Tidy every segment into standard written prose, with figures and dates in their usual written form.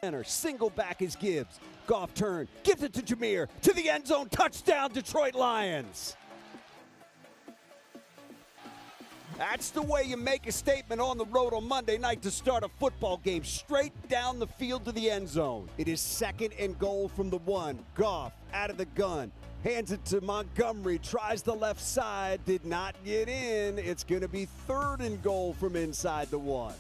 Center, single back is Gibbs. Goff turn, gives it to Jameer, to the end zone, touchdown Detroit Lions. That's the way you make a statement on the road on Monday night to start a football game, straight down the field to the end zone. It is 2nd and goal from the 1. Goff out of the gun, hands it to Montgomery, tries the left side, did not get in. It's going to be 3rd and goal from inside the 1.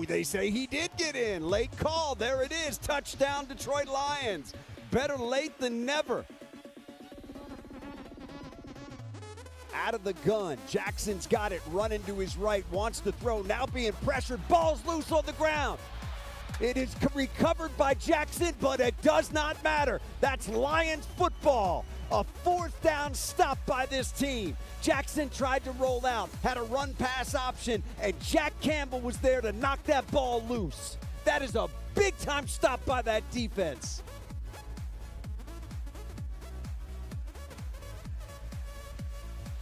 They say he did get in. Late call. There it is. Touchdown, Detroit Lions. Better late than never. Out of the gun. Jackson's got it. Running to his right. Wants to throw. Now being pressured. Ball's loose on the ground. It is recovered by Jackson, but it does not matter. That's Lions football. A 4th down stop by this team. Jackson tried to roll out, had a run-pass option, and Jack Campbell was there to knock that ball loose. That is a big-time stop by that defense.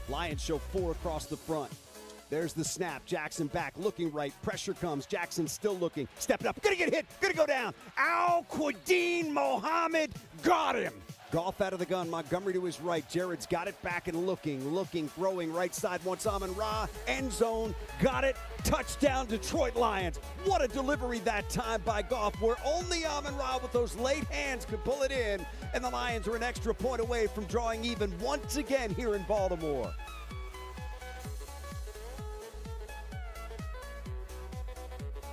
Lions show 4 across the front. There's the snap. Jackson back, looking right. Pressure comes. Jackson still looking. Stepping up. Gonna get hit. Gonna go down. Al-Quadin Mohammed got him. Goff out of the gun. Montgomery to his right. Jared's got it back and looking, throwing right side. Wants Amon-Ra. End zone. Got it. Touchdown, Detroit Lions. What a delivery that time by Goff, where only Amon-Ra with those late hands could pull it in. And the Lions are an extra point away from drawing even once again here in Baltimore.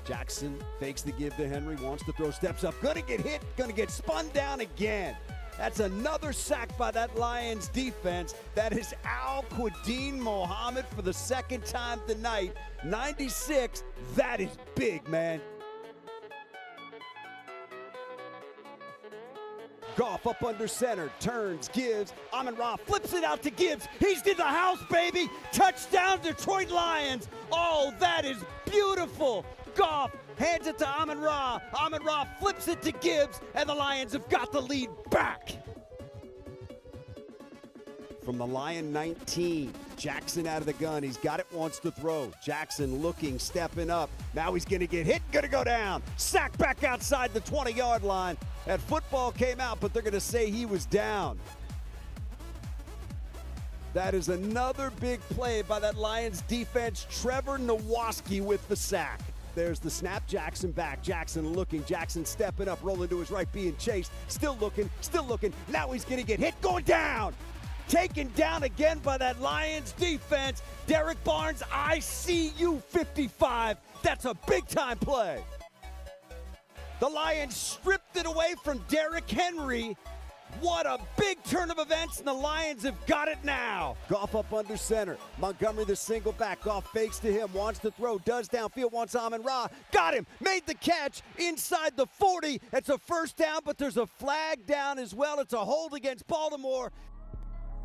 Jackson fakes the give to Henry, wants to throw, steps up, gonna get hit, gonna get spun down again. That's another sack by that Lions defense. That is Al-Quadin Mohammed for the 2nd time tonight. 96, that is big, man. Goff up under center, turns, gives, Amon-Ra flips it out to Gibbs. He's in the house, baby. Touchdown, Detroit Lions. Oh, that is beautiful. Goff hands it to Amon-Ra. Amon-Ra flips it to Gibbs, and the Lions have got the lead back. From the Lion 19, Jackson out of the gun. He's got it, wants to throw. Jackson looking, stepping up. Now he's going to get hit, going to go down. Sack back outside the 20-yard line. That football came out, but they're going to say he was down. That is another big play by that Lions defense. Trevor Nowaski with the sack. There's the snap, Jackson back. Jackson looking, Jackson stepping up, rolling to his right, being chased. Still looking. Now he's going to get hit, going down. Taken down again by that Lions defense. Derek Barnes, I see you, 55. That's a big-time play. The Lions stripped it away from Derrick Henry. What a big turn of events, and the Lions have got it now. Goff up under center. Montgomery the single back. Goff fakes to him, wants to throw, does downfield, wants Amon-Ra. Got him, made the catch inside the 40. It's a 1st down, but there's a flag down as well. It's a hold against Baltimore.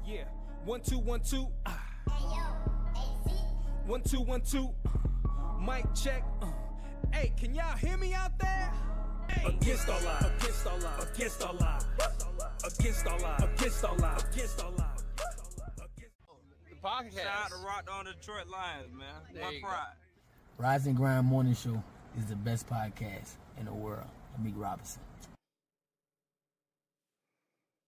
Yeah, 1 2 1 2. Hey yo, AC. 1 2 1 2. Mic check. Hey, can y'all hear me out there? Hey. Against all odds. Against all odds. Against all odds. Against all odds. Against all odds. Against all odds. The podcast. Shout out to Rockhound Detroit Lions, man. One pride. Rise and Grind Morning Show is the best podcast in the world. Meek Robinson.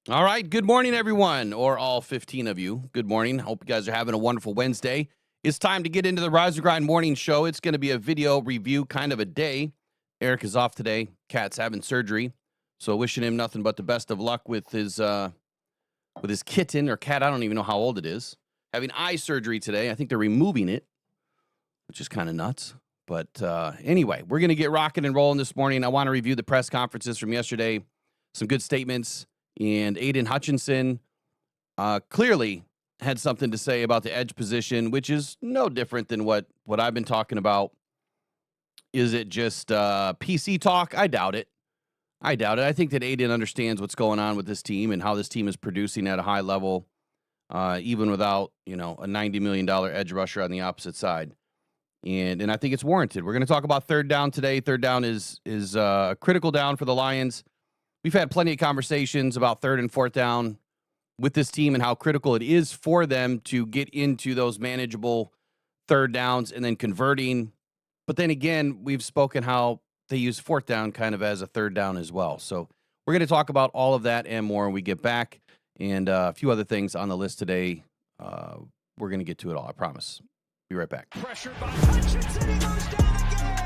All right, good morning, everyone, or all 15 of you. Good morning. Hope you guys are having a wonderful Wednesday. It's time to get into the Rise and Grind Morning Show. It's going to be a video review kind of a day. Eric is off today. Cat's having surgery, so wishing him nothing but the best of luck with his kitten or cat. I don't even know how old it is. Having eye surgery today. I think they're removing it, which is kind of nuts. But anyway, we're going to get rocking and rolling this morning. I want to review the press conferences from yesterday. Some good statements. And Aidan Hutchinson clearly had something to say about the edge position, which is no different than what I've been talking about. Is it just PC talk? I doubt it. I think that Aidan understands what's going on with this team and how this team is producing at a high level, even without, a $90 million edge rusher on the opposite side. And I think it's warranted. We're going to talk about 3rd down today. 3rd down is a critical down for the Lions. We've had plenty of conversations about 3rd and 4th down with this team and how critical it is for them to get into those manageable 3rd downs and then converting But then again, we've spoken how they use fourth down kind of as a third down as well. So we're going to talk about all of that and more when we get back. And a few other things on the list today. We're going to get to it all, I promise. Be right back. Pressured by Hutchinson, he goes down again.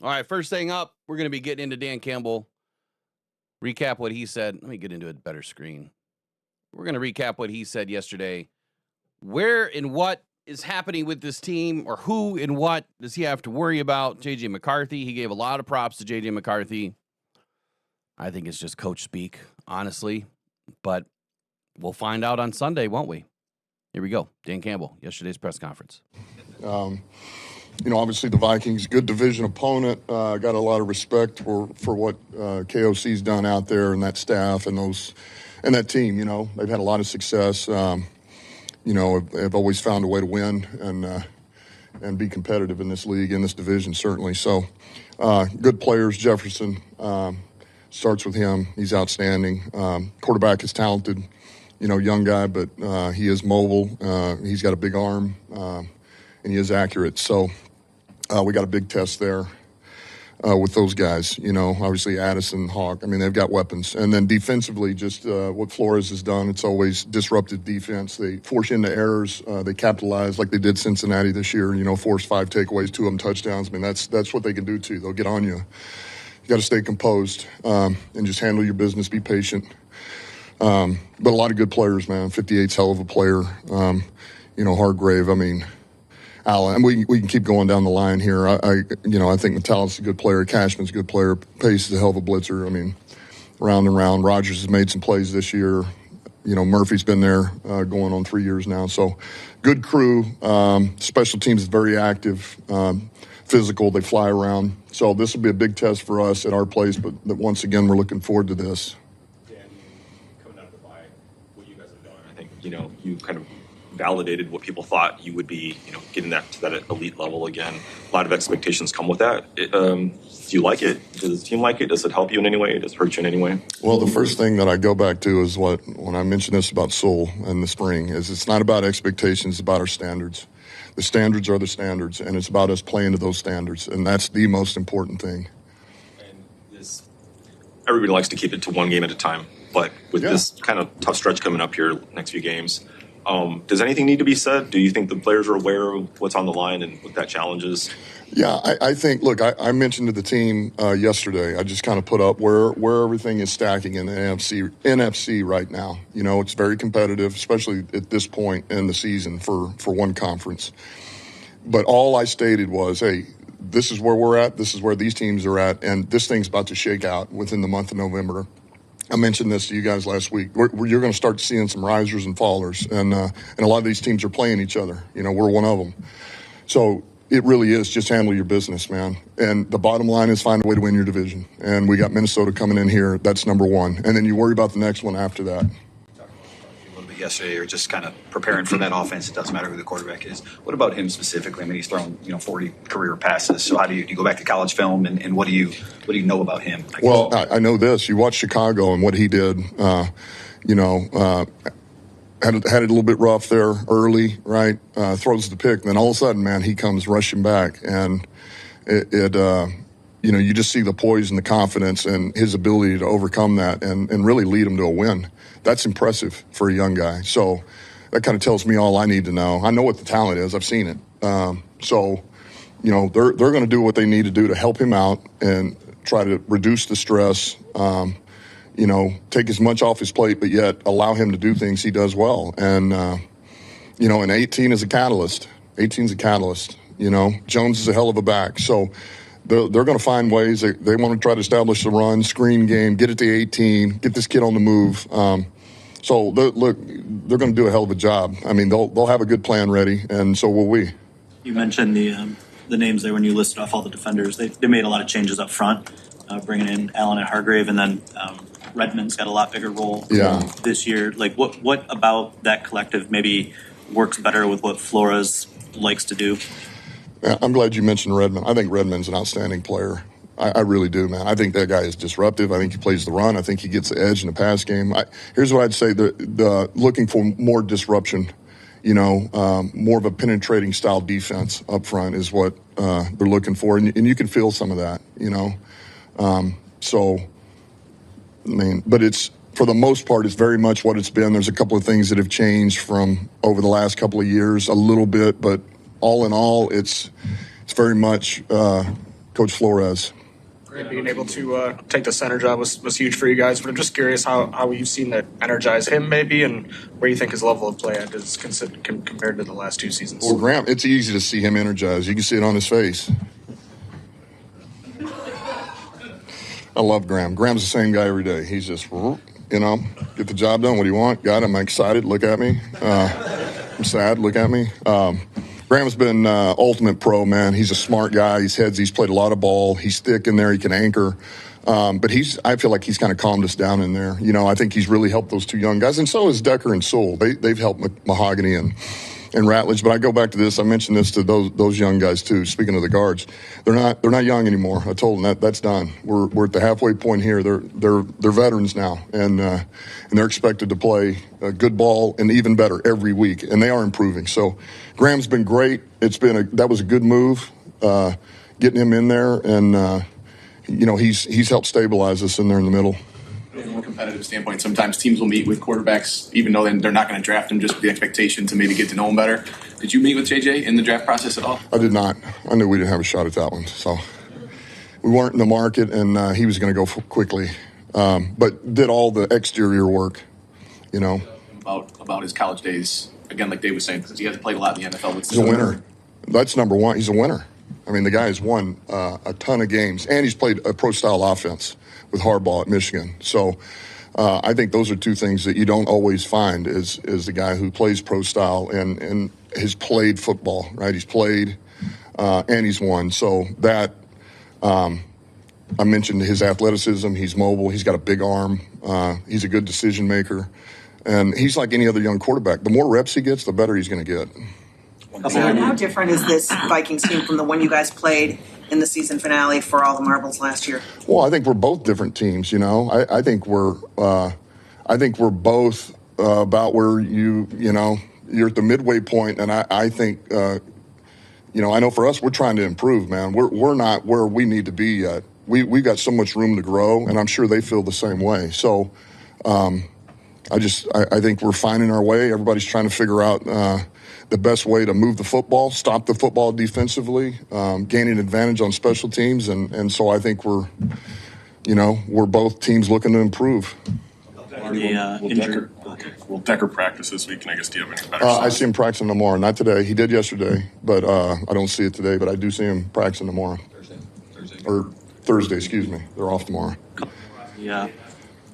All right, first thing up, we're going to be getting into Dan Campbell. Recap what he said. Let me get into a better screen. We're going to recap what he said yesterday. Where and what is happening with this team, or who and what does he have to worry about? J.J. McCarthy, he gave a lot of props to J.J. McCarthy. I think it's just coach speak, honestly. But we'll find out on Sunday, won't we? Here we go. Dan Campbell, yesterday's press conference. Obviously the Vikings, good division opponent. Got a lot of respect for what KOC's done out there and that staff and that team. They've had a lot of success. Have always found a way to win and be competitive in this league, in this division, certainly. So, good players. Jefferson starts with him. He's outstanding. Quarterback is talented. Young guy, but he is mobile. He's got a big arm, and he is accurate. So. We got a big test there with those guys. Obviously Addison, Hawk. They've got weapons. And then defensively, just what Flores has done, it's always disrupted defense. They force you into errors. They capitalize like they did Cincinnati this year, force 5 takeaways, 2 of them touchdowns. That's what they can do to you. They'll get on you. You got to stay composed and just handle your business, be patient. But a lot of good players, man. 58's hell of a player. Hargrave, Allen, and we can keep going down the line here. I think Metallic's a good player. Cashman's a good player. Pace is a hell of a blitzer. Round and round. Rodgers has made some plays this year. Murphy's been there going on 3 years now. So good crew. Special teams is very active, physical. They fly around. So this will be a big test for us at our place, but once again, we're looking forward to this. Dan, coming out of the bye, what you guys have done, I think, you kind of validated what people thought you would be, getting that to that elite level again. A lot of expectations come with that. Do you like it? Does the team like it? Does it help you in any way? Does it hurt you in any way? Well, the first thing that I go back to is when I mentioned this about Soul in the spring, is it's not about expectations, it's about our standards. The standards are the standards, and it's about us playing to those standards, and that's the most important thing. And everybody likes to keep it to one game at a time, but with this kind of tough stretch coming up here, next few games, does anything need to be said? Do you think the players are aware of what's on the line and what that challenge is? Yeah, I think, look, I mentioned to the team yesterday, I just kind of put up where everything is stacking in the NFC right now. It's very competitive, especially at this point in the season for one conference. But all I stated was, hey, this is where we're at, this is where these teams are at, and this thing's about to shake out within the month of November. I mentioned this to you guys last week. You're going to start seeing some risers and fallers, and a lot of these teams are playing each other. We're one of them. So it really is just handle your business, man. And the bottom line is find a way to win your division. And we got Minnesota coming in here. That's number one. And then you worry about the next one after that. A little bit yesterday, or just kind of preparing for that offense. It doesn't matter who the quarterback is. What about him specifically? He's thrown 40 career passes. So how do you go back to college film and what do you know about him? Well, I know this. You watch Chicago and what he did. Had it a little bit rough there early, right? Throws the pick, then all of a sudden, man, he comes rushing back, and you just see the poise and the confidence and his ability to overcome that and really lead him to a win. That's impressive for a young guy. So that kind of tells me all I need to know. I know what the talent is. I've seen it. They're going to do what they need to do to help him out and try to reduce the stress. Take as much off his plate, but yet allow him to do things he does well. And, and 18 is a catalyst. 18's a catalyst. Jones is a hell of a back. So they're going to find ways. They want to try to establish the run, screen game, get it to 18, get this kid on the move. So they're going to do a hell of a job. They'll have a good plan ready, and so will we. You mentioned the names there when you listed off all the defenders. They made a lot of changes up front, bringing in Allen and Hargrave, and then Redmond's got a lot bigger role Yeah. this year. Like, what about that collective maybe works better with what Flores likes to do? Yeah, I'm glad you mentioned Redmond. I think Redmond's an outstanding player. I really do, man. I think that guy is disruptive. I think he plays the run. I think he gets the edge in the pass game. Here's what I'd say: the looking for more disruption, more of a penetrating style defense up front is what they're looking for, and you can feel some of that, but it's, for the most part, it's very much what it's been. There's a couple of things that have changed from over the last couple of years, a little bit, but all in all, it's very much Coach Flores. Being able to take the center job was huge for you guys, but I'm just curious how you've seen that energize him maybe, and where you think his level of play is compared to the last 2 seasons. Well, Graham, it's easy to see him energized. You can see it on his face. I love Graham. Graham's the same guy every day. He's just, get the job done. What do you want? Got it. I'm excited. Look at me. I'm sad. Look at me. Graham's been ultimate pro, man. He's a smart guy. He's played a lot of ball. He's thick in there. He can anchor. But I feel like he's kind of calmed us down in there. I think he's really helped those 2 young guys, and so has Decker and Sewell. They've helped Mahogany and Ratledge. But I go back to this. I mentioned this to those young guys too. Speaking of the guards, they're not young anymore. I told them that's done. We're at the halfway point here. They're veterans now, and they're expected to play good ball and even better every week, and they are improving. So Graham's been great. That was a good move, getting him in there, and he's helped stabilize us in there in the middle. From a competitive standpoint, sometimes teams will meet with quarterbacks, even though they're not going to draft them, just with the expectation to maybe get to know them better. Did you meet with JJ in the draft process at all? I did not. I knew we didn't have a shot at that one. So we weren't in the market, and he was going to go quickly. But did all the exterior work, About his college days, again, like Dave was saying, because he hasn't played a lot in the NFL. He's a winner. That's number one. He's a winner. I mean, the guy has won a ton of games, and he's played a pro-style offense with Harbaugh at Michigan. So I think those are 2 things that you don't always find is the guy who plays pro-style and has played football, right? He's played and he's won. So that I mentioned his athleticism. He's mobile. He's got a big arm. He's a good decision maker. And he's like any other young quarterback. The more reps he gets, the better he's going to get. And how different is this Vikings team from the one you guys played in the season finale for all the marbles last year? Well, I think we're both different teams. I think we're both about where you're at the midway point, and I think I know for us we're trying to improve, man. We're not where we need to be yet. We've got so much room to grow, and I'm sure they feel the same way. So I think we're finding our way. Everybody's trying to figure out the best way to move the football, stop the football defensively, gaining advantage on special teams, and so I think we're both teams looking to improve. Will Decker practice this week? And I guess do you have any better I see him practicing tomorrow. Not today. He did yesterday, but I don't see it today. But I do see him practicing tomorrow. Thursday. Excuse me. They're off tomorrow. Yeah.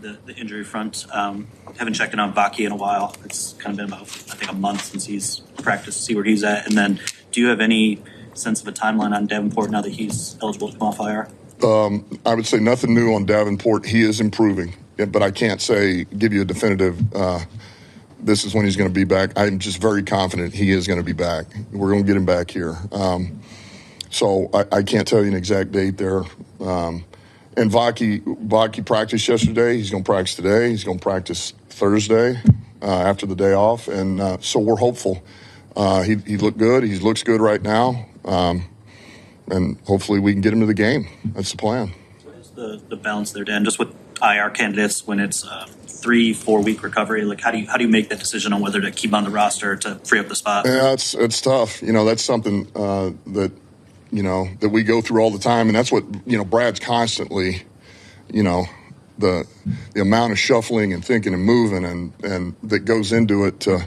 The injury front. Haven't checked in on Vaki in a while. It's kind of been about, I think, a month since he's practiced to see where he's at. And then do you have any sense of a timeline on Davenport now that he's eligible to come off IR? I would say nothing new on Davenport. He is improving, but I can't give you a definitive this is when he's going to be back. I'm just very confident he is going to be back. We're going to get him back here. So I can't tell you an exact date there. And Vaki practiced yesterday. He's going to practice today. He's going to practice Thursday after the day off. And so we're hopeful. He looked good. He looks good right now. And hopefully we can get him to the game. That's the plan. What is the balance there, Dan? Just with IR candidates, when it's 3-4 week recovery, like how do you make that decision on whether to keep on the roster to free up the spot? Yeah, it's tough. That's something that we go through all the time, and that's what Brad's constantly, the amount of shuffling and thinking and moving and that goes into it to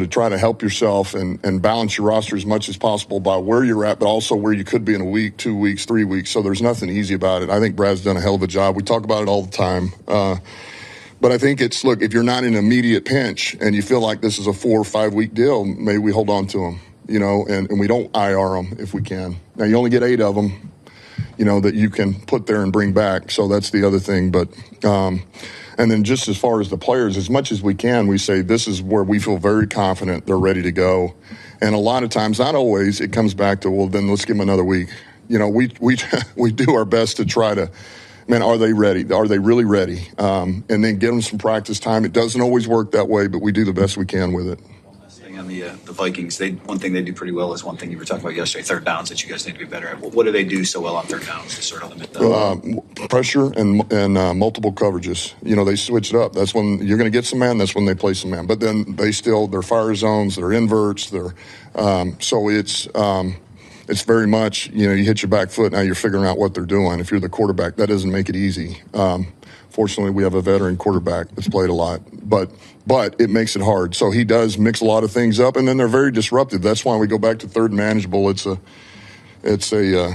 try to help yourself and balance your roster as much as possible by where you're at, but also where you could be in a week, 2 weeks, 3 weeks. So there's nothing easy about it. I think Brad's done a hell of a job. We talk about it all the time. But I think if you're not in an immediate pinch and you feel like this is a 4 or 5 week deal, maybe we hold on to him, and we don't IR them if we can. Now, you only get 8 of them, that you can put there and bring back. So that's the other thing. But and then just as far as the players, as much as we can, we say this is where we feel very confident they're ready to go. And a lot of times, not always, it comes back to, well, then let's give them another week. We do our best to try to, man, are they ready? Are they really ready? And then give them some practice time. It doesn't always work that way, but we do the best we can with it. On the Vikings, one thing they do pretty well is one thing you were talking about yesterday, third downs that you guys need to be better at. What do they do so well on third downs to sort of limit them? Pressure and multiple coverages. They switch it up. That's when you're going to get some man. That's when they play some man. But then they're fire zones, they're inverts, so it's very much, you hit your back foot, now you're figuring out what they're doing. If you're the quarterback, that doesn't make it easy. Fortunately, we have a veteran quarterback that's played a lot, but it makes it hard. So he does mix a lot of things up, and then they're very disruptive. That's why we go back to third and manageable. It's a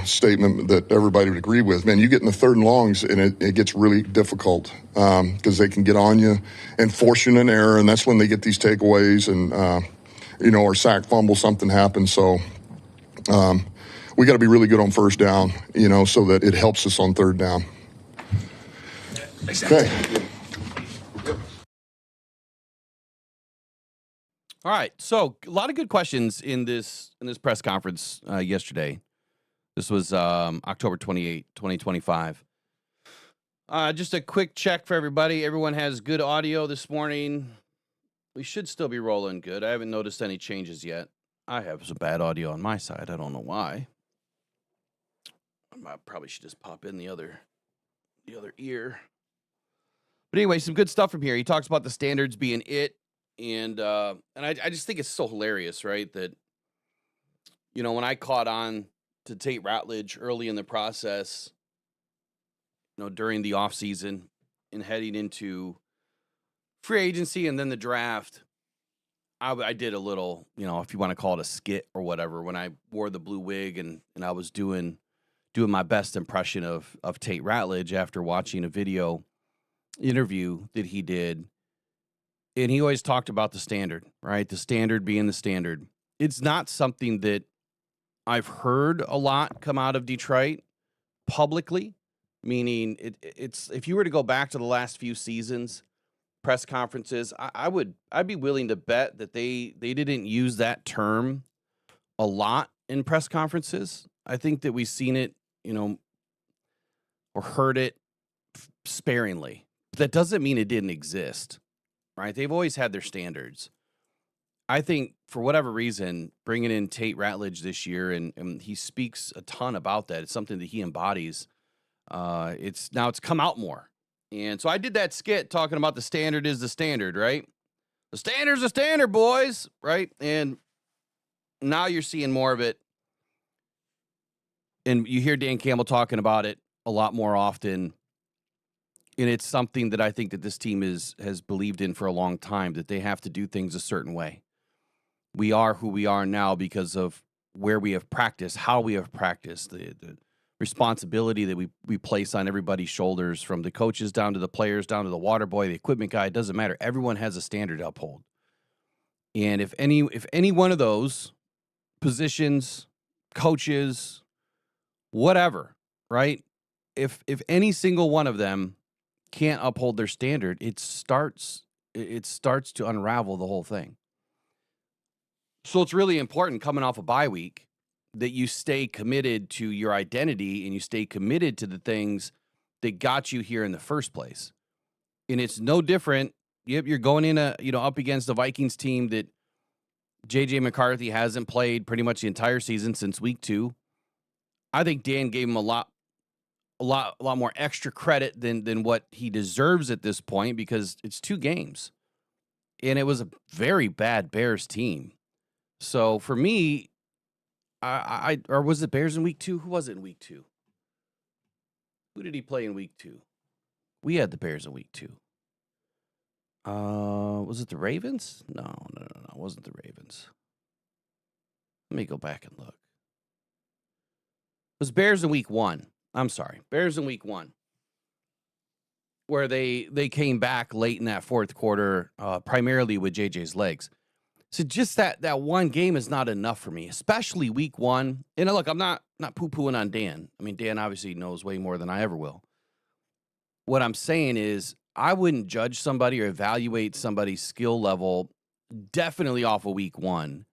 statement that everybody would agree with. Man, you get in the third and longs, and it gets really difficult because they can get on you and force you in an error, and that's when they get these takeaways and, or sack, fumble, something happens. So we got to be really good on first down, so that it helps us on third down. Okay. All right. So a lot of good questions in this press conference yesterday. This was October 28, 2025. Just a quick check for everybody. Everyone has good audio this morning. We should still be rolling good. I haven't noticed any changes yet. I have some bad audio on my side. I don't know why. I probably should just pop in the other ear. But anyway, some good stuff from here. He talks about the standards being it, and I just think it's so hilarious, right? That when I caught on to Tate Ratledge early in the process, during the off season and heading into free agency and then the draft, I did a little, if you want to call it a skit or whatever, when I wore the blue wig and I was doing my best impression of Tate Ratledge after watching a video interview that he did. And he always talked about the standard, right? The standard being the standard. It's not something that I've heard a lot come out of Detroit publicly, meaning it's if you were to go back to the last few seasons, press conferences, I'd be willing to bet that they didn't use that term a lot in press conferences. I think that we've seen it, or heard it sparingly. That doesn't mean it didn't exist, right? They've always had their standards. I think for whatever reason, bringing in Tate Ratledge this year, and he speaks a ton about that. It's something that he embodies. It's come out more. And so I did that skit talking about the standard is the standard, right? The standard's the standard, boys, right? And now you're seeing more of it. And you hear Dan Campbell talking about it a lot more often. And it's something that I think that this team has believed in for a long time, that they have to do things a certain way. We are who we are now because of where we have practiced, how we have practiced, the responsibility that we place on everybody's shoulders, from the coaches down to the players, down to the water boy, the equipment guy. It doesn't matter. Everyone has a standard to uphold. And if any one of those positions, coaches, whatever, right? If any single one of them can't uphold their standard, it starts to unravel the whole thing. So it's really important, coming off a bye week, that you stay committed to your identity and you stay committed to the things that got you here in the first place. And it's no different. Yep, you're going in up against the Vikings team that J.J. McCarthy hasn't played pretty much the entire season since week 2. I think Dan gave him a lot more extra credit than what he deserves at this point, because it's 2 games. And it was a very bad Bears team. So for me, or was it Bears in week 2? Who was it in week 2? Who did he play in week 2? We had the Bears in week 2. Was it the Ravens? No, it wasn't the Ravens. Let me go back and look. It was Bears in week 1. I'm sorry, Bears in week 1, where they came back late in that fourth quarter, primarily with JJ's legs. So just that one game is not enough for me, especially week one. And look, I'm not poo-pooing on Dan. I mean, Dan obviously knows way more than I ever will. What I'm saying is I wouldn't judge somebody or evaluate somebody's skill level definitely off of week one,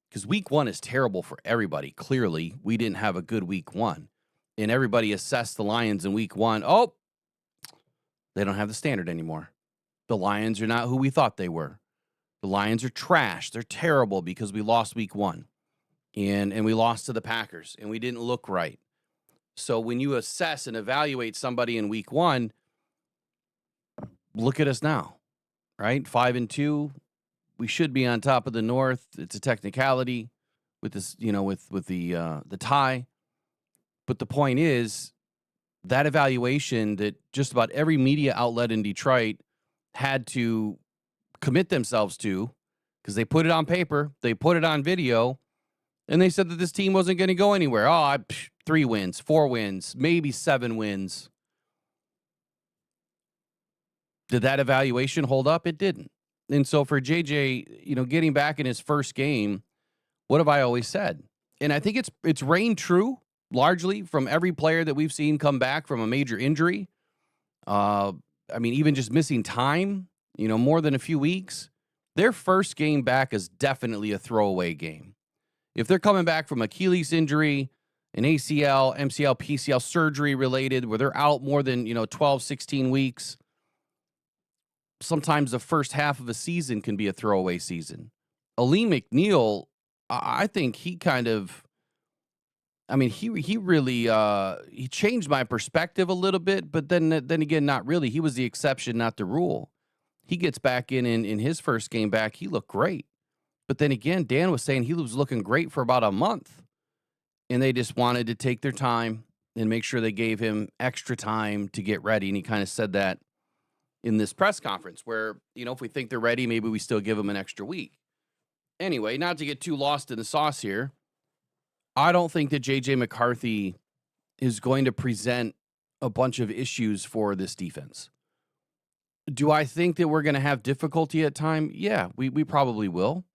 because week one is terrible for everybody. Clearly, we didn't have a good week one. And everybody assessed the Lions in week one. Oh, they don't have the standard anymore. The Lions are not who we thought they were. The Lions are trash. They're terrible because we lost week one. And we lost to the Packers. And we didn't look right. So when you assess and evaluate somebody in week one, look at us now, right? 5-2. We should be on top of the North. It's a technicality with this, with the tie. But the point is that evaluation that just about every media outlet in Detroit had to commit themselves to, because they put it on paper, they put it on video, and they said that this team wasn't going to go anywhere. 3 wins, 4 wins, maybe 7 wins. Did that evaluation hold up? It didn't. And so for JJ, getting back in his first game, what have I always said? And I think it's reigned true largely from every player that we've seen come back from a major injury. Even just missing time, more than a few weeks. Their first game back is definitely a throwaway game. If they're coming back from Achilles injury, an ACL, MCL, PCL surgery related, where they're out more than, 12, 16 weeks, sometimes the first half of a season can be a throwaway season. Aleem McNeil, I think he kind of, he really he changed my perspective a little bit, but then again, not really. He was the exception, not the rule. He gets back in his first game back. He looked great. But then again, Dan was saying he was looking great for about a month. And they just wanted to take their time and make sure they gave him extra time to get ready. And he kind of said that in this press conference where, if we think they're ready, maybe we still give them an extra week. Anyway, not to get too lost in the sauce here, I don't think that J.J. McCarthy is going to present a bunch of issues for this defense. Do I think that we're going to have difficulty at time? Yeah, we probably will.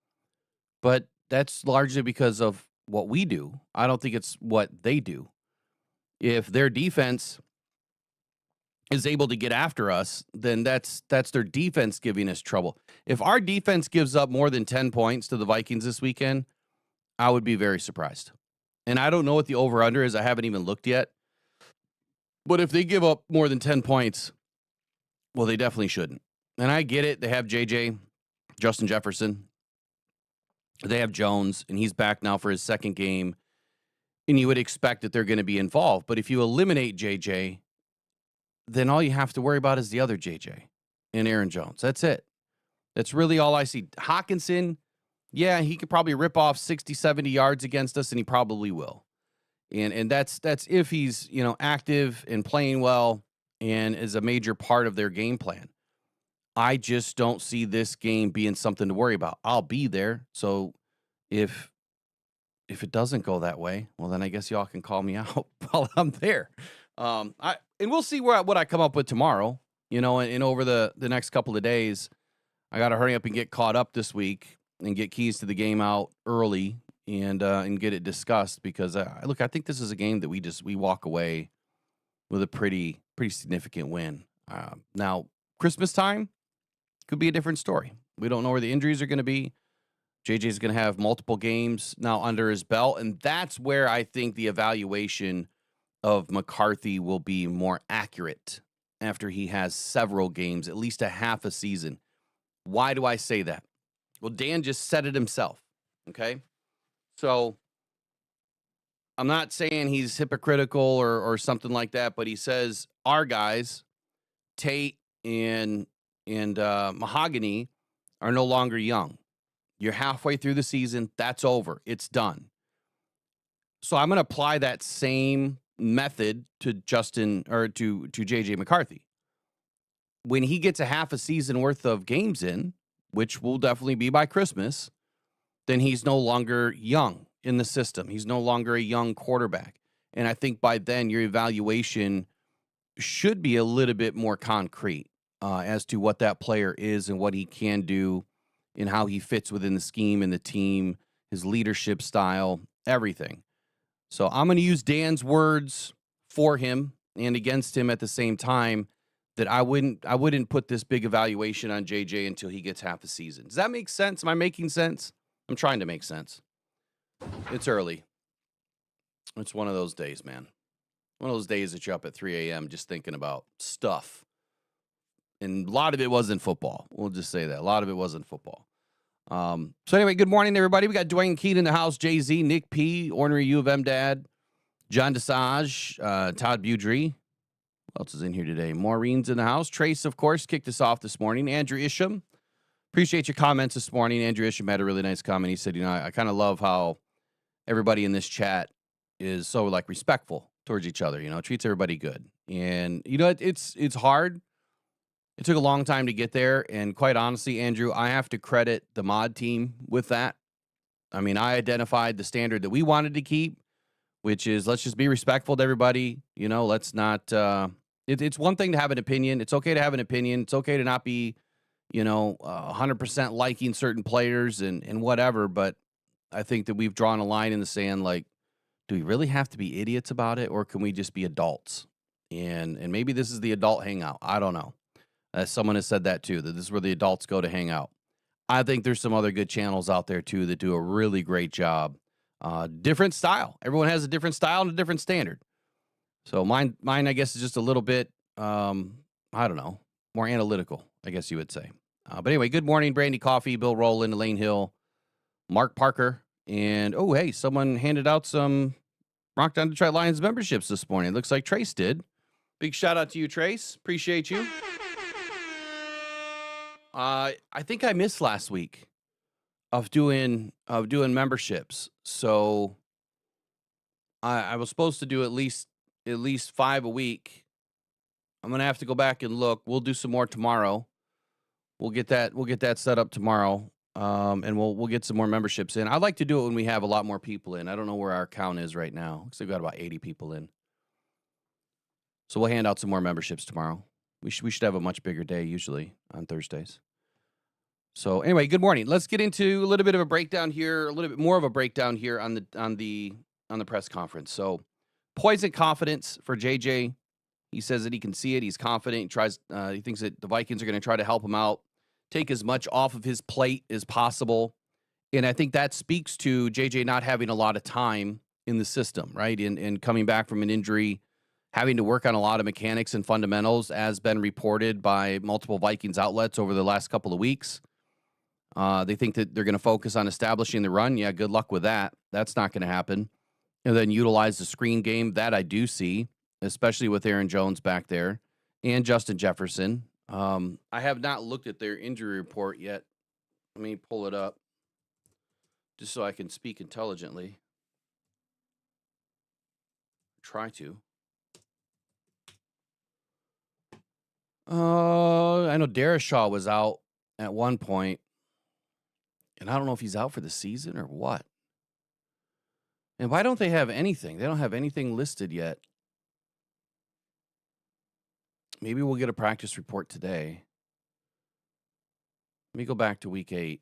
But that's largely because of what we do. I don't think it's what they do. If their defense is able to get after us, then that's their defense giving us trouble. If our defense gives up more than 10 points to the Vikings this weekend, I would be very surprised. And I don't know what the over-under is. I haven't even looked yet. But if they give up more than 10 points, well, they definitely shouldn't. And I get it. They have JJ, Justin Jefferson. They have Jones, and he's back now for his second game. And you would expect that they're going to be involved. But if you eliminate JJ, then all you have to worry about is the other JJ and Aaron Jones. That's it. That's really all I see. Hutchinson, yeah, he could probably rip off 60, 70 yards against us, and he probably will. And that's if he's, active and playing well and is a major part of their game plan. I just don't see this game being something to worry about. I'll be there. So if it doesn't go that way, well, then I guess y'all can call me out while I'm there. And we'll see what I come up with tomorrow, and over the next couple of days. I got to hurry up and get caught up this week and get keys to the game out early and get it discussed because I think this is a game that we walk away with a pretty significant win. Now, Christmas time could be a different story. We don't know where the injuries are going to be. JJ's going to have multiple games now under his belt, and that's where I think the evaluation of McCarthy will be more accurate after he has several games, at least a half a season. Why do I say that? Well, Dan just said it himself, okay? So I'm not saying he's hypocritical or something like that, but he says our guys, Tate and Mahogany, are no longer young. You're halfway through the season. That's over. It's done. So I'm going to apply that same method to Justin or to JJ McCarthy. When he gets a half a season worth of games in, which will definitely be by Christmas, then he's no longer young in the system. He's no longer a young quarterback. And I think by then your evaluation should be a little bit more concrete as to what that player is and what he can do in how he fits within the scheme and the team, his leadership style, everything. So I'm going to use Dan's words for him and against him at the same time, that I wouldn't put this big evaluation on JJ until he gets half a season. Does that make sense? Am I making sense? I'm trying to make sense. It's early. It's one of those days, man. One of those days that you're up at 3 a.m. just thinking about stuff. And a lot of it wasn't football. We'll just say that. A lot of it wasn't football. So anyway, good morning, everybody. We got Dwayne Keat in the house, Jay-Z, Nick P., Ornery U of M Dad, John Desage, Todd Budry. Who else is in here today? Maureen's in the house. Trace, of course, kicked us off this morning. Andrew Isham. Appreciate your comments this morning. Andrew Isham had a really nice comment. He said, I kind of love how everybody in this chat is so, respectful towards each other, treats everybody good. And, it's hard. It took a long time to get there. And quite honestly, Andrew, I have to credit the mod team with that. I mean, I identified the standard that we wanted to keep, which is let's just be respectful to everybody. Let's not, it's one thing to have an opinion. It's okay to have an opinion. It's okay to not be, 100% liking certain players and whatever. But I think that we've drawn a line in the sand. Do we really have to be idiots about it, or can we just be adults? And maybe this is the adult hangout. I don't know. Someone has said that too, that this is where the adults go to hang out. I think there's some other good channels out there too that do a really great job. Different style. Everyone has a different style and a different standard. So mine, I guess, is just a little bit, I don't know, more analytical, I guess you would say. But anyway, good morning, Brandy Coffee, Bill Rowland, Elaine Hill, Mark Parker, and hey, someone handed out some Rockhound Detroit Lions memberships this morning. It looks like Trace did. Big shout out to you, Trace. Appreciate you. I think I missed last week of doing memberships. So I was supposed to do at least 5 a week. I'm gonna have to go back and look. We'll do some more tomorrow. We'll get that set up tomorrow. And we'll get some more memberships in. I'd like to do it when we have a lot more people in. I don't know where our count is right now. Looks like we've got about 80 people in. So we'll hand out some more memberships tomorrow. We should have a much bigger day usually on Thursdays. So anyway, good morning. Let's get into a little bit of a breakdown here, a little bit more of a breakdown here on the press conference. So poison confidence for JJ. He says that he can see it. He's confident. He thinks that the Vikings are going to try to help him out, take as much off of his plate as possible. And I think that speaks to JJ not having a lot of time in the system, right? And coming back from an injury, having to work on a lot of mechanics and fundamentals, as been reported by multiple Vikings outlets over the last couple of weeks. They think that they're going to focus on establishing the run. Yeah, good luck with that. That's not going to happen. And then utilize the screen game. That I do see, especially with Aaron Jones back there and Justin Jefferson. I have not looked at their injury report yet. Let me pull it up just so I can speak intelligently. Try to. I know Darashaw was out at one point, and I don't know if he's out for the season or what. And why don't they have anything? They don't have anything listed yet. Maybe we'll get a practice report today. Let me go back to week 8.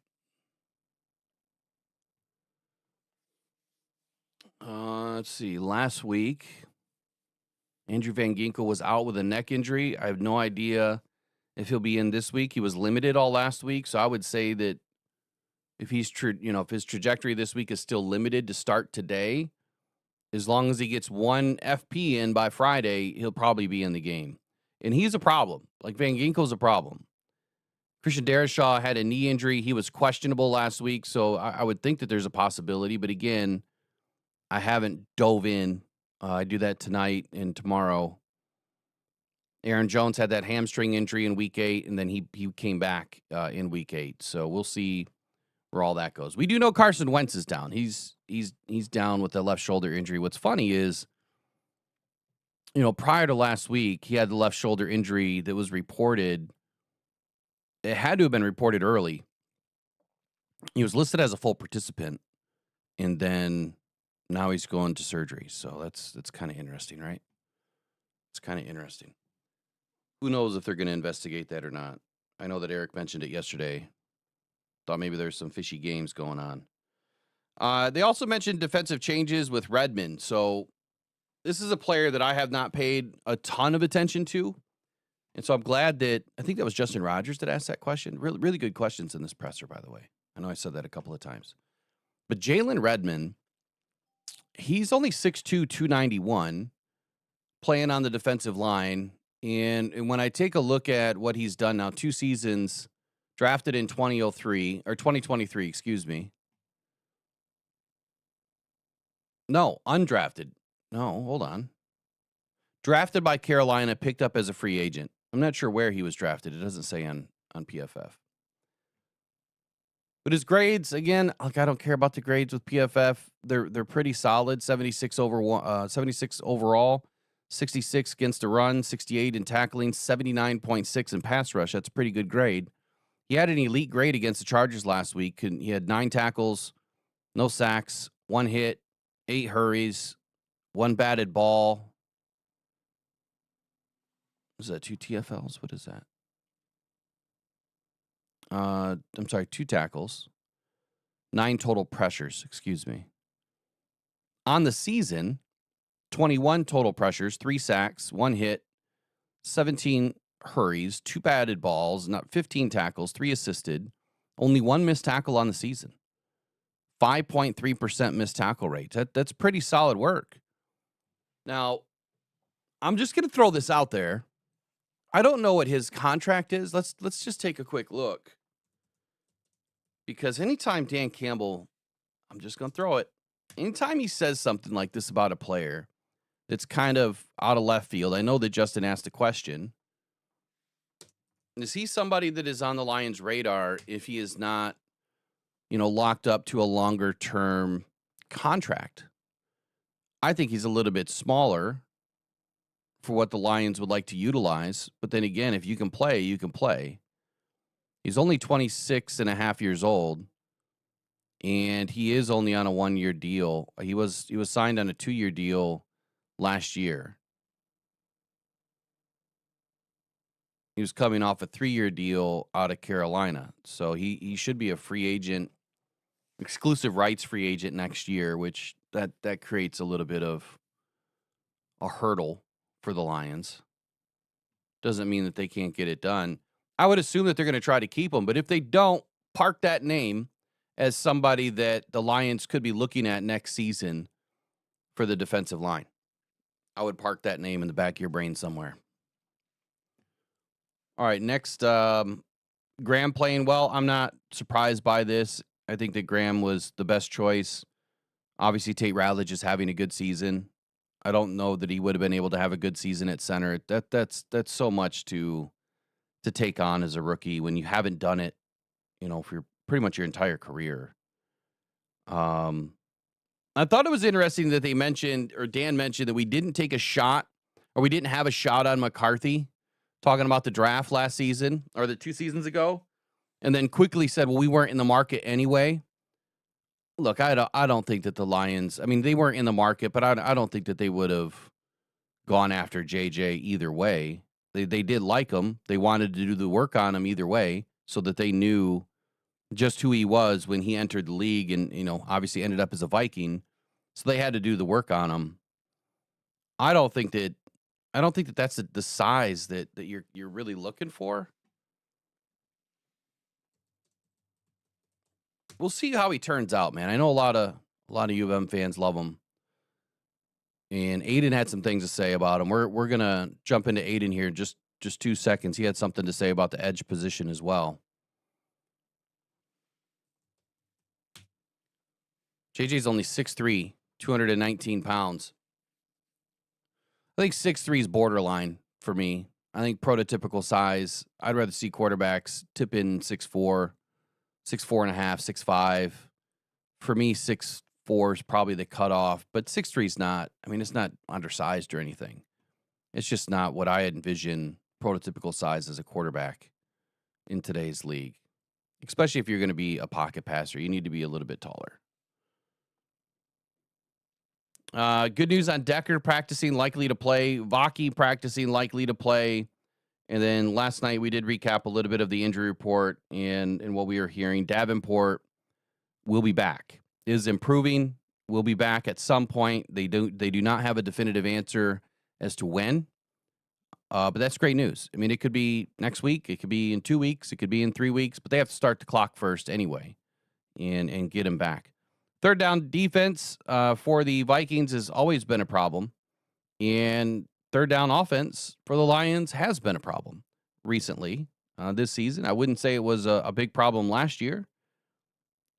Let's see. Last week, Andrew Van Ginkel was out with a neck injury. I have no idea if he'll be in this week. He was limited all last week, so I would say that if he's if his trajectory this week is still limited to start today, as long as he gets one FP in by Friday, he'll probably be in the game. And he's a problem. Like Van Ginkel's a problem. Christian Darashaw had a knee injury. He was questionable last week, so I would think that there's a possibility. But again, I haven't dove in. I do that tonight and tomorrow. Aaron Jones had that hamstring injury in week 8, and then he came back in week 8. So we'll see where all that goes. We do know Carson Wentz is down. He's down with the left shoulder injury. What's funny is, prior to last week, he had the left shoulder injury that was reported. It had to have been reported early. He was listed as a full participant, and then now he's going to surgery. So that's kind of interesting, right? It's kind of interesting. Who knows if they're going to investigate that or not? I know that Eric mentioned it yesterday. Thought maybe there's some fishy games going on. They also mentioned defensive changes with Redmond. So this is a player that I have not paid a ton of attention to. And so I'm glad that, I think that was Justin Rogers that asked that question. Really, really good questions in this presser, by the way. I know I said that a couple of times. But Jalen Redmond, he's only 6'2", 291, playing on the defensive line. And when I take a look at what he's done now, 2 seasons, drafted in 2023, excuse me. No, undrafted. No, hold on. Drafted by Carolina, picked up as a free agent. I'm not sure where he was drafted. It doesn't say on PFF. But his grades, again, like I don't care about the grades with PFF. They're pretty solid. 76 overall, 66 against the run, 68 in tackling, 79.6 in pass rush. That's a pretty good grade. He had an elite grade against the Chargers last week. He had 9 tackles, no sacks, 1 hit, 8 hurries, 1 batted ball. Is that 2 TFLs? What is that? I'm sorry, 2 tackles, 9 total pressures, excuse me. On the season, 21 total pressures, 3 sacks, 1 hit, 17 hurries, 2 batted balls, 15 tackles, 3 assisted, only 1 missed tackle on the season. 5.3% missed tackle rate. That's pretty solid work. Now, I'm just going to throw this out there. I don't know what his contract is. Let's just take a quick look. Because anytime Dan Campbell, I'm just going to throw it. Anytime he says something like this about a player that's kind of out of left field, I know that Justin asked a question. Is he somebody that is on the Lions' radar if he is not, locked up to a longer term contract? I think he's a little bit smaller for what the Lions would like to utilize. But then again, if you can play, you can play. He's only 26 and a half years old, and he is only on a 1-year deal. He was signed on a 2-year deal last year. He was coming off a 3-year deal out of Carolina. So he should be a free agent, exclusive rights free agent next year, which that creates a little bit of a hurdle for the Lions. Doesn't mean that they can't get it done. I would assume that they're going to try to keep him, but if they don't, park that name as somebody that the Lions could be looking at next season for the defensive line. I would park that name in the back of your brain somewhere. All right, next, Graham playing well. I'm not surprised by this. I think that Graham was the best choice. Obviously, Tate Ratledge is having a good season. I don't know that he would have been able to have a good season at center. That's so much to take on as a rookie when you haven't done it, for pretty much your entire career. I thought it was interesting that they mentioned, or Dan mentioned, that we didn't take a shot, or we didn't have a shot on McCarthy, talking about the draft last season, or the 2 seasons ago, and then quickly said, well, we weren't in the market anyway. Look, I don't think that the Lions, they weren't in the market, but I don't think that they would have gone after JJ either way. They did like him. They wanted to do the work on him either way so that they knew just who he was when he entered the league and, obviously ended up as a Viking. So they had to do the work on him. I don't think that that's the size that you're really looking for. We'll see how he turns out, man. I know a lot of U of M fans love him. And Aiden had some things to say about him. We're gonna jump into Aiden here in just 2 seconds. He had something to say about the edge position as well. JJ's only 6'3", 219 pounds. I think 6'3" is borderline for me. I think prototypical size. I'd rather see quarterbacks tip in 6'4", 6'4.5", 6'5". For me, 6'4" is probably the cutoff, but 6'3" is not. It's not undersized or anything. It's just not what I envision prototypical size as a quarterback in today's league. Especially if you're going to be a pocket passer, you need to be a little bit taller. Good news on Decker practicing, likely to play. Vaki practicing, likely to play. And then last night we did recap a little bit of the injury report and what we were hearing. Davenport will be back, is improving, will be back at some point. They do not have a definitive answer as to when, but that's great news. I mean, it could be next week, it could be in 2 weeks, it could be in 3 weeks, but they have to start the clock first anyway and get him back. Third down defense for the Vikings has always been a problem, and third down offense for the Lions has been a problem recently this season. I wouldn't say it was a big problem last year.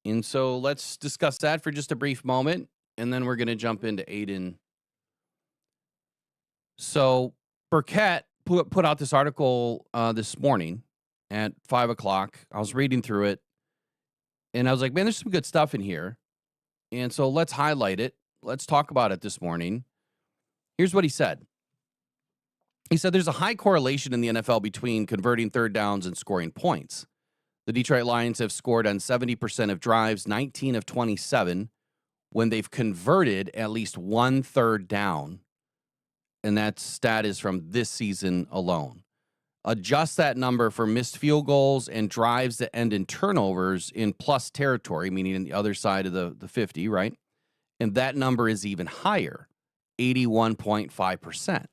And so let's discuss that for just a brief moment, and then we're going to jump into Aiden. So Burkett put out this article this morning at 5 o'clock. I was reading through it, and I was like, man, there's some good stuff in here. And so let's highlight it. Let's talk about it this morning. Here's what he said. He said there's a high correlation in the NFL between converting third downs and scoring points. The Detroit Lions have scored on 70% of drives, 19 of 27, when they've converted at least one third down. And that stat is from this season alone. Adjust that number for missed field goals and drives that end in turnovers in plus territory, meaning in the other side of the 50, right? And that number is even higher, 81.5%.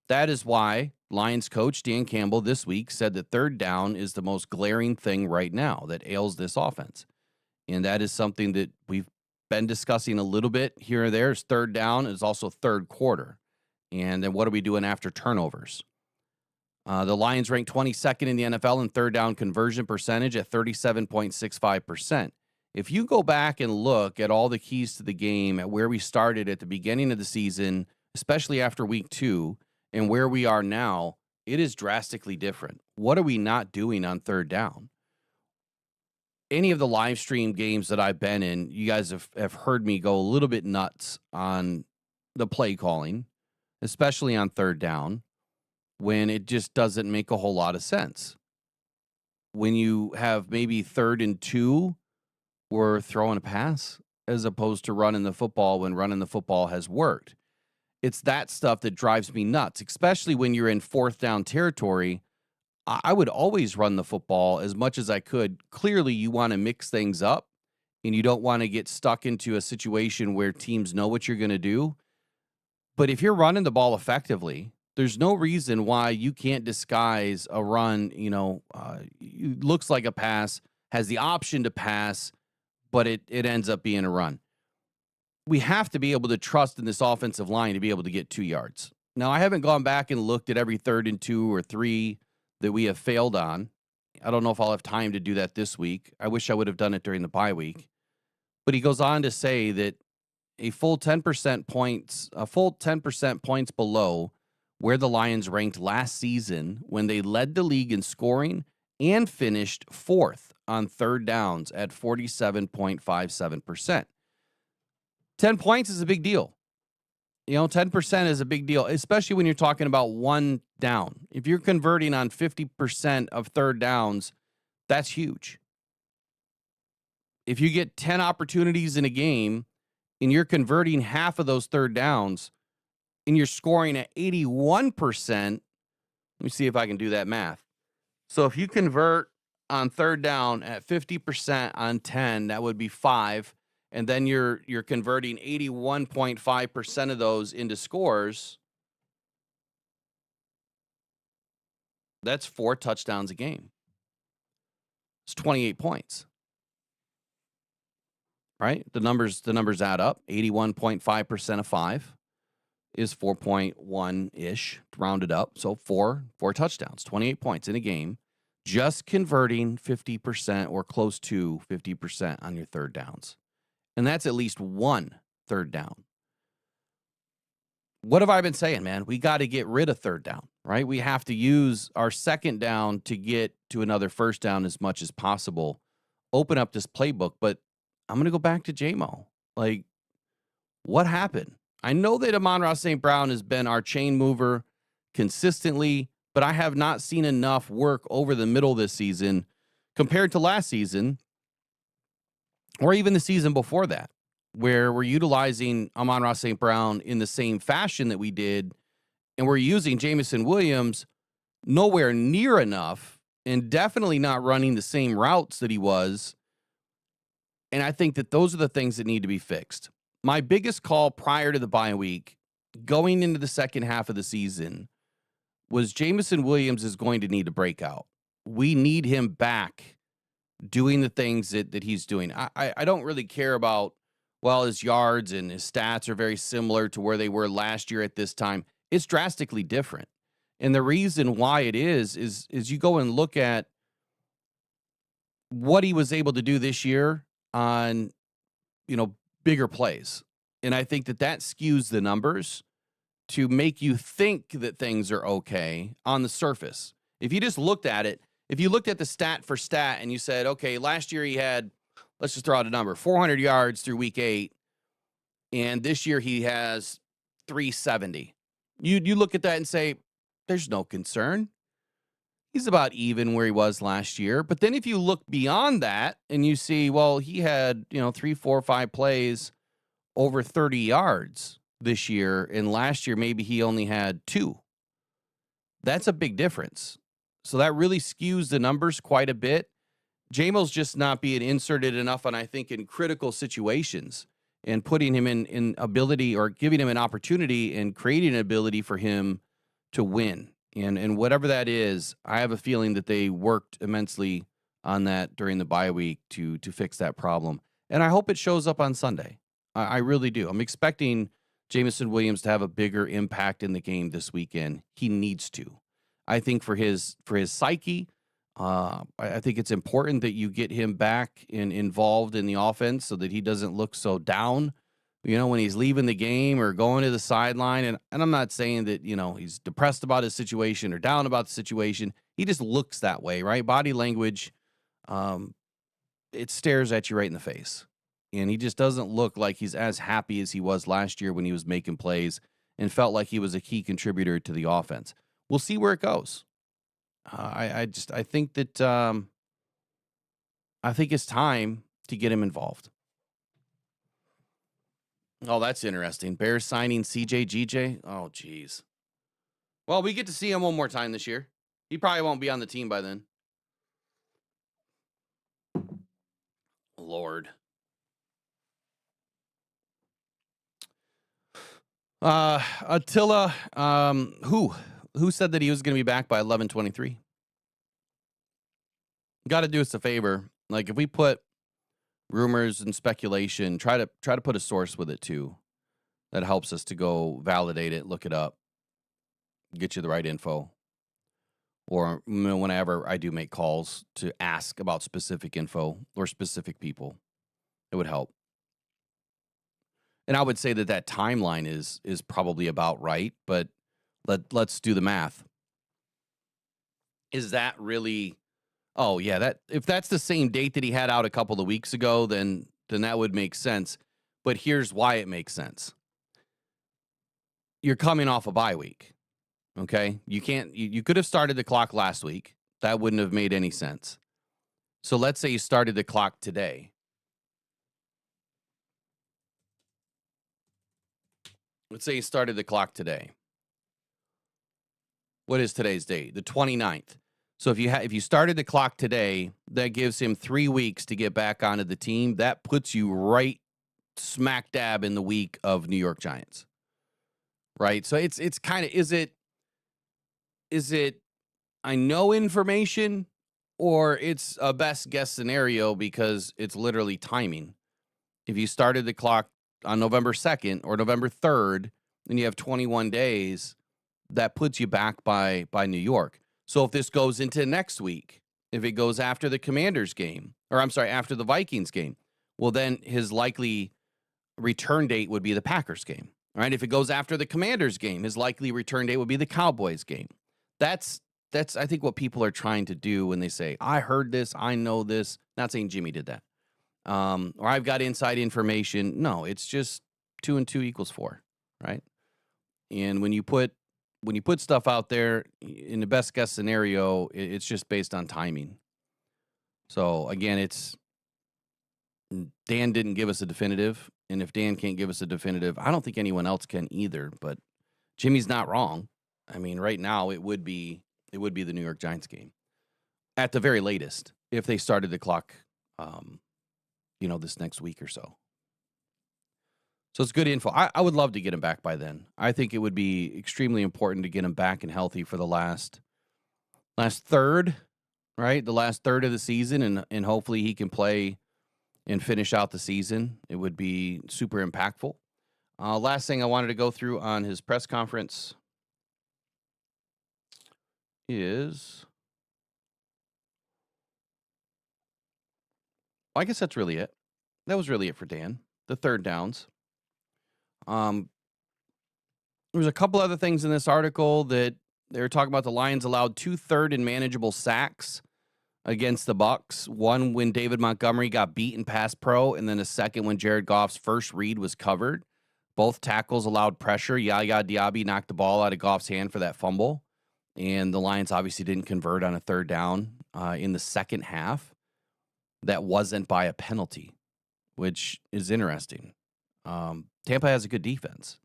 That is why Lions coach Dan Campbell this week said that third down is the most glaring thing right now that ails this offense. And that is something that we've been discussing a little bit here and there. Is third down is also third quarter. And then what are we doing after turnovers? The Lions ranked 22nd in the NFL in third down conversion percentage at 37.65%. If you go back and look at all the keys to the game, at where we started at the beginning of the season, especially after week 2, and where we are now, it is drastically different. What are we not doing on third down? Any of the live stream games that I've been in, you guys have heard me go a little bit nuts on the play calling, especially on third down, when it just doesn't make a whole lot of sense. When you have maybe 3rd and 2, we're throwing a pass as opposed to running the football when running the football has worked. It's that stuff that drives me nuts, especially when you're in 4th down territory. I would always run the football as much as I could. Clearly, you want to mix things up, and you don't want to get stuck into a situation where teams know what you're going to do. But if you're running the ball effectively, there's no reason why you can't disguise a run, it looks like a pass, has the option to pass, but it ends up being a run. We have to be able to trust in this offensive line to be able to get 2 yards. Now, I haven't gone back and looked at every 3rd and 2 or 3 that we have failed on. I don't know if I'll have time to do that this week. I wish I would have done it during the bye week. But he goes on to say that a full 10% points below where the Lions ranked last season when they led the league in scoring and finished 4th on third downs at 47.57%. 10 points is a big deal. 10% is a big deal, especially when you're talking about one down. If you're converting on 50% of third downs, that's huge. If you get 10 opportunities in a game and you're converting half of those third downs and you're scoring at 81%, let me see if I can do that math. So if you convert on third down at 50% on 10, that would be 5. And then you're converting 81.5% of those into scores. That's 4 touchdowns a game. It's 28 points. Right? The numbers add up. 81.5% of 5 is 4.1-ish, rounded up. So 4 touchdowns, 28 points in a game, just converting 50% or close to 50% on your third downs. And that's at least 1 third down. What have I been saying, man? We got to get rid of third down, right? We have to use our second down to get to another first down as much as possible. Open up this playbook, but I'm going to go back to J-Mo. Like, what happened? I know that Amon-Ra St. Brown has been our chain mover consistently, but I have not seen enough work over the middle this season compared to last season, or even the season before that, where we're utilizing Amon-Ra St. Brown in the same fashion that we did, and we're using Jamison Williams nowhere near enough, and definitely not running the same routes that he was. And I think that those are the things that need to be fixed. My biggest call prior to the bye week, going into the second half of the season, was Jameson Williams is going to need to break out. We need him back doing the things that he's doing. I don't really care about, well, his yards and his stats are very similar to where they were last year at this time. It's drastically different. And the reason why it is you go and look at what he was able to do this year on, bigger plays. And I think that skews the numbers to make you think that things are okay on the surface. If you just looked at it, if you looked at the stat for stat and you said, okay, last year he had, let's just throw out a number, 400 yards through week 8, and this year he has 370. You look at that and say, there's no concern. He's about even where he was last year. But then if you look beyond that and you see, well, he had, 3, 4, 5 plays over 30 yards this year, and last year maybe he only had 2. That's a big difference. So that really skews the numbers quite a bit. Jamel's just not being inserted enough, and I think in critical situations, and putting him in ability, or giving him an opportunity and creating an ability for him to win. And whatever that is, I have a feeling that they worked immensely on that during the bye week to fix that problem. And I hope it shows up on Sunday. I really do. I'm expecting Jameson Williams to have a bigger impact in the game this weekend. He needs to. I think for his psyche, I think it's important that you get him back involved in the offense so that he doesn't look so down, when he's leaving the game or going to the sideline. And I'm not saying that, he's depressed about his situation or down about the situation. He just looks that way, right? Body language, it stares at you right in the face. And he just doesn't look like he's as happy as he was last year when he was making plays and felt like he was a key contributor to the offense. We'll see where it goes. I think that I think it's time to get him involved. Oh, that's interesting. Bears signing CJ GJ. Oh, geez. Well, we get to see him one more time this year. He probably won't be on the team by then. Lord. Attila, who said that he was going to be back by 11:23? Got to do us a favor. Like, if we put rumors and speculation, try to put a source with it too. That helps us to go validate it, look it up, get you the right info. Or whenever I do make calls to ask about specific info or specific people, it would help. And I would say that timeline is probably about right, but let's do the math. Is that really? Oh yeah, that if that's the same date that he had out a couple of weeks ago, then that would make sense. But here's why it makes sense. You're coming off a bye week. Okay? You could have started the clock last week. That wouldn't have made any sense. So let's say you started the clock today. Let's say you started the clock today. What is today's date? The 29th. So if you started the clock today, that gives him 3 weeks to get back onto the team. That puts you right smack dab in the week of New York Giants. Right? So it's kind of, is it I know information, or it's a best guess scenario because it's literally timing. If you started the clock on November 2nd or November 3rd, and you have 21 days, that puts you back by New York. So if this goes into next week, if it goes after the Commanders game, or I'm sorry, after the Vikings game, well, then his likely return date would be the Packers game, right? If it goes after the Commanders game, his likely return date would be the Cowboys game. That's I think what people are trying to do when they say, I heard this, I know this. Not saying Jimmy did that. Or I've got inside information. No, it's just 2 and 2 equals 4, right? And when you put stuff out there in the best guess scenario, it's just based on timing. So again, Dan didn't give us a definitive, and if Dan can't give us a definitive, I don't think anyone else can either. But Jimmy's not wrong. I mean, right now it would be it would be the New York Giants game at the very latest if they started the clock, this next week or so. So it's good info. I would love to get him back by then. I think it would be extremely important to get him back and healthy for the last third, right? The last third of the season, and hopefully he can play and finish out the season. It would be super impactful. Last thing I wanted to go through on his press conference is, I guess that's really it. That was really it for Dan. The third downs. There was a couple other things in this article that they were talking about. The Lions allowed 2 third and manageable sacks against the Bucs. One when David Montgomery got beat in pass pro, and then a second when Jared Goff's first read was covered. Both tackles allowed pressure. Yaya Diaby knocked the ball out of Goff's hand for that fumble, and the Lions obviously didn't convert on a third down in the second half. That wasn't by a penalty, which is interesting. Tampa has a good defense,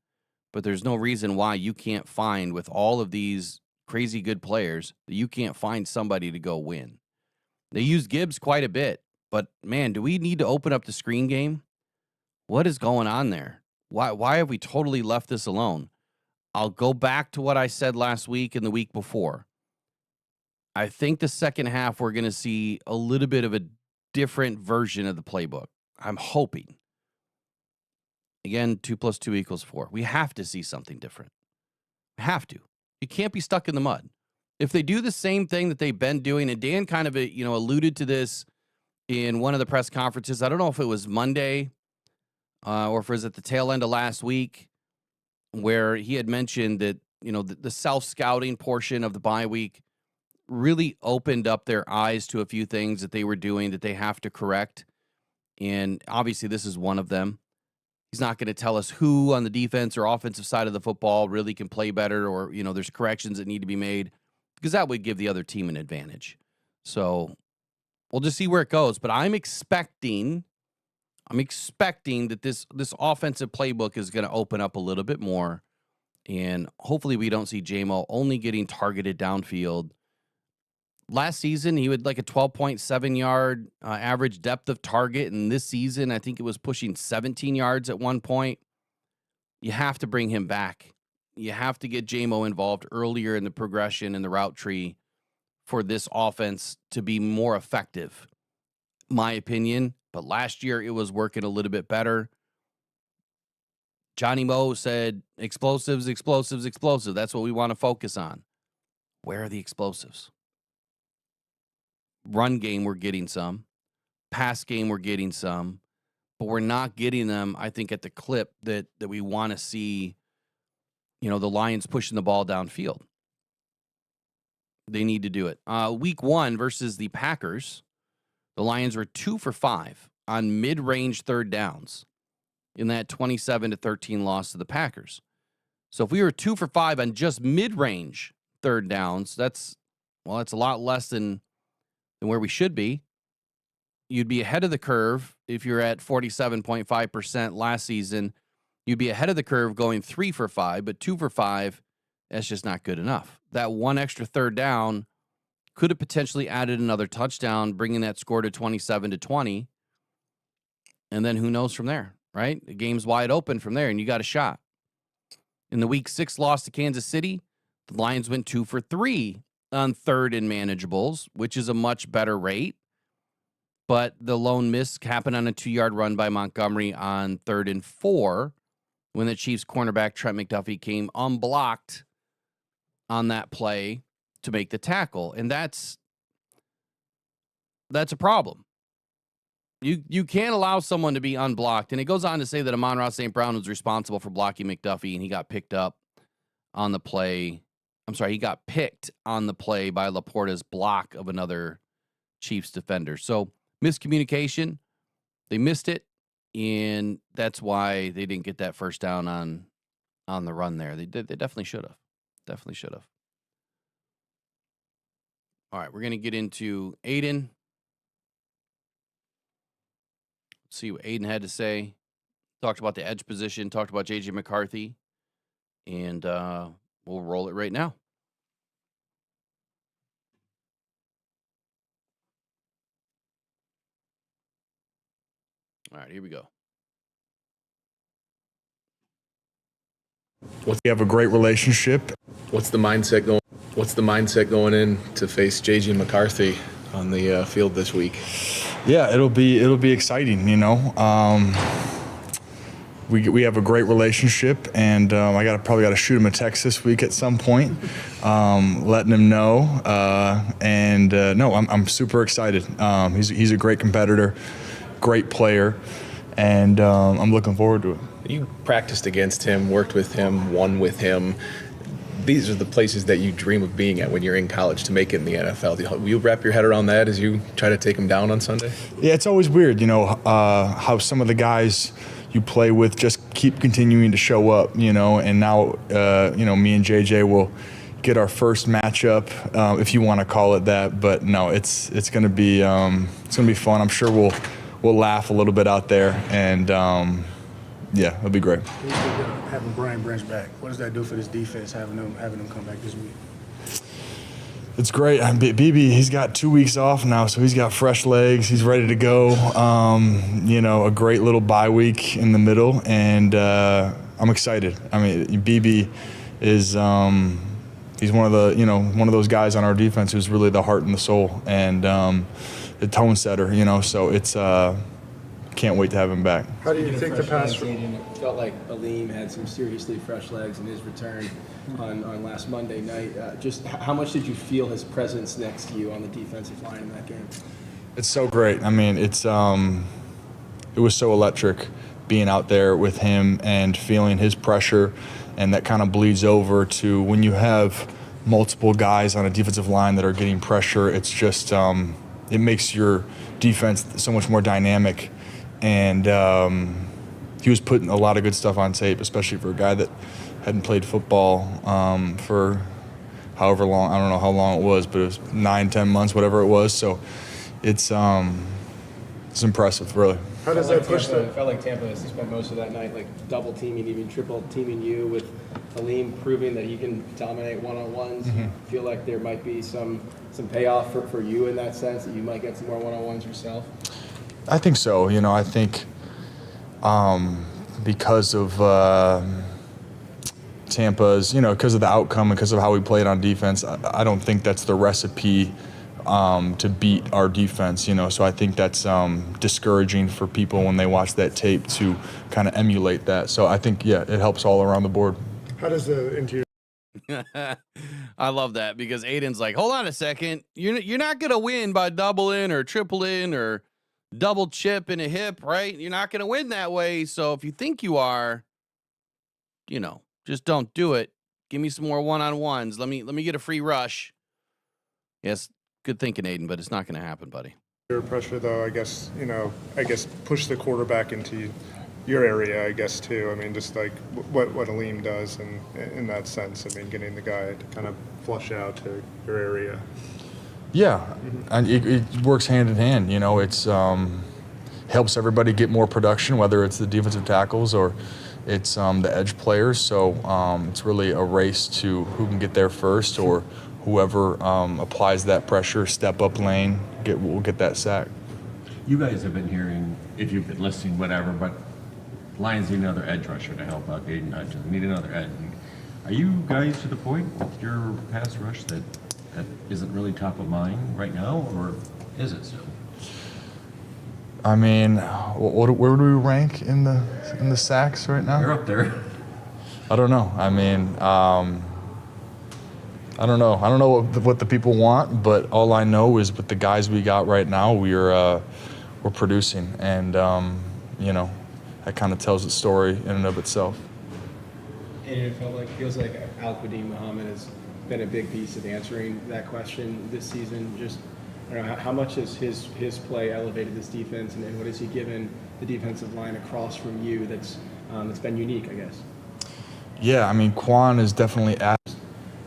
but there's no reason why you can't find, with all of these crazy good players, that you can't find somebody to go win. They use Gibbs quite a bit, but man, do we need to open up the screen game? What is going on there? Why have we totally left this alone? I'll go back to what I said last week and the week before. I think the second half we're going to see a little bit of a different version of the playbook. I'm hoping. Again, 2 + 2 = 4. We have to see something different. We have to. You can't be stuck in the mud. If they do the same thing that they've been doing, and Dan kind of alluded to this in one of the press conferences. I don't know if it was Monday or if it was at the tail end of last week, where he had mentioned that the self-scouting portion of the bye week really opened up their eyes to a few things that they were doing that they have to correct. And obviously this is one of them. He's not going to tell us who on the defense or offensive side of the football really can play better, or, there's corrections that need to be made, because that would give the other team an advantage. So we'll just see where it goes. But I'm expecting that this offensive playbook is going to open up a little bit more. And hopefully we don't see J-Mo only getting targeted downfield. Last season, he had like a 12.7 yard average depth of target. And this season, I think it was pushing 17 yards at one point. You have to bring him back. You have to get J-Mo involved earlier in the progression and the route tree for this offense to be more effective, my opinion. But last year, it was working a little bit better. Johnny Moe said, explosives, explosives, explosive. That's what we want to focus on. Where are the explosives? Run game, we're getting some. Pass game, we're getting some. But we're not getting them, I think, at the clip that we want to see, the Lions pushing the ball downfield. They need to do it. Week 1 versus the Packers, the Lions were 2 for 5 on mid-range third downs in that 27-13 loss to the Packers. So if we were 2 for 5 on just mid-range third downs, that's a lot less than where we should be. You'd be ahead of the curve if you're at 47.5% last season. You'd be ahead of the curve going 3 for 5, but 2 for 5, that's just not good enough. That one extra third down could have potentially added another touchdown, bringing that score to 27-20. And then who knows from there, right? The game's wide open from there, and you got a shot. In the Week 6 loss to Kansas City, the Lions went 2 for 3 on third and manageables, which is a much better rate. But the lone miss happened on a 2-yard run by Montgomery on 3rd and 4 when the Chiefs cornerback Trent McDuffie came unblocked on that play to make the tackle. And that's a problem. You can't allow someone to be unblocked. And it goes on to say that Amon-Ra St. Brown was responsible for blocking McDuffie, and he got picked up on the play. He got picked on the play by Laporta's block of another Chiefs defender. So miscommunication. They missed it, and that's why they didn't get that first down on the run there. They definitely should have. Definitely should have. All right, we're going to get into Aiden. See what Aiden had to say. Talked about the edge position, talked about J.J. McCarthy, and we'll roll it right now. All right, here we go. We have a great relationship. What's the mindset going in to face JJ McCarthy on the field this week? Yeah, it'll be exciting. You know, we have a great relationship, and I probably got to shoot him a text this week at some point, letting him know. No, I'm super excited. He's a great competitor, great player, and I'm looking forward to it. You practiced against him, worked with him, won with him. These are the places that you dream of being at when you're in college to make it in the NFL. Will you wrap your head around that as you try to take him down on Sunday? Yeah, it's always weird, you know, how some of the guys you play with just keep continuing to show up, you know, and now, you know, me and JJ will get our first matchup, if you want to call it that. But no, it's going to be fun. I'm sure we'll laugh a little bit out there, and yeah, it'll be great. Having Brian Branch back, what does that do for this defense, having them come back this week? It's great. BB, he's got 2 weeks off now, so he's got fresh legs. He's ready to go. You know, a great little bye week in the middle, and I'm excited. I mean, BB is he's one of those guys on our defense who's really the heart and the soul, and the tone setter. You know, so it's can't wait to have him back. How do you think the pass? It felt like Aleem had some seriously fresh legs in his return on last Monday night. Just how much did you feel his presence next to you on the defensive line in that game? It's so great. I mean, it was so electric being out there with him and feeling his pressure, and that kind of bleeds over to when you have multiple guys on a defensive line that are getting pressure. It's just it makes your defense so much more dynamic. And he was putting a lot of good stuff on tape, especially for a guy that hadn't played football for however long. I don't know how long it was, but it was 9-10 months, whatever it was. So it's impressive, really. How does that push It felt like Tampa spent most of that night like double teaming, even triple teaming you, with Aleem proving that he can dominate one-on-ones. Mm-hmm. Feel like there might be some payoff for you in that sense, that you might get some more one-on-ones yourself? I think so. You know, I think because of Tampa's, you know, because of the outcome and because of how we played on defense, I don't think that's the recipe to beat our defense, you know. So I think that's discouraging for people when they watch that tape to kind of emulate that. So I think, yeah, it helps all around the board. How does the interior? I love that, because Aiden's like, hold on a second. You're not going to win by double in or triple in or double chip in a hip, right? You're not going to win that way. So if you think you are, you know, just don't do it. Give me some more one-on-ones. Let me get a free rush. Yes, good thinking, Aiden, but it's not going to happen, buddy. Your pressure, though, I guess push the quarterback into your area, I guess, too. I mean, just like what Aleem does, and in that sense, I mean, getting the guy to kind of flush out to your area. Yeah, and it works hand in hand. You know, it's helps everybody get more production, whether it's the defensive tackles or it's the edge players. So it's really a race to who can get there first, or whoever applies that pressure, step up lane, will get that sack. You guys have been hearing, if you've been listening, whatever, but Lions need another edge rusher to help out Aiden Hutchinson. Need another edge. Are you guys to the point with your pass rush that isn't really top of mind right now, or is it still? I mean, where do we rank in the sacks right now? You're up there. I don't know. I mean, I don't know. I don't know what the people want, but all I know is with the guys we got right now, we're producing, and you know, that kind of tells the story in and of itself. And it feels like Al-Quadin Muhammad has been a big piece of answering that question this season. Just, I don't know, how much has his play elevated this defense, and what has he given the defensive line across from you that's been unique, I guess? Yeah, I mean, Quan is definitely I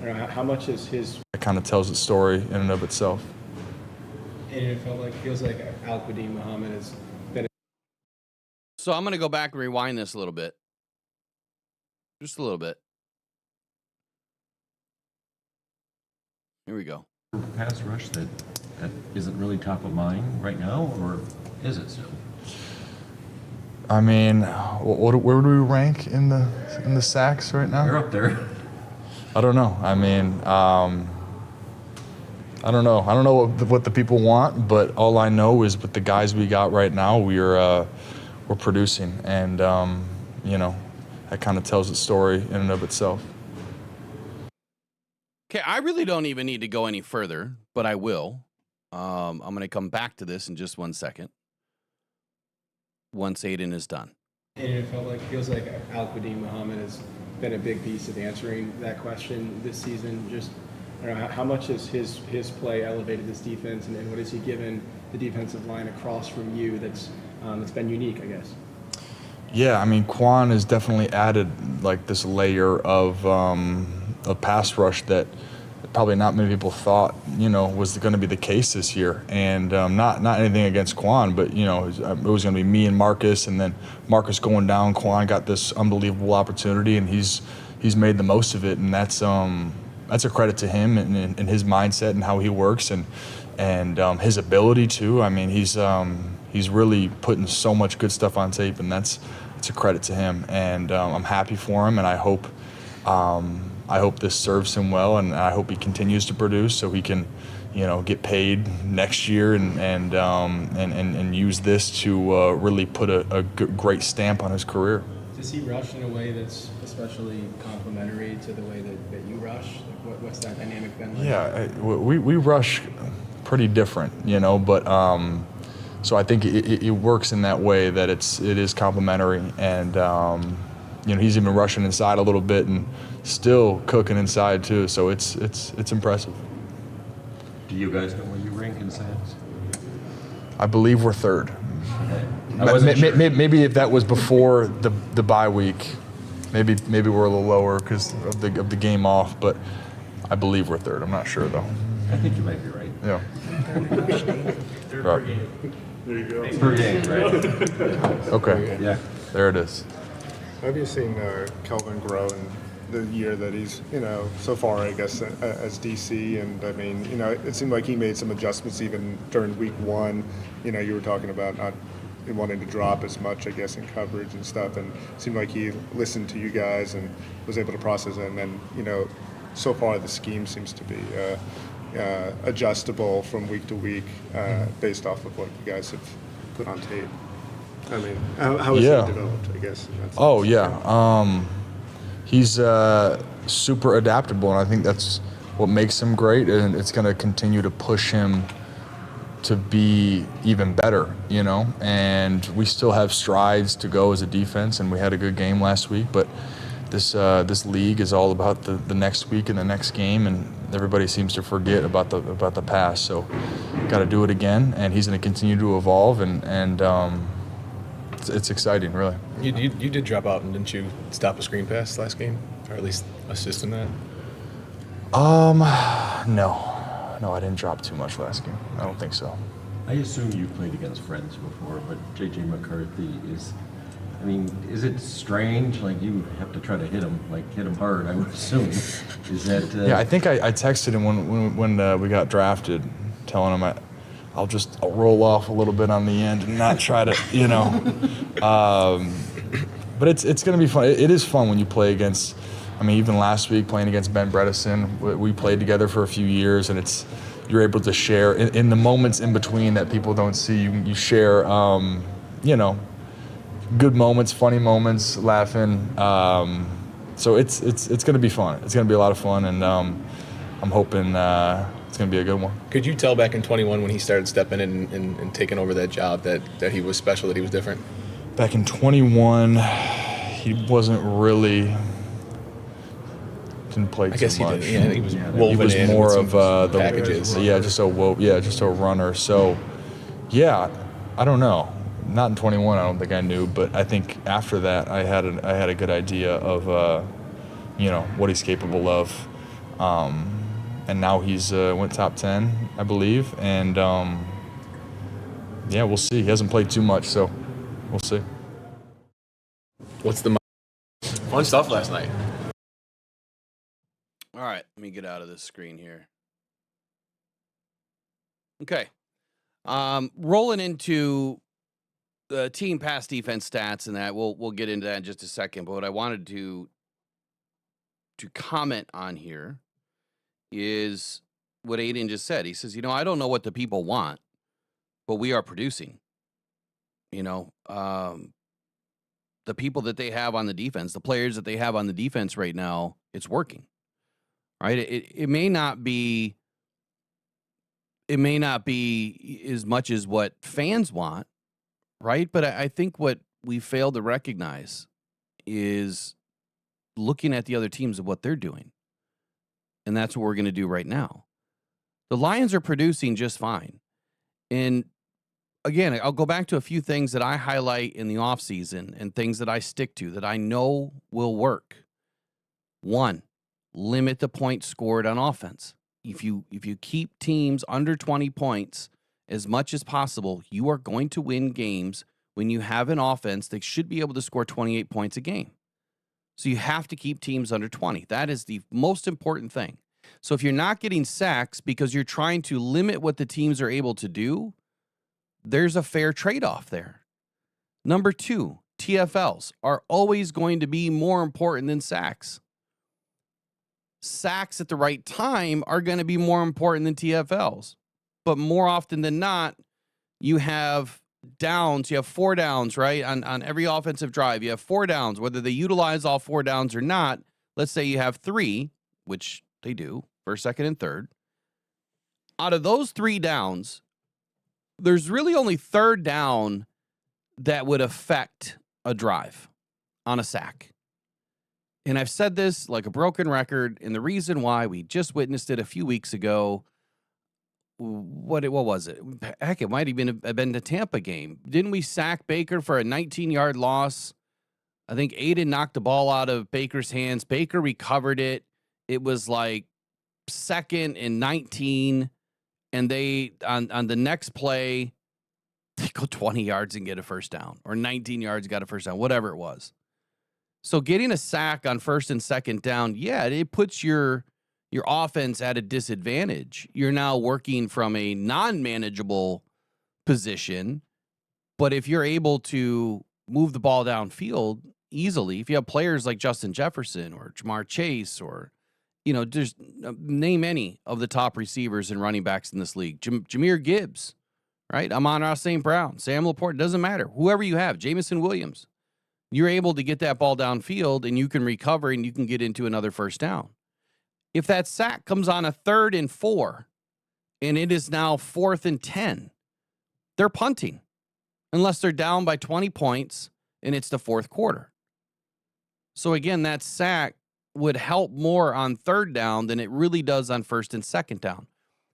don't know, how much is his... That kind of tells the story in and of itself. And it feels like Al-Quadin Muhammad has been... So I'm going to go back and rewind this a little bit. Just a little bit. Here we go. Pass rush that isn't really top of mind right now, or is it still? I mean, where do we rank in the sacks right now? You're up there. I don't know. I mean, I don't know. I don't know what the people want, but all I know is with the guys we got right now, we're producing, and you know, that kind of tells the story in and of itself. Okay, I really don't even need to go any further, but I will. I'm going to come back to this in just 1 second once Aiden is done. And it feels like Al-Qadim Muhammad has been a big piece of answering that question this season. Just, I don't know, how much has his play elevated this defense, and what has he given the defensive line across from you that's been unique, I guess? Yeah, I mean, Quan has definitely added like this layer of pass rush that probably not many people thought, you know, was going to be the case this year. And not anything against Quan, but, you know, it was going to be me and Marcus, and then Marcus going down. Quan got this unbelievable opportunity, and he's made the most of it, and that's a credit to him and his mindset and how he works and his ability too. I mean, he's really putting so much good stuff on tape, and it's a credit to him. And I'm happy for him, and I hope this serves him well, and I hope he continues to produce so he can, you know, get paid next year and use this to really put a great stamp on his career. Does he rush in a way that's especially complementary to the way that you rush? Like what's that dynamic been like? Yeah, we rush pretty different, you know, but so I think it works in that way that it is complementary, and you know, he's even rushing inside a little bit and still cooking inside too. So it's impressive. Do you guys know where you rank in sacks? I believe we're third. Sure. Maybe if that was before the bye week, maybe we're a little lower because of the game off. But I believe we're third. I'm not sure though. I think you might be right. Yeah. Third Right. per game. There you go. Per game, right? Okay. Yeah. There it is. Have you seen Kelvin grow in the year that he's, you know, so far, I guess, as DC? And I mean, you know, it seemed like he made some adjustments even during week one. You know, you were talking about not wanting to drop as much, I guess, in coverage and stuff. And it seemed like he listened to you guys and was able to process it. And then, you know, so far the scheme seems to be adjustable from week to week based off of what you guys have put on tape. I mean, how has he developed, I guess? Oh, yeah. He's super adaptable, and I think that's what makes him great, and it's going to continue to push him to be even better, you know? And we still have strides to go as a defense, and we had a good game last week, but this league is all about the next week and the next game, and everybody seems to forget about the past. So got to do it again, and he's going to continue to evolve, and it's exciting, really. You did drop out, and didn't you stop a screen pass last game, or at least assist in that? No, I didn't drop too much last game. I don't think so. I assume you played against friends before, but J.J. McCarthy is it strange? Like, you have to try to hit him hard, I would assume. Is that... Yeah, I think I texted him when we got drafted, telling him I'll roll off a little bit on the end and not try to, you know. But it's going to be fun. It is fun when you play against, I mean, even last week playing against Ben Bredesen, we played together for a few years, and you're able to share in the moments in between that people don't see. You share, you know, good moments, funny moments, laughing. So it's going to be fun. It's going to be a lot of fun, and I'm hoping it's going to be a good one. Could you tell back in 21 when he started stepping in and taking over that job that he was special, that he was different? Back in 21, he wasn't really... Didn't play too much. I guess he did. Yeah, he was woven he was in more with of the packages. just a runner. So, yeah, I don't know. Not in 21, I don't think I knew, but I think after that, I had a good idea of, you know, what he's capable of. And now he's went top 10, I believe, and yeah, we'll see. He hasn't played too much, so we'll see. What's the fun stuff last night? All right, let me get out of this screen here. Okay. Rolling into the team pass defense stats and that we'll get into that in just a second. But what I wanted to comment on here is what Aiden just said. He says, I don't know what the people want, but we are producing. The people that they have on the defense, the players that they have on the defense right now, it's working. Right? It may not be as much as what fans want, right? But I think what we fail to recognize is looking at the other teams of what they're doing. And that's what we're going to do right now. The Lions are producing just fine. And again, I'll go back to a few things that I highlight in the offseason and things that I stick to that I know will work. 1, limit the points scored on offense. If you keep teams under 20 points as much as possible, you are going to win games when you have an offense that should be able to score 28 points a game. So you have to keep teams under 20. That is the most important thing. So if you're not getting sacks because you're trying to limit what the teams are able to do, there's a fair trade-off there. Number 2, TFLs are always going to be more important than sacks. Sacks at the right time are going to be more important than TFLs. But more often than not, you have downs, you have 4 downs, right? On every offensive drive, you have 4 downs, whether they utilize all 4 downs or not. Let's say you have 3, which they do, first, second, and third. Out of those 3 downs, there's really only third down that would affect a drive on a sack. And I've said this like a broken record, and the reason why, we just witnessed it a few weeks ago. What was it? Heck, it might even have been the Tampa game. Didn't we sack Baker for a 19-yard loss? I think Aiden knocked the ball out of Baker's hands. Baker recovered it. It was like 2nd and 19, and they on the next play, they go 20 yards and get a first down, or 19 yards, got a first down, whatever it was. So getting a sack on 1st and 2nd down, yeah, it puts your offense at a disadvantage. You're now working from a non-manageable position, but if you're able to move the ball downfield easily, if you have players like Justin Jefferson or Jamar Chase or, just name any of the top receivers and running backs in this league, Jahmyr Gibbs, right? Amon-Ra St. Brown, Sam Laporte, doesn't matter. Whoever you have, Jamison Williams, you're able to get that ball downfield and you can recover and you can get into another first down. If that sack comes on a 3rd and 4 and it is now 4th and 10, they're punting unless they're down by 20 points and it's the 4th quarter. So again, that sack would help more on 3rd down than it really does on 1st and 2nd down.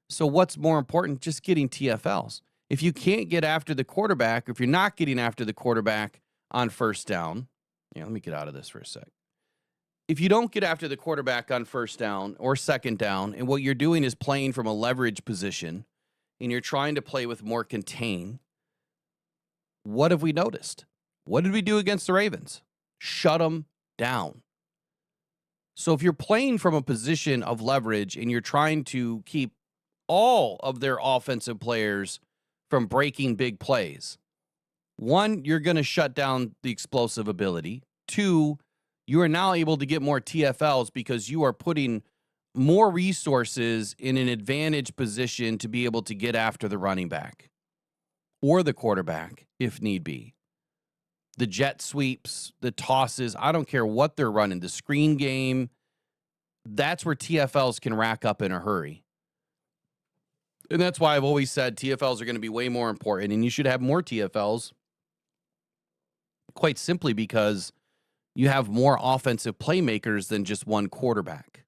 So what's more important? Just getting TFLs. If you can't get after the quarterback, or if you're not getting after the quarterback on 1st down, let me get out of this for a sec. If you don't get after the quarterback on 1st down or 2nd down, and what you're doing is playing from a leverage position, and you're trying to play with more contain, what have we noticed? What did we do against the Ravens? Shut them down. So if you're playing from a position of leverage and you're trying to keep all of their offensive players from breaking big plays, 1, you're going to shut down the explosive ability. 2, you are now able to get more TFLs because you are putting more resources in an advantage position to be able to get after the running back or the quarterback if need be. The jet sweeps, the tosses, I don't care what they're running, the screen game, that's where TFLs can rack up in a hurry. And that's why I've always said TFLs are going to be way more important, and you should have more TFLs, quite simply because you have more offensive playmakers than just one quarterback.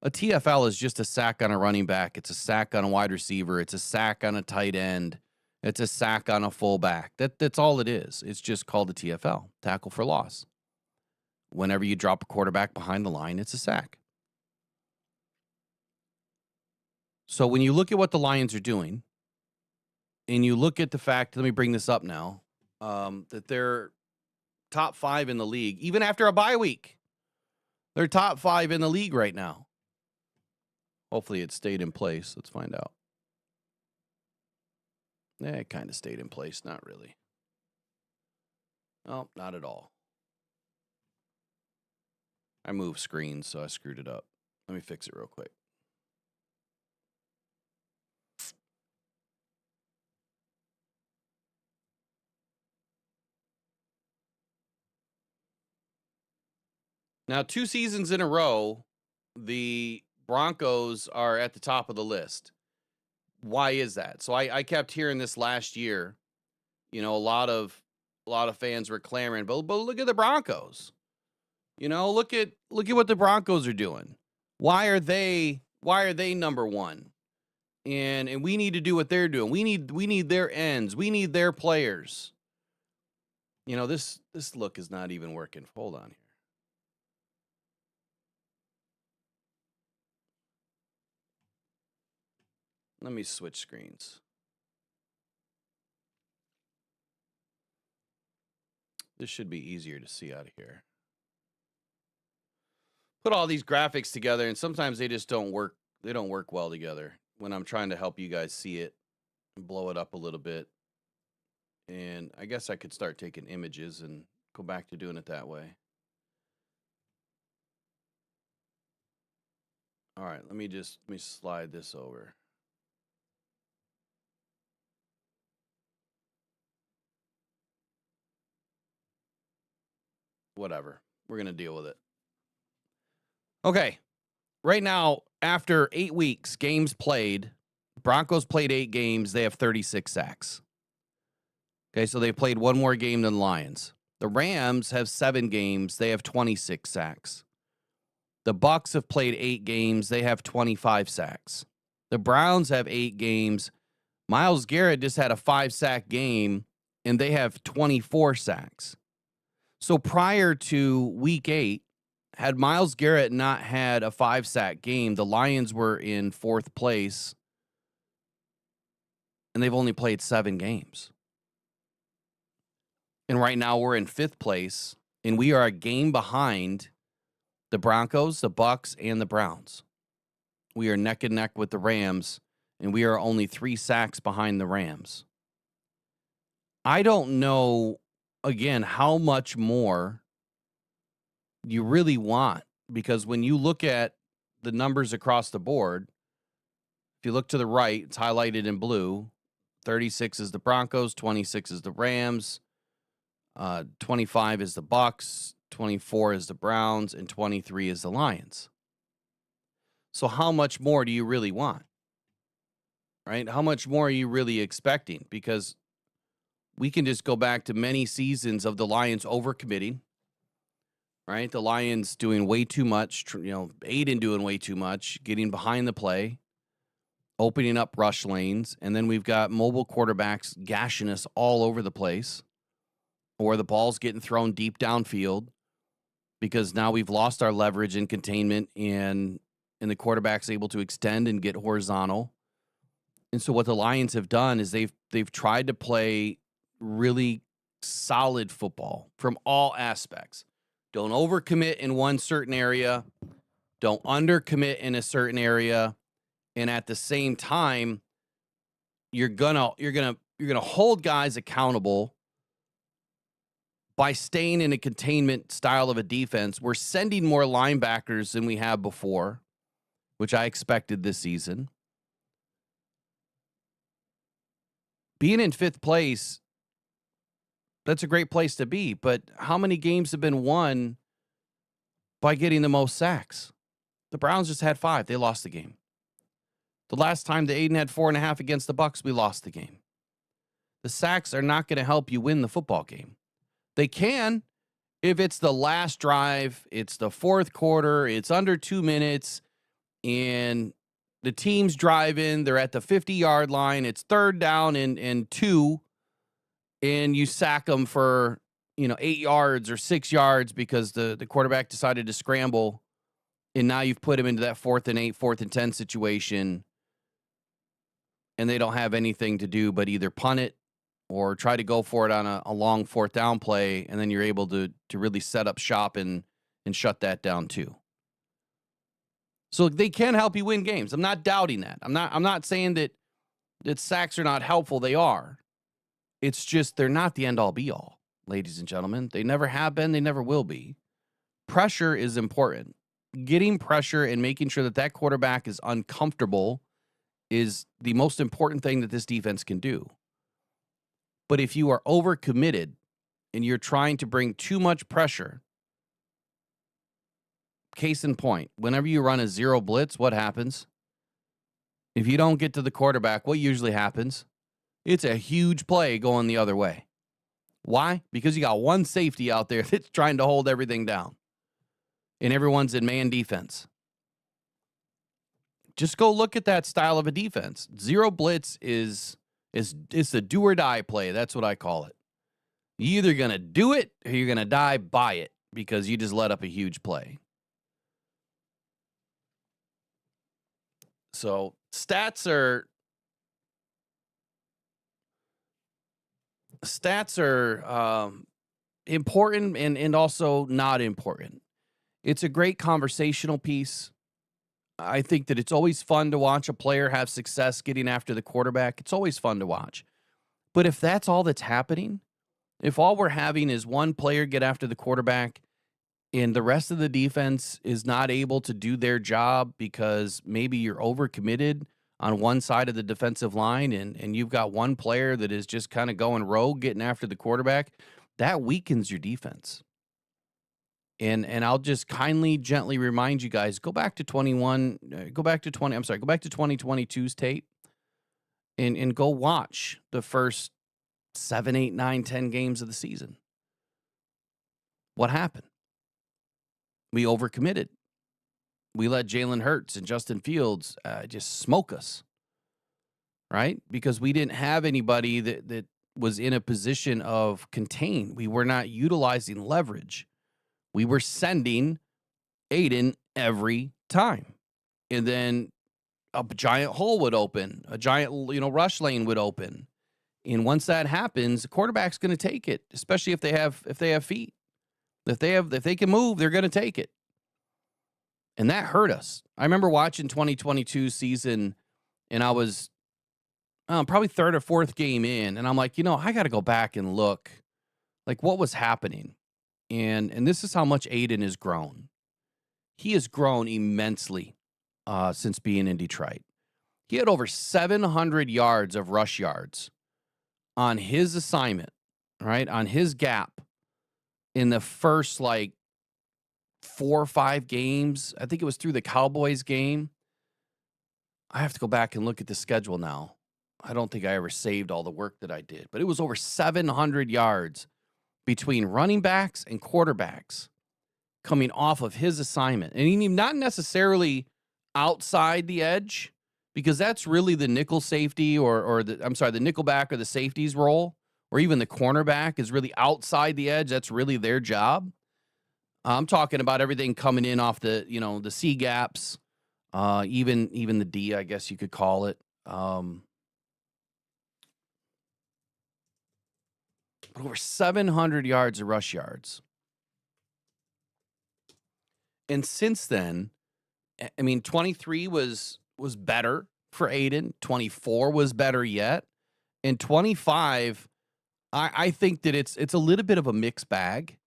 A TFL is just a sack on a running back. It's a sack on a wide receiver. It's a sack on a tight end. It's a sack on a fullback. That's all it is. It's just called a TFL, tackle for loss. Whenever you drop a quarterback behind the line, it's a sack. So when you look at what the Lions are doing, and you look at the fact, let me bring this up now, that they're top 5 in the league, even after a bye week. They're top 5 in the league right now. Hopefully it stayed in place. Let's find out. It kind of stayed in place. Not really. Oh, not at all. I moved screens, so I screwed it up. Let me fix it real quick. Now, 2 seasons in a row, the Broncos are at the top of the list. Why is that? So I kept hearing this last year. You know, a lot of fans were clamoring, but look at the Broncos. You know, look at what the Broncos are doing. Why are they number one? And we need to do what they're doing. We need their ends. We need their players. You know, this look is not even working. Hold on here. Let me switch screens. This should be easier to see out of here. Put all these graphics together, and sometimes they just don't work. They don't work well together when I'm trying to help you guys see it and blow it up a little bit. And I guess I could start taking images and go back to doing it that way. All right, let me slide this over. Whatever. We're going to deal with it. Okay. Right now, after 8 weeks, games played, Broncos played 8 games. They have 36 sacks. Okay, so they played one more game than the Lions. The Rams have 7 games. They have 26 sacks. The Bucs have played 8 games. They have 25 sacks. The Browns have 8 games. Myles Garrett just had a 5-sack game, and they have 24 sacks. So prior to week 8, had Myles Garrett not had a 5-sack game, the Lions were in 4th place, and they've only played 7 games. And right now we're in 5th place, and we are a game behind the Broncos, the Bucs, and the Browns. We are neck and neck with the Rams, and we are only 3 sacks behind the Rams. I don't know, again, how much more you really want, because when you look at the numbers across the board, if you look to the right, it's highlighted in blue. 36 is the Broncos, 26 is the Rams, 25 is the Bucs, 24 is the Browns, and 23 is the Lions. So how much more do you really want? Right? How much more are you really expecting? Because we can just go back to many seasons of the Lions overcommitting, right? The Lions doing way too much, Aiden doing way too much, getting behind the play, opening up rush lanes, and then we've got mobile quarterbacks gashing us all over the place, or the ball's getting thrown deep downfield because now we've lost our leverage and containment, and the quarterback's able to extend and get horizontal. And so what the Lions have done is they've tried to play really solid football from all aspects. Don't overcommit in one certain area. Don't undercommit in a certain area. And at the same time, you're gonna hold guys accountable by staying in a containment style of a defense. We're sending more linebackers than we have before, which I expected this season. Being in 5th place, that's a great place to be, but how many games have been won by getting the most sacks? The Browns just had 5. They lost the game. The last time the Aiden had 4.5 against the Bucs, we lost the game. The sacks are not going to help you win the football game. They can if it's the last drive, it's the 4th quarter, it's under 2 minutes, and the team's driving, they're at the 50-yard line, it's 3rd down and 2, and you sack them for 8 yards or 6 yards because the quarterback decided to scramble, and now you've put him into that 4th and 8, 4th and 10 situation, and they don't have anything to do but either punt it or try to go for it on a long 4th down play, and then you're able to really set up shop and shut that down too. So they can help you win games. I'm not doubting that. I'm not saying that sacks are not helpful. They are. It's just they're not the end all be all. ladies and gentlemen. They never have been. They never will be. Pressure is important. Getting pressure and making sure that that quarterback is uncomfortable is the most important thing that this defense can do. But if you are overcommitted and you're trying to bring too much pressure, case in point, whenever you run a zero blitz, what happens? If you don't get to the quarterback, what usually happens? It's a huge play going the other way. Why? Because you got one safety out there that's trying to hold everything down. And everyone's in man defense. Just go look at that style of a defense. Zero blitz is the do or die play. That's what I call it. You're either going to do it or you're going to die by it because you just let up a huge play. So stats are important and also not important. It's a great conversational piece. I think that it's always fun to watch a player have success getting after the quarterback. It's always fun to watch. But if that's all that's happening, if all we're having is one player get after the quarterback and the rest of the defense is not able to do their job because maybe you're overcommitted on one side of the defensive line and you've got one player that is just kind of going rogue, getting after the quarterback, that weakens your defense. And I'll just kindly, gently remind you guys, go back to 2022's tape and go watch the first 7, 8, 9, 10 games of the season. What happened? We overcommitted. We let Jalen Hurts and Justin Fields just smoke us, right? Because we didn't have anybody that was in a position of contain. We were not utilizing leverage. We were sending Aiden every time. And then a giant hole would open. A giant, rush lane would open. And once that happens, the quarterback's going to take it, especially if they have feet. If they can move, they're going to take it. And that hurt us. I remember watching 2022 season, and I was probably third or fourth game in, and I'm like, I got to go back and look, like what was happening. And this is how much Aiden has grown. He has grown immensely since being in Detroit. He had over 700 yards of rush yards on his assignment, right, on his gap in the first, 4 or 5 games. I think it was through the Cowboys game. I have to go back and look at the schedule now. I don't think I ever saved all the work that I did, but it was over 700 yards between running backs and quarterbacks coming off of his assignment. And not necessarily outside the edge, because that's really the nickel safety the nickel back or the safety's role, or even the cornerback is really outside the edge. That's really their job. I'm talking about everything coming in off the C gaps, even the D, I guess you could call it. Over 700 yards of rush yards. And since then, 23 was better for Aiden. 24 was better yet. And 25, I think that it's a little bit of a mixed bag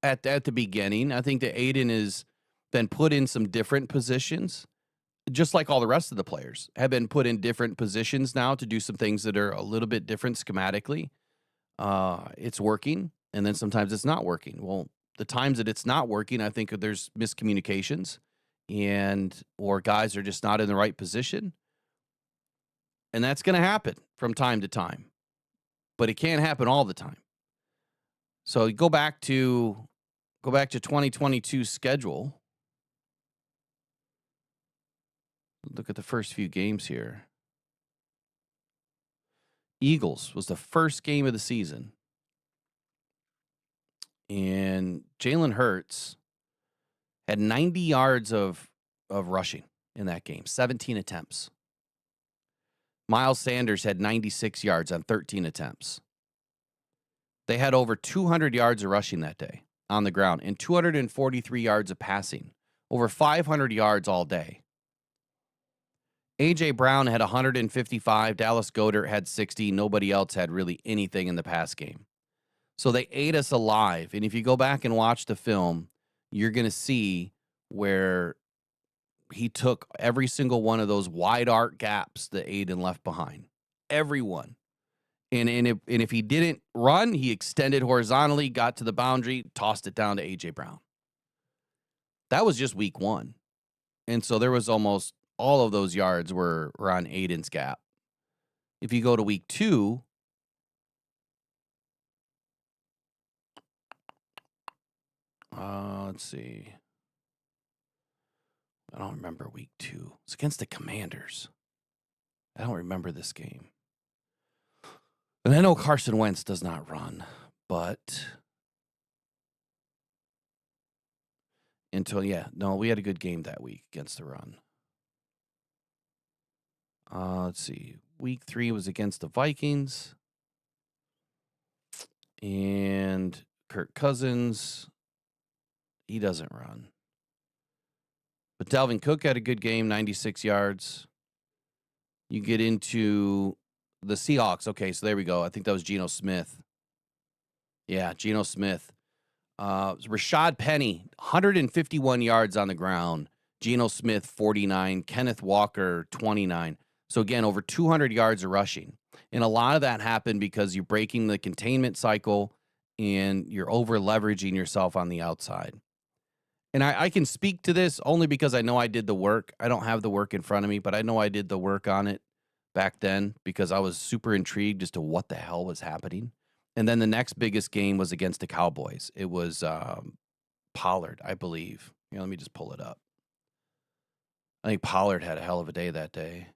at the beginning. I think that Aiden has been put in some different positions, just like all the rest of the players have been put in different positions now to do some things that are a little bit different schematically. It's working, and then sometimes it's not working. Well, the times that it's not working, I think there's miscommunications or guys are just not in the right position. And that's going to happen from time to time, but it can't happen all the time. So go back to 2022 schedule. Look at the first few games here. Eagles was the first game of the season. And Jalen Hurts had 90 yards of rushing in that game, 17 attempts. Miles Sanders had 96 yards on 13 attempts. They had over 200 yards of rushing that day on the ground and 243 yards of passing, over 500 yards all day. A.J. Brown had 155. Dallas Goedert had 60. Nobody else had really anything in the pass game. So they ate us alive. And if you go back and watch the film, you're going to see where he took every single one of those wide arc gaps that Aiden left behind. Every one. And if he didn't run, he extended horizontally, got to the boundary, tossed it down to A.J. Brown. That was just week 1. And so there was almost all of those yards were on Aiden's gap. If you go to week 2, let's see. I don't remember week 2. It's against the Commanders. I don't remember this game. And I know Carson Wentz does not run, but we had a good game that week against the run. Let's see. Week 3 was against the Vikings. And Kirk Cousins, he doesn't run. But Dalvin Cook had a good game, 96 yards. You get into the Seahawks. Okay, so there we go. I think that was Geno Smith. Yeah, Geno Smith. Rashad Penny, 151 yards on the ground. Geno Smith, 49. Kenneth Walker, 29. So again, over 200 yards of rushing. And a lot of that happened because you're breaking the containment cycle and you're over leveraging yourself on the outside. And I can speak to this only because I know I did the work. I don't have the work in front of me, but I know I did the work on it back then because I was super intrigued as to what the hell was happening. And then the next biggest game was against the Cowboys. It was Pollard, I believe. Here, let me just pull it up. I think Pollard had a hell of a day that day.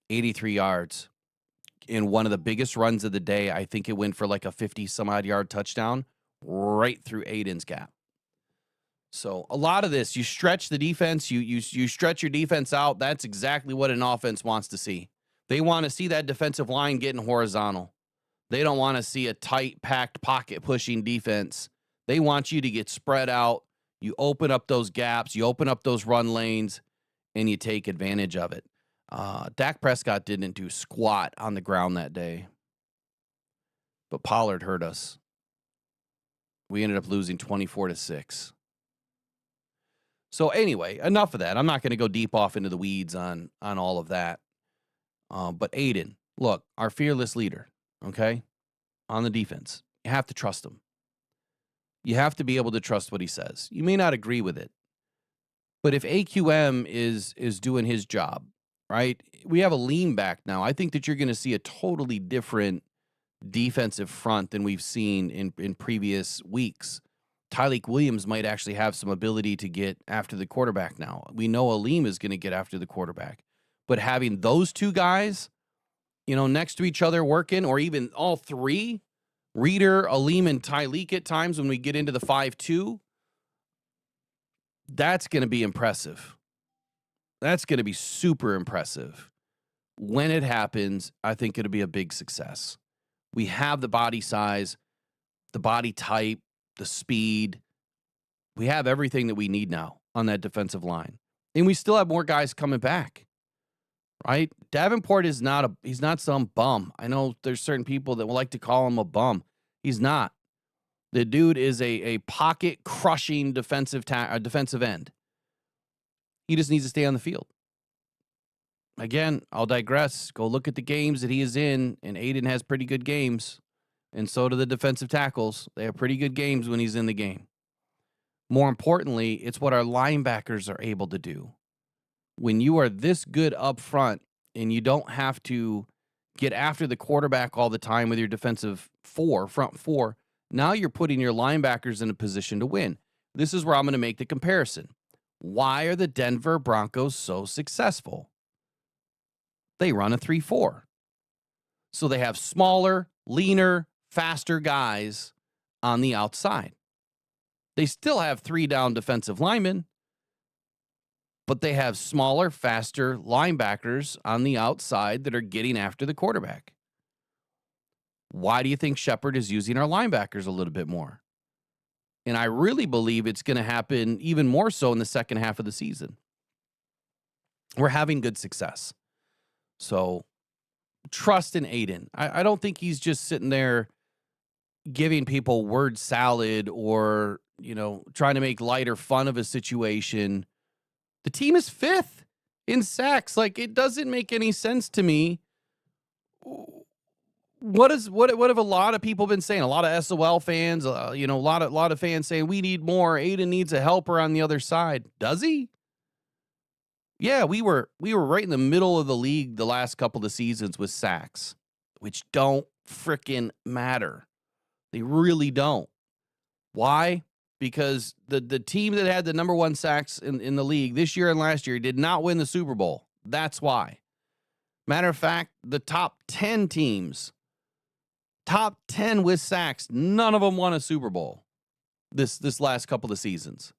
83 yards in one of the biggest runs of the day. I think it went for like a 50-some-odd yard touchdown right through Aiden's gap. So a lot of this, you stretch the defense, you stretch your defense out. That's exactly what an offense wants to see. They want to see that defensive line getting horizontal. They don't want to see a tight, packed, pocket-pushing defense. They want you to get spread out. You open up those gaps, you open up those run lanes, and you take advantage of it. Dak Prescott didn't do squat on the ground that day. But Pollard hurt us. We ended up losing 24-6. So anyway, enough of that. I'm not going to go deep off into the weeds on all of that. But Aiden, look, our fearless leader, okay, on the defense. You have to trust him. You have to be able to trust what he says. You may not agree with it. But if AQM is doing his job, right, we have a lean back now. I think that you're going to see a totally different defensive front than we've seen in previous weeks. Tyleek Williams might actually have some ability to get after the quarterback now. We know Aleem is going to get after the quarterback. But having those two guys, next to each other working, or even all three, Reader, Aleem, and Tyleek at times when we get into the 5-2, that's going to be impressive. That's going to be super impressive. When it happens, I think it'll be a big success. We have the body size, the body type, the speed. We have everything that we need now on that defensive line. And we still have more guys coming back, right? Davenport he's not some bum. I know there's certain people that would like to call him a bum. He's not. The dude is a pocket crushing defensive end. He just needs to stay on the field. Again, I'll digress. Go look at the games that he is in, and Aiden has pretty good games, and so do the defensive tackles. They have pretty good games when he's in the game. More importantly, it's what our linebackers are able to do. When you are this good up front and you don't have to get after the quarterback all the time with your defensive front four, now you're putting your linebackers in a position to win. This is where I'm going to make the comparison. Why are the Denver Broncos so successful? They run a 3-4. So they have smaller, leaner, faster guys on the outside. They still have 3 down defensive linemen, but they have smaller, faster linebackers on the outside that are getting after the quarterback. Why do you think Shepard is using our linebackers a little bit more? And I really believe it's going to happen even more so in the second half of the season. We're having good success. So trust in Aiden. I don't think he's just sitting there giving people word salad or, trying to make light or fun of a situation. The team is 5th in sacks. Like, it doesn't make any sense to me. What have a lot of people been saying? A lot of SOL fans, a lot of fans saying we need more. Aiden needs a helper on the other side. Does he? Yeah, we were right in the middle of the league the last couple of seasons with sacks, which don't frickin' matter. They really don't. Why? Because the team that had the number 1 sacks in the league this year and last year did not win the Super Bowl. That's why. Matter of fact, the top 10 teams, top 10 with sacks, none of them won a Super Bowl this last couple of seasons.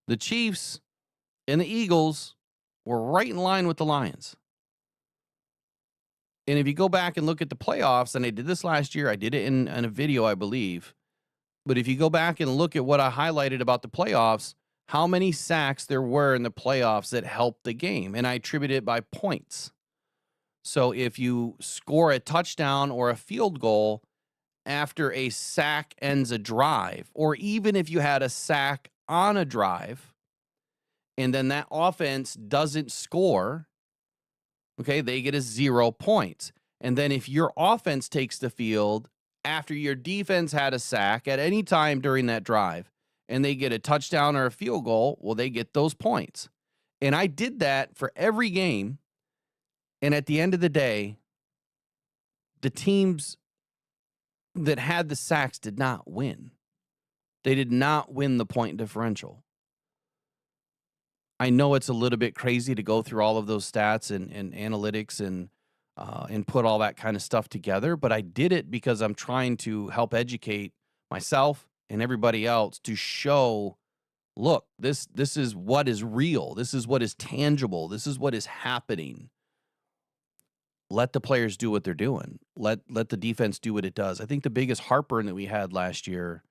The Chiefs and the Eagles were right in line with the Lions. And if you go back and look at the playoffs, and I did this last year, I did it in a video, I believe. But if you go back and look at what I highlighted about the playoffs, how many sacks there were in the playoffs that helped the game. And I attribute it by points. So if you score a touchdown or a field goal after a sack ends a drive, or even if you had a sack on a drive, and then that offense doesn't score, okay, they get a 0 points. And then if your offense takes the field after your defense had a sack at any time during that drive, and they get a touchdown or a field goal, well, they get those points. And I did that for every game. And at the end of the day, the teams that had the sacks did not win. They did not win the point differential. I know it's a little bit crazy to go through all of those stats and analytics and put all that kind of stuff together, but I did it because I'm trying to help educate myself and everybody else to show, look, this is what is real. This is what is tangible. This is what is happening. Let the players do what they're doing. Let the defense do what it does. I think the biggest heartburn that we had last year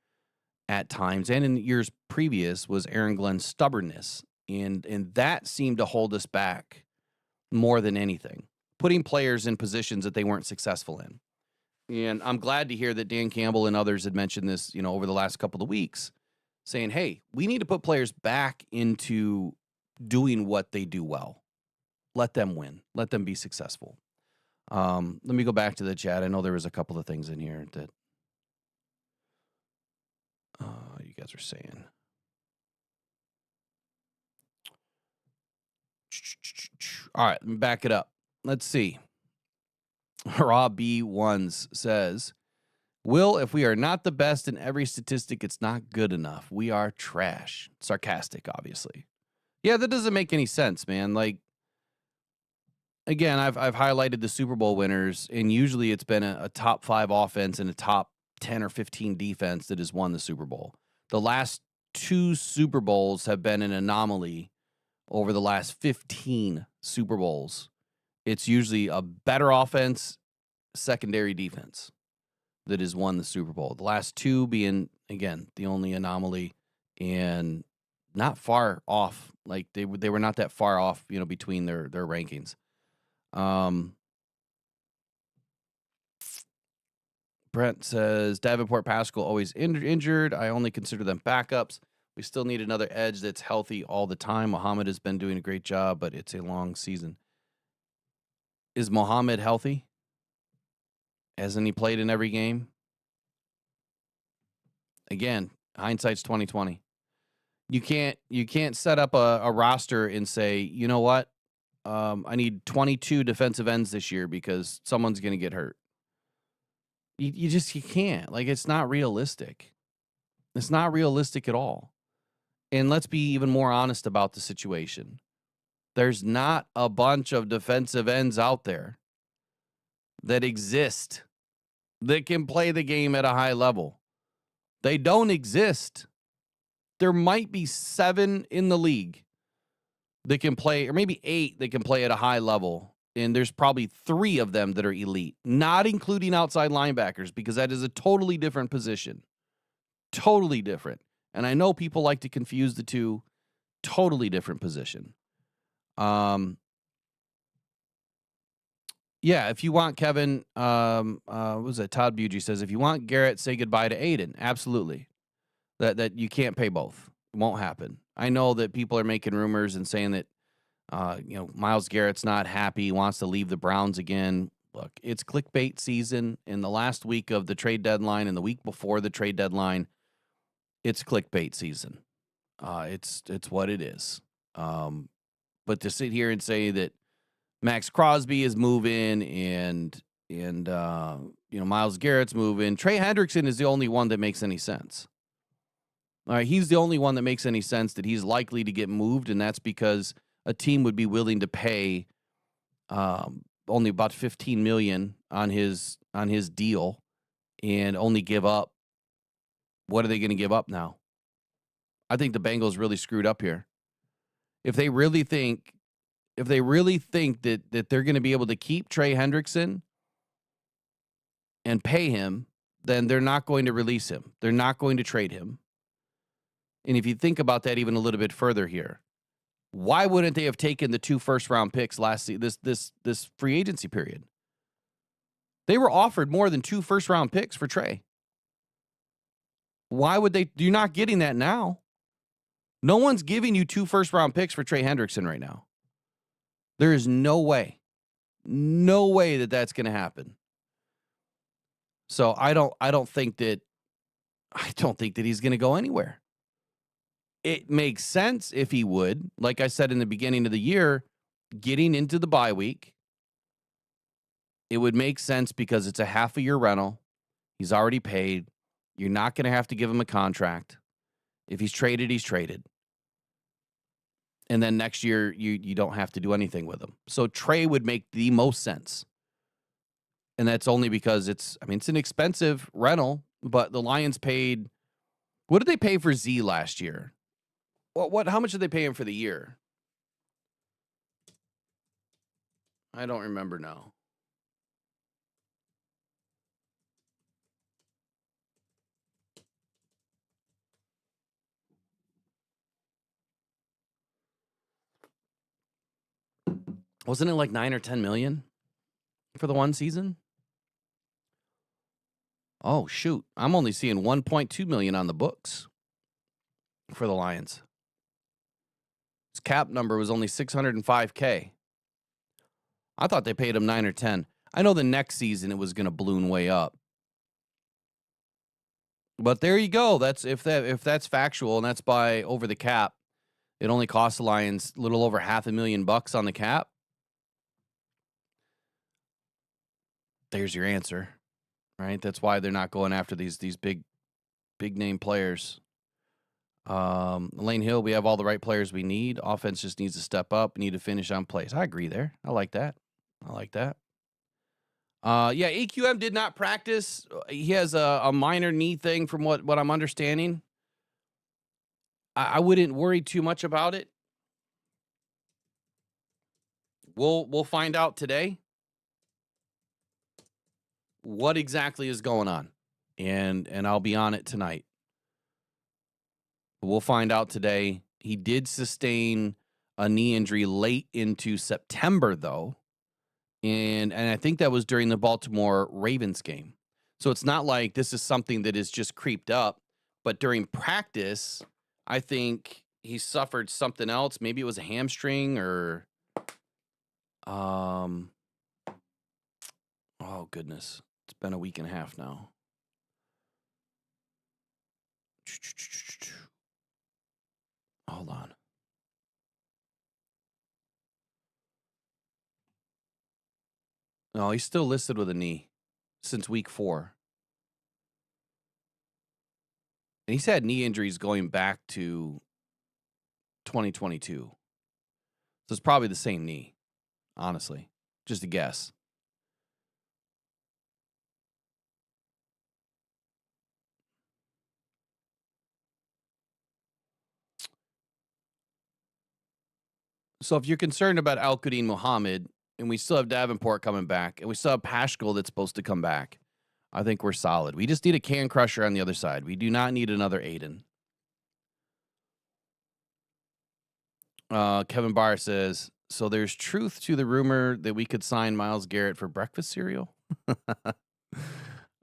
at times and in years previous was Aaron Glenn's stubbornness. And that seemed to hold us back more than anything, putting players in positions that they weren't successful in. And I'm glad to hear that Dan Campbell and others had mentioned this, over the last couple of weeks, saying, hey, we need to put players back into doing what they do well. Let them win. Let them be successful. Let me go back to the chat. I know there was a couple of things in here that you guys are saying. All right, let me back it up. Let's see. Rob B1s says, Will, if we are not the best in every statistic, it's not good enough. We are trash. Sarcastic, obviously. Yeah, that doesn't make any sense, man. Like, again, I've highlighted the Super Bowl winners, and usually it's been a top 5 offense and a top 10 or 15 defense that has won the Super Bowl. The last 2 Super Bowls have been an anomaly over the last 15 Super Bowls. It's usually a better offense, secondary defense that has won the Super Bowl. The last 2 being, again, the only anomaly, and not far off. Like, they were not that far off, between their rankings. Brent says, Davenport Pascal always injured. I only consider them backups. We still need another edge that's healthy all the time. Muhammad has been doing a great job, but it's a long season. Is Muhammad healthy? Hasn't he played in every game? Again, hindsight's 2020. You can't set up a roster and say, you know what? I need 22 defensive ends this year because someone's going to get hurt. You can't. Like, it's not realistic. It's not realistic at all. And let's be even more honest about the situation. There's not a bunch of defensive ends out there that exist that can play the game at a high level. They don't exist. There might be 7 in the league that can play, or maybe 8 that can play at a high level. And there's probably 3 of them that are elite, not including outside linebackers, because that is a totally different position. Totally different. And I know people like to confuse the two. Totally different position. Yeah, if you want Kevin, what was it? Todd Bugey says, if you want Garrett, say goodbye to Aiden. Absolutely. That you can't pay both. It won't happen. I know that people are making rumors and saying that, Myles Garrett's not happy, wants to leave the Browns again. Look, it's clickbait season. In the last week of the trade deadline and the week before the trade deadline, it's clickbait season. It's what it is. But to sit here and say that Max Crosby is moving and Myles Garrett's moving, Trey Hendrickson is the only one that makes any sense. All right, he's the only one that makes any sense that he's likely to get moved, and that's because a team would be willing to pay only about $15 million on his deal and only give up. What are they going to give up now? I think the Bengals really screwed up here. If they really think that they're going to be able to keep Trey Hendrickson and pay him, then they're not going to release him. They're not going to trade him. And if you think about that even a little bit further here, why wouldn't they have taken the 2 first-round picks this free agency period? They were offered more than 2 first-round picks for Trey. Why would they? You're not getting that now. No one's giving you 2 first-round picks for Trey Hendrickson right now. There is no way that that's going to happen. So I don't think that he's going to go anywhere. It makes sense if he would, like I said in the beginning of the year, getting into the bye week. It would make sense because it's a half a year rental. He's already paid. You're not going to have to give him a contract. If he's traded, he's traded. And then next year, you don't have to do anything with him. So Trey would make the most sense. And that's only because it's an expensive rental, but the Lions paid, what did they pay for Z last year? How much did they pay him for the year? I don't remember now. Wasn't it like 9 or 10 million for the one season? Oh, shoot. I'm only seeing 1.2 million on the books for the Lions. His cap number was only $605K. I thought they paid him 9 or 10. I know the next season it was going to balloon way up. But there you go. That's if that's factual and that's by over the cap. It only cost the Lions a little over $500,000 on the cap. There's your answer, right? That's why they're not going after these big name players. Lane Hill, we have all the right players we need. Offense just needs to step up. We need to finish on plays. I agree there. I like that. Yeah, EQM did not practice. He has a minor knee thing from what I'm understanding. I wouldn't worry too much about it. We'll find out today what exactly is going on. And I'll be on it tonight. We'll find out today. He did sustain a knee injury late into September, though. And I think that was during the Baltimore Ravens game. So it's not like this is something that is just creeped up. But during practice, I think he suffered something else. Maybe it was a hamstring or... Oh, goodness. It's been a week and a half now. Hold on. No, he's still listed with a knee since week 4. And he's had knee injuries going back to 2022. So it's probably the same knee, honestly. Just a guess. So if you're concerned about Al-Qadim Muhammad, and we still have Davenport coming back, and we still have Paschal that's supposed to come back, I think we're solid. We just need a can crusher on the other side. We do not need another Aiden. Kevin Barr says, So there's truth to the rumor that we could sign Myles Garrett for breakfast cereal.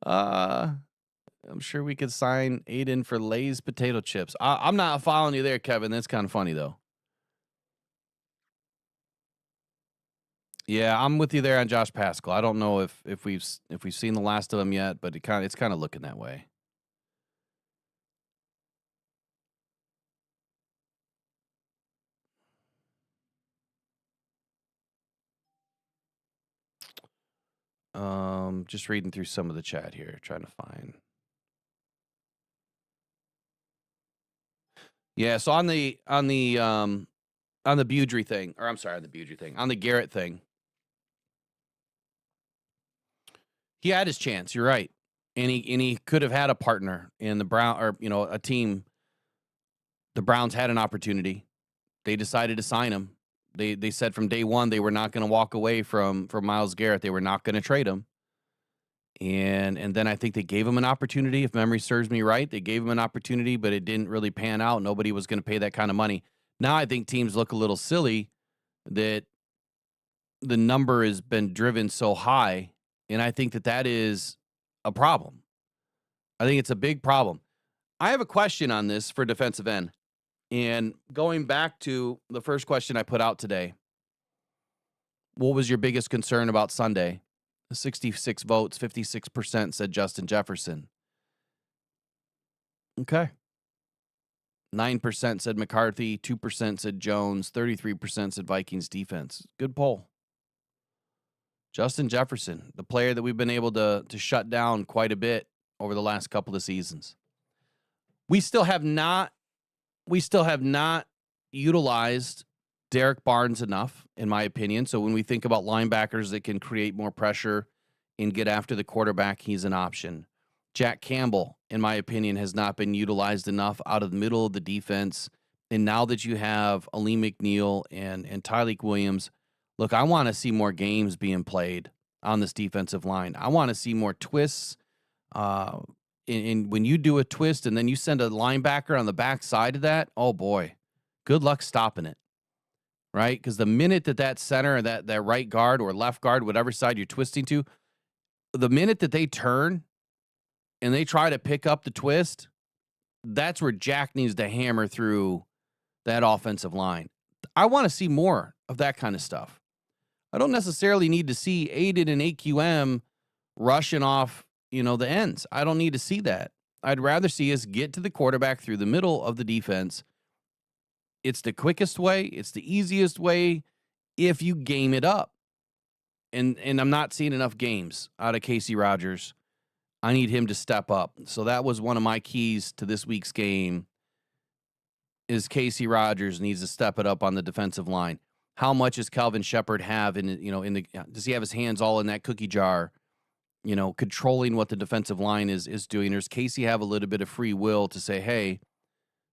I'm sure we could sign Aiden for Lay's potato chips. I'm not following you there, Kevin. That's kind of funny though. Yeah, I'm with you there on Josh Pascal. I don't know if we've seen the last of him yet, but it's kind of looking that way. Just reading through some of the chat here, trying to find. Yeah, so on the Budry thing, or I'm sorry, on the Budry thing, on the Garrett thing, he had his chance. You're right, and he could have had a partner in the a team. The Browns had an opportunity. They decided to sign him. They said from day one they were not going to walk away from Myles Garrett. They were not going to trade him. And then I think they gave him an opportunity. If memory serves me right, they gave him an opportunity, but it didn't really pan out. Nobody was going to pay that kind of money. Now I think teams look a little silly that the number has been driven so high, and I think that is a problem. I think it's a big problem. I have a question on this for defensive end. And going back to the first question I put out today, what was your biggest concern about Sunday? 66 votes, 56% said Justin Jefferson. Okay. 9% said McCarthy, 2% said Jones, 33% said Vikings defense. Good poll. Justin Jefferson, the player that we've been able to shut down quite a bit over the last couple of seasons. We still have not utilized Derek Barnes enough, in my opinion. So when we think about linebackers that can create more pressure and get after the quarterback, he's an option. Jack Campbell, in my opinion, has not been utilized enough out of the middle of the defense. And now that you have Aleem McNeil and Tyleek Williams, look, I want to see more games being played on this defensive line. I want to see more twists. And when you do a twist and then you send a linebacker on the back side of that, oh boy, good luck stopping it, right? Because the minute that center or that right guard or left guard, whatever side you're twisting to, the minute that they turn and they try to pick up the twist, that's where Jack needs to hammer through that offensive line. I want to see more of that kind of stuff. I don't necessarily need to see Aiden and AQM rushing off the ends. I don't need to see that. I'd rather see us get to the quarterback through the middle of the defense. It's the quickest way. It's the easiest way if you game it up. And I'm not seeing enough games out of Casey Rogers. I need him to step up. So that was one of my keys to this week's game is Casey Rogers needs to step it up on the defensive line. How much does Calvin Shepard have does he have his hands all in that cookie jar? Controlling what the defensive line is doing. Does Casey have a little bit of free will to say, hey,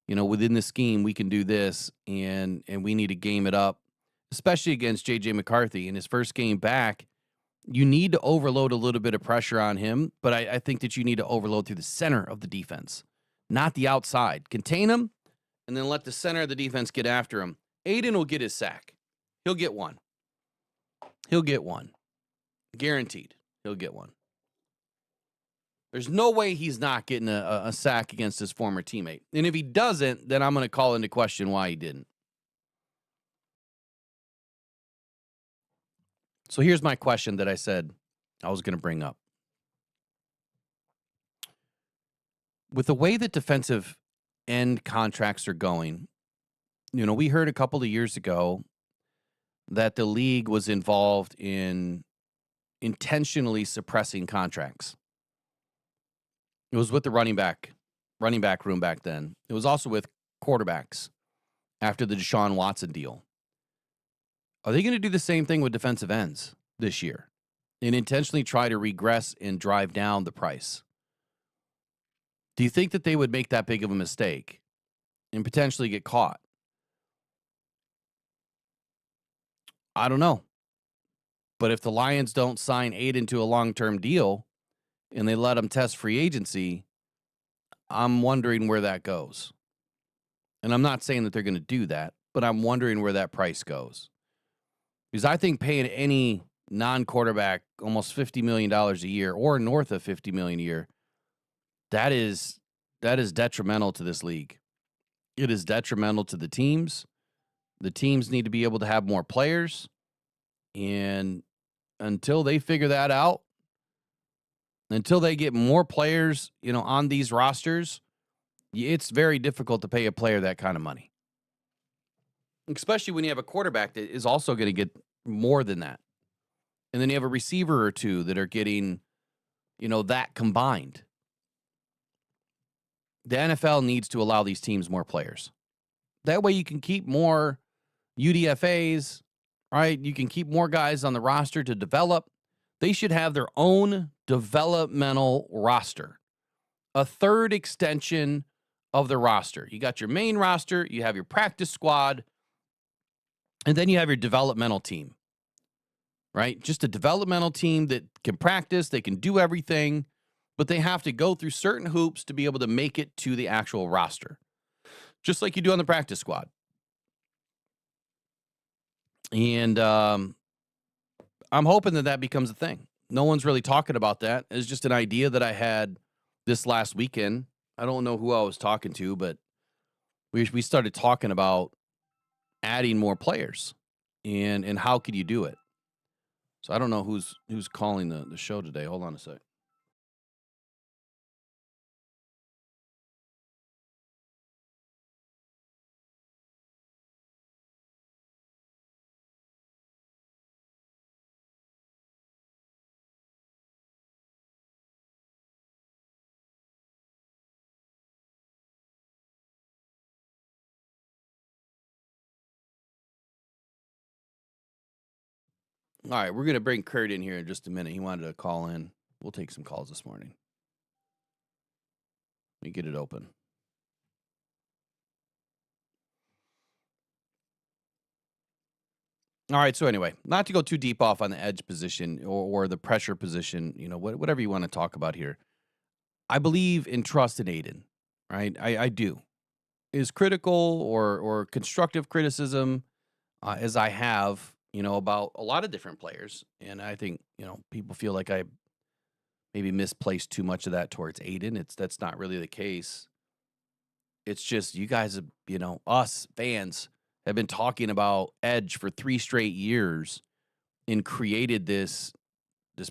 within the scheme, we can do this, and we need to game it up, especially against J.J. McCarthy. In his first game back, you need to overload a little bit of pressure on him, but I think that you need to overload through the center of the defense, not the outside. Contain him, and then let the center of the defense get after him. Aiden will get his sack. He'll get one. Guaranteed. He'll get one. There's no way he's not getting a sack against his former teammate. And if he doesn't, then I'm going to call into question why he didn't. So here's my question that I said I was going to bring up. With the way that defensive end contracts are going, we heard a couple of years ago that the league was involved in intentionally suppressing contracts. It was with the running back room back then. It was also with quarterbacks after the Deshaun Watson deal. Are they going to do the same thing with defensive ends this year and intentionally try to regress and drive down the price? Do you think that they would make that big of a mistake and potentially get caught? I don't know. But if the Lions don't sign Aiden to a long-term deal and they let him test free agency, I'm wondering where that goes. And I'm not saying that they're going to do that, but I'm wondering where that price goes. Because I think paying any non-quarterback almost $50 million a year or north of $50 million a year, that is detrimental to this league. It is detrimental to the teams. The teams need to be able to have more players. And until they figure that out, until they get more players, on these rosters, it's very difficult to pay a player that kind of money. Especially when you have a quarterback that is also going to get more than that. And then you have a receiver or two that are getting, that combined. The NFL needs to allow these teams more players. That way you can keep more UDFAs, right? You can keep more guys on the roster to develop. They should have their own developmental roster. A third extension of the roster. You got your main roster, you have your practice squad, and then you have your developmental team. Right? Just a developmental team that can practice, they can do everything, but they have to go through certain hoops to be able to make it to the actual roster. Just like you do on the practice squad. And I'm hoping that becomes a thing. No one's really talking about that. It's just an idea that I had this last weekend. I don't know who I was talking to, but we started talking about adding more players and how could you do it. So I don't know who's calling the show today. Hold on a sec. All right, we're going to bring Kurt in here in just a minute. He wanted to call in. We'll take some calls this morning. Let me get it open. All right, so anyway, not to go too deep off on the edge position or the pressure position, whatever you want to talk about here. I believe in trust in Aiden, right? I do. Is critical or constructive criticism, as I have, about a lot of different players. And I think, people feel like I maybe misplaced too much of that towards Aiden. That's not really the case. It's just you guys have, us fans have been talking about edge for 3 straight years and created this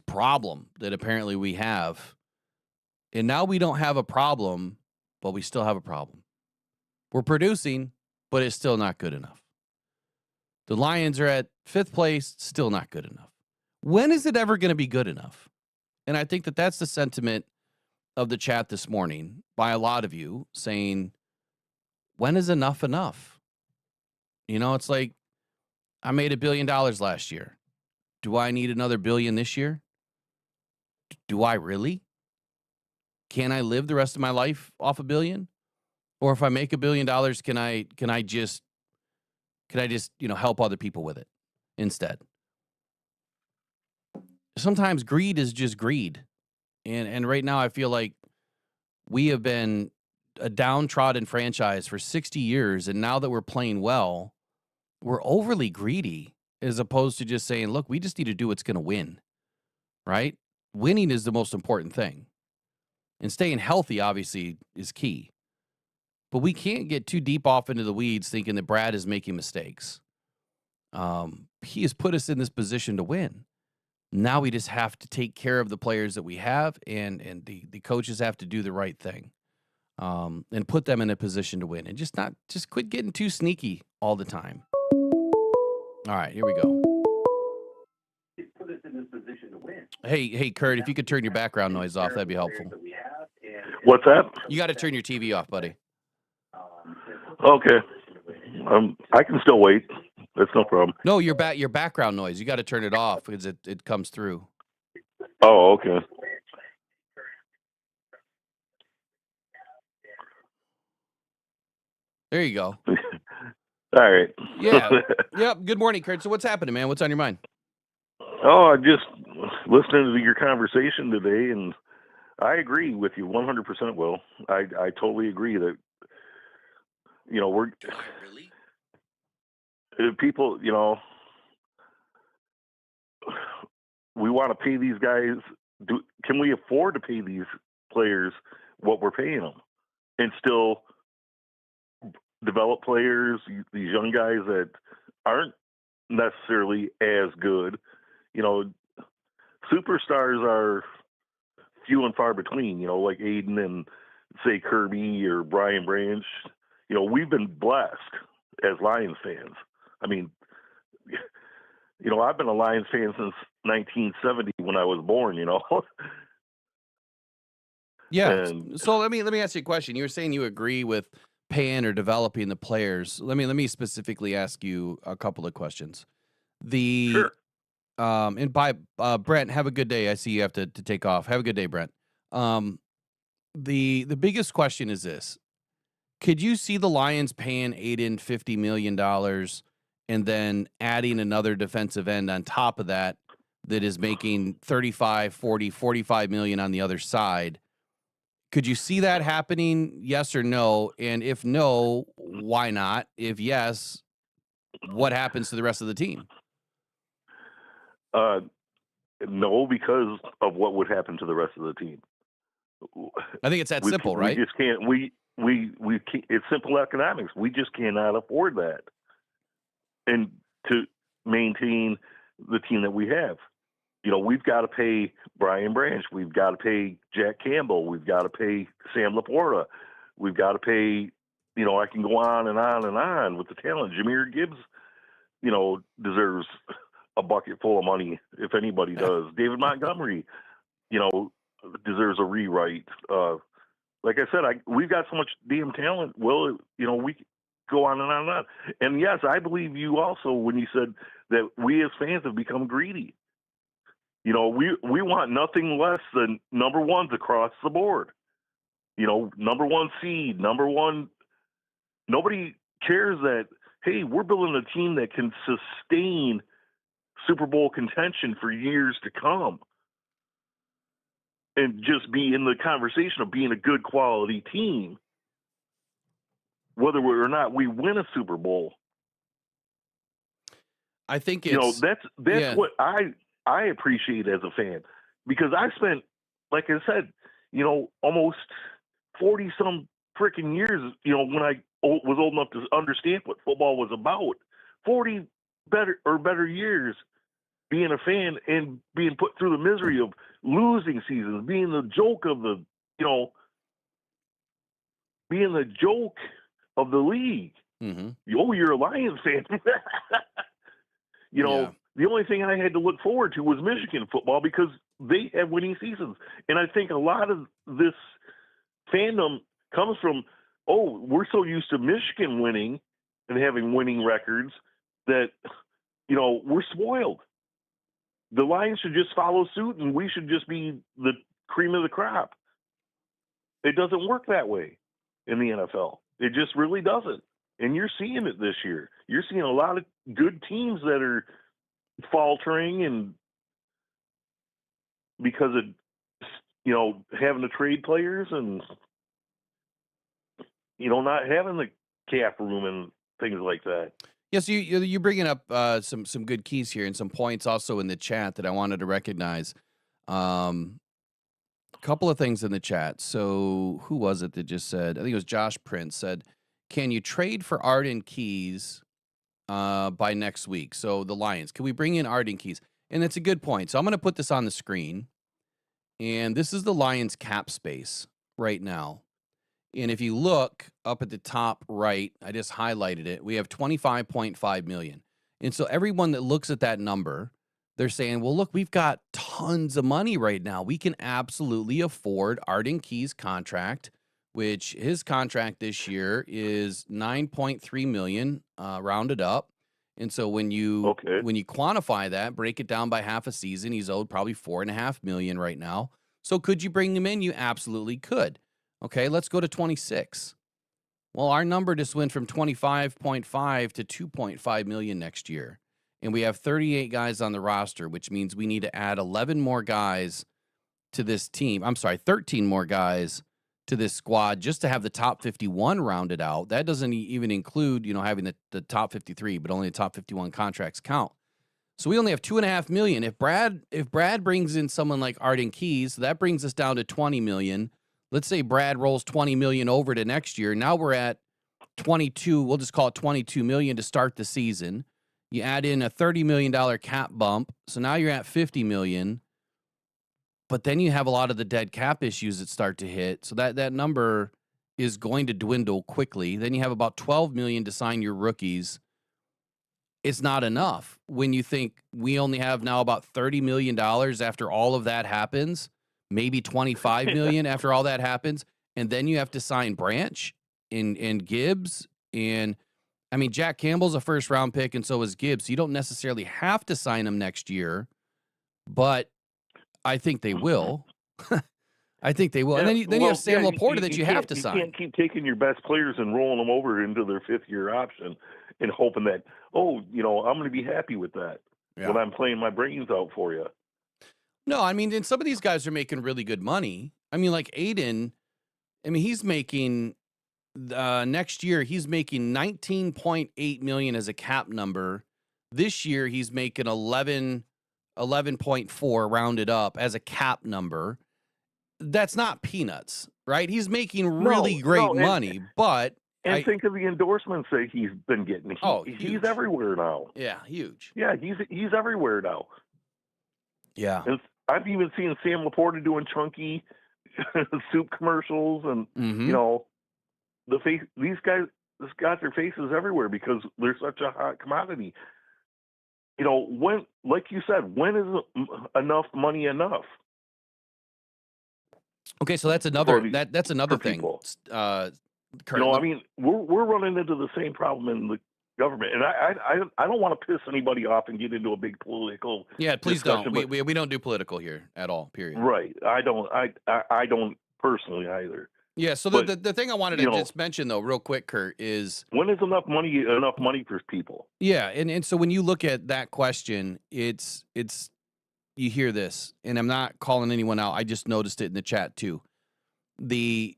problem that apparently we have. And now we don't have a problem, but we still have a problem. We're producing, but it's still not good enough. The Lions are at 5th place, still not good enough. When is it ever going to be good enough? And I think that's the sentiment of the chat this morning by a lot of you saying, when is enough enough? It's like, I made $1 billion last year. Do I need another $1 billion this year? Do I really? Can I live the rest of my life off $1 billion? Or if I make $1 billion, can I just help other people with it instead? Sometimes greed is just greed. And right now I feel like we have been a downtrodden franchise for 60 years. And now that we're playing well, we're overly greedy as opposed to just saying, look, we just need to do what's going to win, right? Winning is the most important thing. And staying healthy, obviously, is key. But we can't get too deep off into the weeds thinking that Brad is making mistakes. He has put us in this position to win. Now we just have to take care of the players that we have, and the coaches have to do the right thing, and put them in a position to win. And just quit getting too sneaky all the time. All right, here we go. Put us in this position to win. Hey, Kurt, if you could turn your background noise off, that'd be helpful. What's that? You got to turn your TV off, buddy. Okay. I can still wait. That's no problem. No, your background noise. You got to turn it off because it comes through. Oh, okay. There you go. All right. Yeah. Yep. Good morning, Kurt. So what's happening, man? What's on your mind? Oh, I just listening to your conversation today, and I agree with you 100%. Will I totally agree that we're people. we want to pay these guys. Can we afford to pay these players what we're paying them, and still develop players, these young guys that aren't necessarily as good? You know, superstars are few and far between. You know, like Aiden and say Kirby or Brian Branch. You know, we've been blessed as Lions fans. I mean, you know, I've been a Lions fan since 1970 when I was born, you know. Yeah. And So let me ask you a question. You were saying you agree with paying or developing the players. Let me specifically ask you a couple of questions. Sure. And by Brent, have a good day. I see you have to take off. Have a good day, Brent. The biggest question is this. Could you see the Lions paying Aiden $50 million and then adding another defensive end on top of that is making 35, 40, 45 million on the other side? Could you see that happening? Yes or no? And if no, why not? If yes, what happens to the rest of the team? No, because of what would happen to the rest of the team. I think it's that simple, right? We just can't. We can't, it's simple economics. We just cannot afford that, and to maintain the team that we have. You know, we've got to pay Brian Branch. We've got to pay Jack Campbell. We've got to pay Sam Laporta. We've got to pay, you know, I can go on and on and on with the talent. Jahmyr Gibbs, you know, deserves a bucket full of money if anybody does. David Montgomery, you know, deserves a rewrite. Like I said, we've got so much damn talent. Well, you know, we go on and on and on. And yes, I believe you also when you said that we as fans have become greedy. You know, we want nothing less than number ones across the board. You know, number one seed, number one. Nobody cares that, hey, we're building a team that can sustain Super Bowl contention for years to come and just be in the conversation of being a good quality team, whether or not we win a Super Bowl. I think it's, you know, that's yeah. what I appreciate as a fan, because I spent, like I said, you know, almost 40 some freaking years, you know, when I was old enough to understand what football was about, 40 better years being a fan and being put through the misery of losing seasons, being the joke of the, you know, being the joke of the league. Mm-hmm. Oh, you're a Lions fan. You know, yeah. The only thing I had to look forward to was Michigan football because they have winning seasons. And I think a lot of this fandom comes from, oh, we're so used to Michigan winning and having winning records that, you know, we're spoiled. The Lions should just follow suit and we should just be the cream of the crop. It doesn't work that way in the NFL. It just really doesn't. And you're seeing it this year. You're seeing a lot of good teams that are faltering and because of, you know, having to trade players and, you know, not having the cap room and things like that. Yes, you're bringing up some good keys here and some points also in the chat that I wanted to recognize. A couple of things in the chat. So who was it that just said? I think it was Josh Prince said, "Can you trade for Arden Keys by next week?" So the Lions, can we bring in Arden Keys? And it's a good point. So I'm going to put this on the screen, and this is the Lions cap space right now. And if you look up at the top right, I just highlighted it. We have 25.5 million. And so everyone that looks at that number, they're saying, well, look, we've got tons of money right now. We can absolutely afford Arden Key's contract, which his contract this year is 9.3 million, rounded up. And so when you quantify that, break it down by half a season, he's owed probably 4.5 million right now. So could you bring him in? You absolutely could. Okay, let's go to 26. Well, our number just went from 25.5 to 2.5 million next year. And we have 38 guys on the roster, which means we need to add 11 more guys to this team. I'm sorry, 13 more guys to this squad just to have the top 51 rounded out. That doesn't even include, you know, having the top 53, but only the top 51 contracts count. So we only have $2.5 million. If Brad brings in someone like Arden Keys, that brings us down to $20 million. Let's say Brad rolls $20 million over to next year. Now we're at 22. We'll just call it $22 million to start the season. You add in a $30 million cap bump. So now you're at $50 million. But then you have a lot of the dead cap issues that start to hit. So that number is going to dwindle quickly. Then you have about $12 million to sign your rookies. It's not enough when you think we only have now about $30 million after all of that happens, maybe $25 million after all that happens. And then you have to sign Branch and Gibbs. And I mean, Jack Campbell's a first round pick, and so is Gibbs. So you don't necessarily have to sign him next year, but I think they will. I think they will. Yeah, And then you have Sam Laporta that you have to sign. You can't keep taking your best players and rolling them over into their fifth-year option and hoping that, I'm going to be happy with that when I'm playing my brains out for you. No, I mean, and some of these guys are making really good money. I mean, like Aiden, he's making next year, he's making $19.8 million as a cap number. This year, he's making 11.4 rounded up as a cap number. That's not peanuts, right? He's making really great money, but think of the endorsements that he's been getting. He's everywhere now. Yeah, huge. Yeah, he's everywhere now. Yeah. And I've even seen Sam Laporta doing chunky soup commercials, and these guys got their faces everywhere because they're such a hot commodity. When, like you said, when is enough money enough? Okay, so that's another that's another thing. Kurt, we're running into the same problem in the government, and I don't want to piss anybody off and get into a big political. Yeah, please don't. But, we don't do political here at all. Period. Right. I don't personally either. Yeah. So the thing I wanted to just mention though, real quick, Kurt, is when is enough money for people? Yeah, and so when you look at that question, it's you hear this, and I'm not calling anyone out. I just noticed it in the chat too. The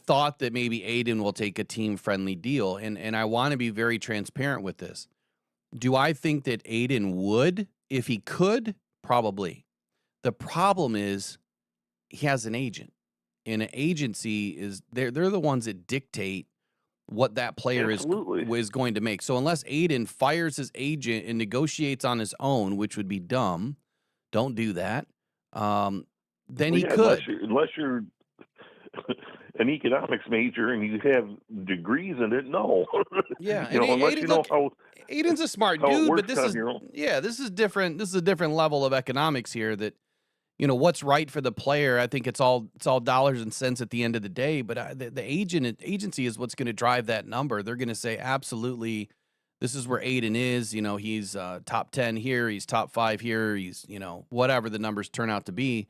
thought that maybe Aiden will take a team-friendly deal, and I want to be very transparent with this. Do I think that Aiden would, if he could? Probably. The problem is he has an agent, and an agency is they're the ones that dictate what that player is going to make. So unless Aiden fires his agent and negotiates on his own, which would be dumb, don't do that. Then he could. Unless you're an economics major and you have degrees in it, no. Yeah, unless you know how Aiden's a smart dude, but this is different. This is a different level of economics here. That what's right for the player. I think it's all dollars and cents at the end of the day. But the agency is what's going to drive that number. They're going to say absolutely, this is where Aiden is. He's top 10 here. He's top 5 here. He's whatever the numbers turn out to be,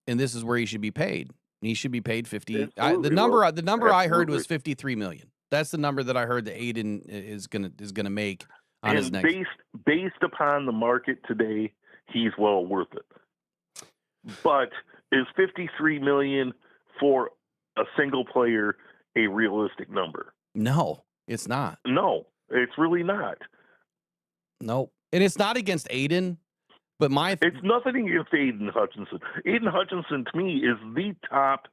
and this is where he should be paid. He should be paid 50. The number I heard was 53 million. That's the number that I heard that Aiden is gonna make on his next. Based upon the market today, he's well worth it. But is 53 million for a single player a realistic number? No, it's not. No, it's really not. No, and it's not against Aiden. But it's nothing against Aiden Hutchinson. Aiden Hutchinson, to me, is the top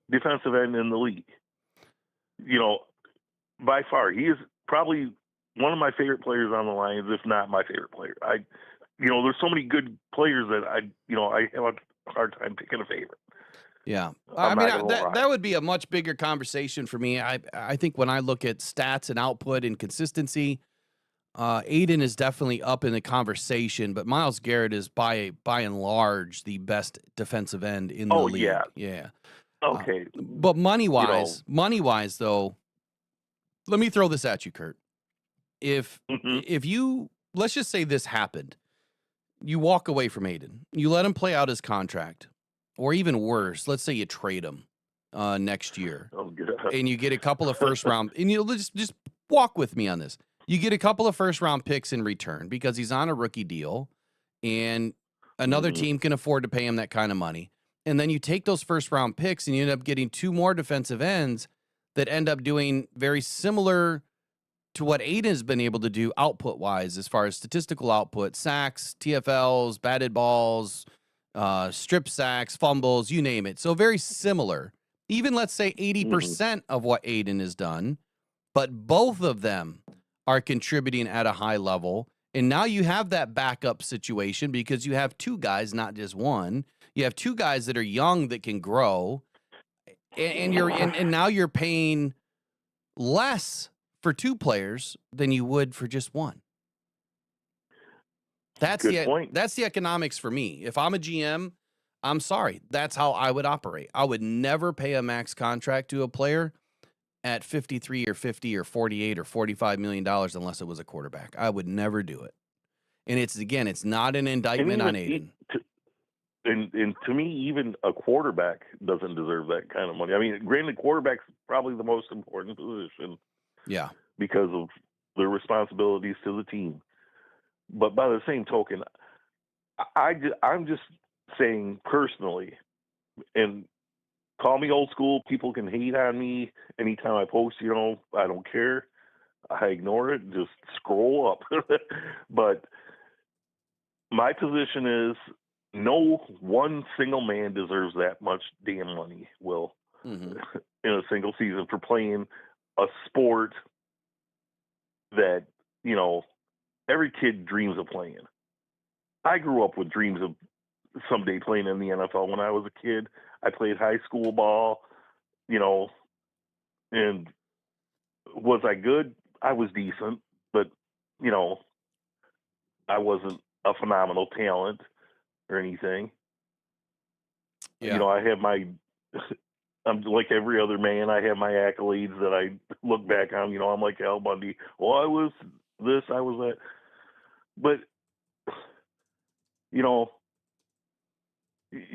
defensive end in the league. By far. He is probably one of my favorite players on the Lions, if not my favorite player. There's so many good players that I have a hard time picking a favorite. Yeah. That would be a much bigger conversation for me. I think when I look at stats and output and consistency, Aiden is definitely up in the conversation, but Myles Garrett is by and large the best defensive end in the league. Yeah. Okay. But money wise though, let me throw this at you, Kurt. If you, let's just say this happened, you walk away from Aiden, you let him play out his contract, or even worse, let's say you trade him next year, and you get a couple of first round, and you just walk with me on this. You get a couple of first-round picks in return because he's on a rookie deal, and another team can afford to pay him that kind of money. And then you take those first-round picks, and you end up getting 2 more defensive ends that end up doing very similar to what Aiden has been able to do output-wise as far as statistical output, sacks, TFLs, batted balls, strip sacks, fumbles, you name it. So very similar. Even let's say 80% of what Aiden has done, but both of them are contributing at a high level. And now you have that backup situation because you have two guys, not just one. You have two guys that are young that can grow, and now you're paying less for two players than you would for just one. That's Good point. That's the economics for me. If I'm a GM, I'm sorry. That's how I would operate. I would never pay a max contract to a player at 53 or 50 or 48 or $45 million unless it was a quarterback. I would never do it. And it's not an indictment on Aiden. And to me, even a quarterback doesn't deserve that kind of money. I mean, granted, quarterback's probably the most important position. Yeah. Because of their responsibilities to the team. But by the same token, I'm just saying personally, and call me old school, people can hate on me anytime I post, I don't care. I ignore it, just scroll up. But my position is no one single man deserves that much damn money, Will, in a single season for playing a sport that, every kid dreams of playing. I grew up with dreams of someday playing in the NFL when I was a kid. I played high school ball, and was I good? I was decent, but, I wasn't a phenomenal talent or anything. Yeah. I have I'm like every other man. I have my accolades that I look back on. I'm like Al Bundy. Well, I was this, I was that. But, you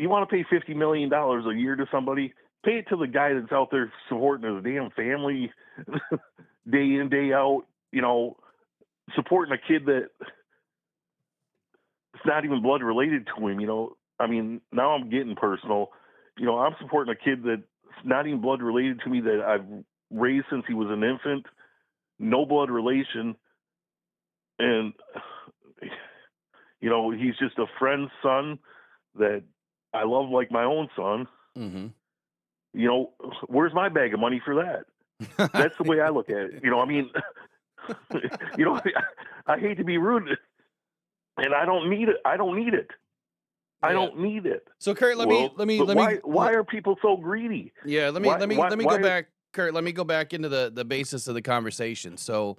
want to pay $50 million a year to somebody, pay it to the guy that's out there supporting his damn family day in, day out, supporting a kid that it's not even blood related to him, I mean, now I'm getting personal. I'm supporting a kid that's not even blood related to me that I've raised since he was an infant, no blood relation. And, he's just a friend's son that I love like my own son. Where's my bag of money for that? That's the way I look at it. I mean, I hate to be rude, and I don't need it. I don't need it. I don't need it. So Kurt, let me why are people so greedy? Yeah, let me go back, Kurt. Let me go back into the basis of the conversation. So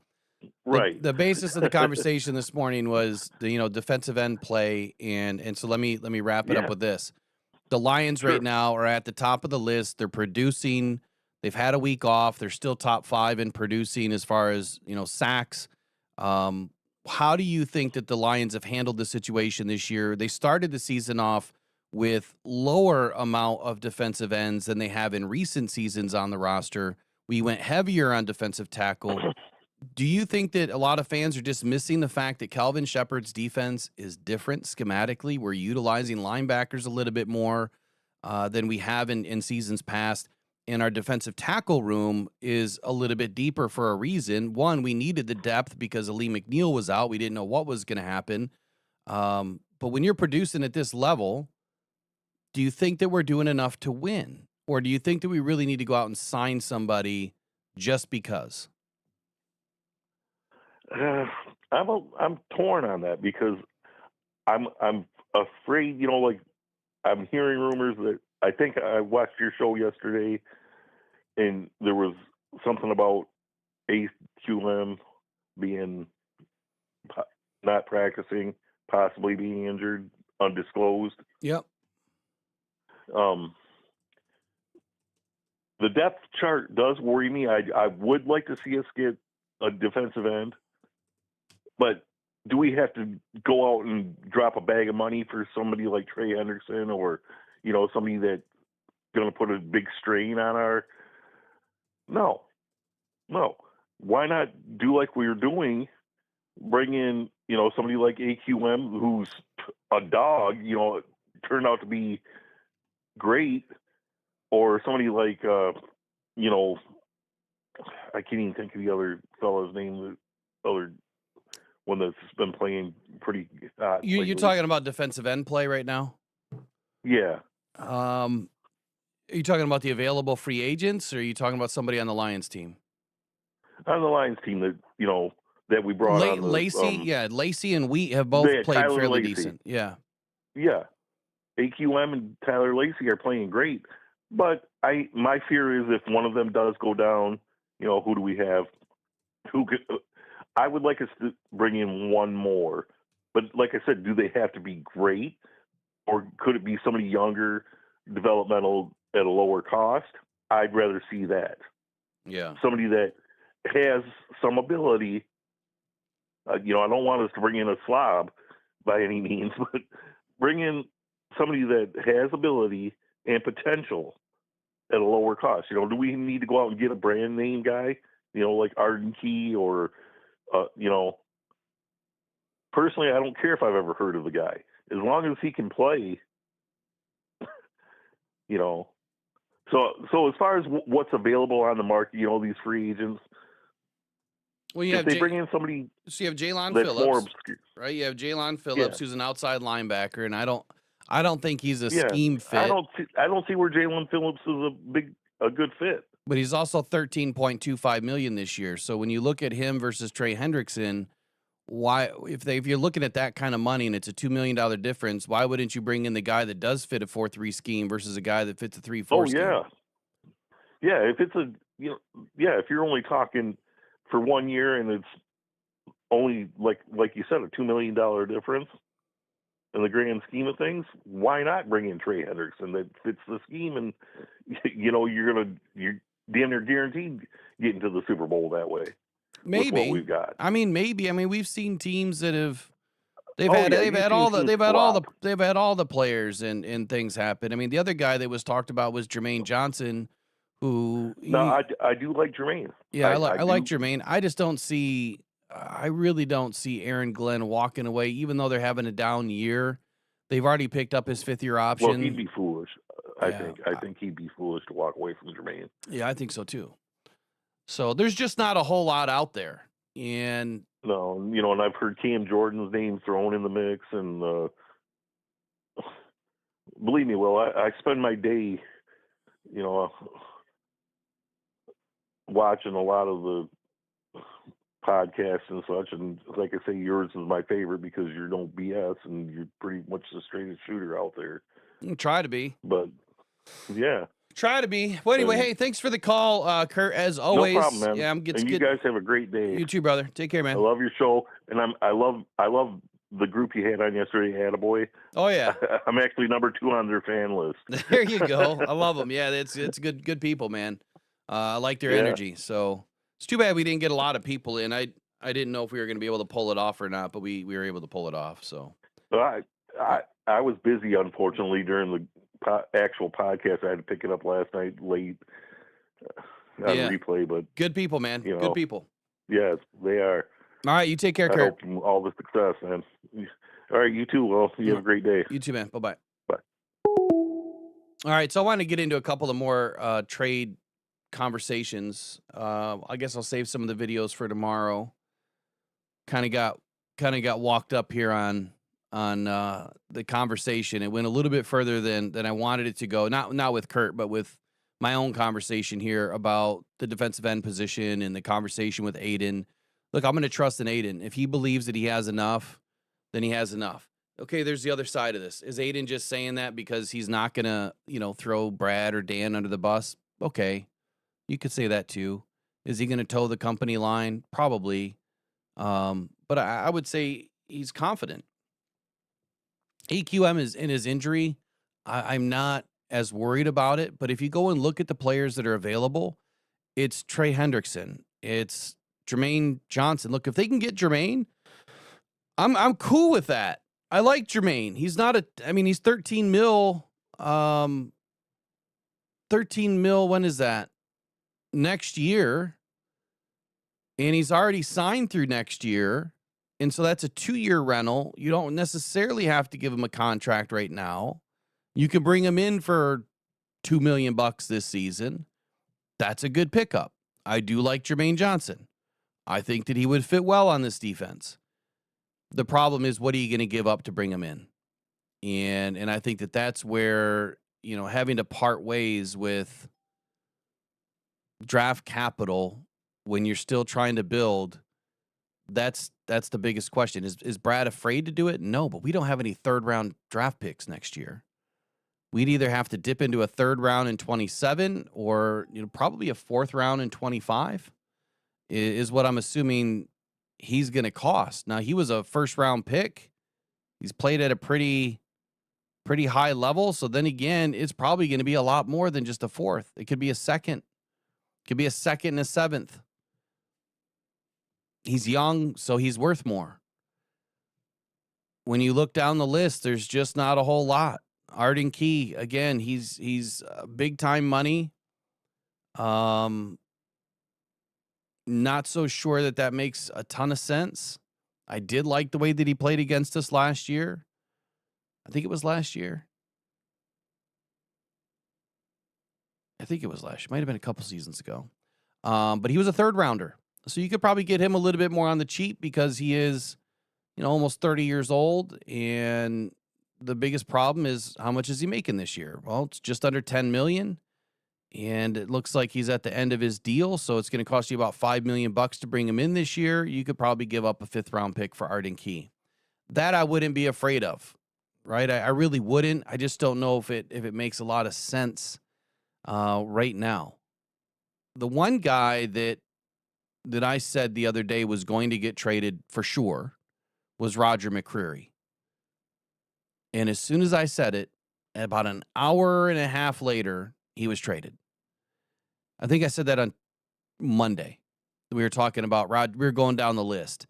right, the basis of the conversation this morning was the defensive end play, and so let me wrap it up with this. The Lions right now are at the top of the list. They're producing. They've had a week off. They're still top 5 in producing as far as sacks. How do you think that the Lions have handled the situation this year? They started the season off with lower amount of defensive ends than they have in recent seasons on the roster. We went heavier on defensive tackle. Do you think that a lot of fans are just missing the fact that Calvin Shepard's defense is different schematically? We're utilizing linebackers a little bit more than we have in seasons past. And our defensive tackle room is a little bit deeper for a reason. One, we needed the depth because Lee McNeil was out. We didn't know what was going to happen. But when you're producing at this level, do you think that we're doing enough to win? Or do you think that we really need to go out and sign somebody just because? I'm torn on that because I'm afraid, like I'm hearing rumors that I think I watched your show yesterday and there was something about AQM being not practicing, possibly being injured, undisclosed. Yep. The depth chart does worry me. I would like to see us get a defensive end, but do we have to go out and drop a bag of money for somebody like Trey Henderson or, somebody that's going to put a big strain on our... No. Why not do like we were doing, bring in, somebody like AQM who's a dog, turned out to be great, or somebody like, I can't even think of the other fella's name? The other one that's been playing pretty hot. You're talking about defensive end play right now? Yeah. Are you talking about the available free agents, or are you talking about somebody on the Lions team? On the Lions team that, that we brought on. Lacey, Lacey and Wheat have both played Tyler fairly Lacey. decent. Yeah. Yeah. AQM and Tyler Lacey are playing great. But my fear is if one of them does go down, who do we have? I would like us to bring in one more. But like I said, do they have to be great? Or could it be somebody younger, developmental at a lower cost? I'd rather see that. Yeah. Somebody that has some ability. I don't want us to bring in a slob by any means, but bring in somebody that has ability and potential at a lower cost. Do we need to go out and get a brand name guy, like Arden Key or, personally, I don't care if I've ever heard of the guy. As long as he can play, So as far as what's available on the market, these free agents, well, if they bring in somebody, so you have Jalen that's Phillips, more obscure. right? You have Jalen Phillips, who's an outside linebacker, and I don't think he's a Yeah, scheme fit. I don't see where Jalen Phillips is a good fit. But he's also $13.25 million this year. So when you look at him versus Trey Hendrickson, why, if you're looking at that kind of money and it's a $2 million difference, why wouldn't you bring in the guy that does fit a 4-3 scheme versus a guy that fits a 3-4 scheme? Yeah. If it's if you're only talking for 1 year and it's only like you said, a $2 million difference in the grand scheme of things, why not bring in Trey Hendrickson that fits the scheme? And you're damn near guaranteed getting to the Super Bowl that way. Maybe with what we've got. Maybe. We've seen teams that have they've had all the players and things happen. The other guy that was talked about was Jermaine Johnson, who I do like Jermaine. Yeah, I like Jermaine. I really don't see Aaron Glenn walking away, even though they're having a down year. They've already picked up his 5th-year option. Well, he'd be foolish. I think he'd be foolish to walk away from Jermaine. Yeah, I think so too. So there's just not a whole lot out there. And no, and I've heard Cam Jordan's name thrown in the mix, and believe me, I spend my day, watching a lot of the podcasts and such, and like I say, yours is my favorite because you don't BS and you're pretty much the straightest shooter out there. Try to be. But yeah. Try to be. Well, anyway, hey, thanks for the call, Kurt, as always. No problem, man. Yeah, you guys have a great day. You too, brother. Take care, man. I love your show, and I love the group you had on yesterday, Attaboy. Oh yeah. I'm actually number 2 on their fan list. There you go. I love them. Yeah, it's good people, man. I like their energy. So it's too bad we didn't get a lot of people in. I didn't know if we were going to be able to pull it off or not, but we were able to pull it off. So I was busy, unfortunately, during the actual podcast. I had to pick it up last night late on replay, but good people, man. Good people. Yes, they are. All right, you take care, Kurt. I hope you all the success, man. All right, you too. Well, you have a great day. You too, man. Bye-bye. Bye. All right, so I want to get into a couple of more trade conversations. I guess I'll save some of the videos for tomorrow. Kind of got walked up here on the conversation. It went a little bit further than I wanted it to go. Not with Kurt, but with my own conversation here about the defensive end position and the conversation with Aiden. Look, I'm going to trust in Aiden. If he believes that he has enough, then he has enough. Okay, there's the other side of this. Is Aiden just saying that because he's not going to, throw Brad or Dan under the bus? Okay, you could say that too. Is he going to toe the company line? Probably. But I would say he's confident. AQM is in his injury. I'm not as worried about it. But if you go and look at the players that are available, it's Trey Hendrickson. It's Jermaine Johnson. Look, if they can get Jermaine, I'm cool with that. I like Jermaine. He's he's 13 mil. 13 mil, when is that? Next year. And he's already signed through next year. And so that's a 2-year rental. You don't necessarily have to give him a contract right now. You can bring him in for $2 million this season. That's a good pickup. I do like Jermaine Johnson. I think that he would fit well on this defense. The problem is, what are you going to give up to bring him in? And I think that that's where, having to part ways with draft capital when you're still trying to build, that's the biggest question. Is Brad afraid to do it? No, but we don't have any third-round draft picks next year. We'd either have to dip into a third round in 27 or probably a fourth round in 25 is what I'm assuming he's going to cost. Now, he was a first-round pick. He's played at a pretty high level. So then again, it's probably going to be a lot more than just a fourth. It could be a second. It could be a second and a seventh. He's young, so he's worth more. When you look down the list, there's just not a whole lot. Arden Key, again, he's big time money. Not so sure that makes a ton of sense. I did like the way that he played against us last year. I think it was last year. Might have been a couple seasons ago. But he was a third rounder. So you could probably get him a little bit more on the cheap because he is, almost 30 years old. And the biggest problem is, how much is he making this year? Well, it's just under $10 million. And it looks like he's at the end of his deal. So it's going to cost you about $5 million to bring him in this year. You could probably give up a fifth round pick for Arden Key. That I wouldn't be afraid of, right? I really wouldn't. I just don't know if it makes a lot of sense right now. The one guy that I said the other day was going to get traded for sure was Roger McCreary. And as soon as I said it, about an hour and a half later, he was traded. I think I said that on Monday. We were talking about we were going down the list.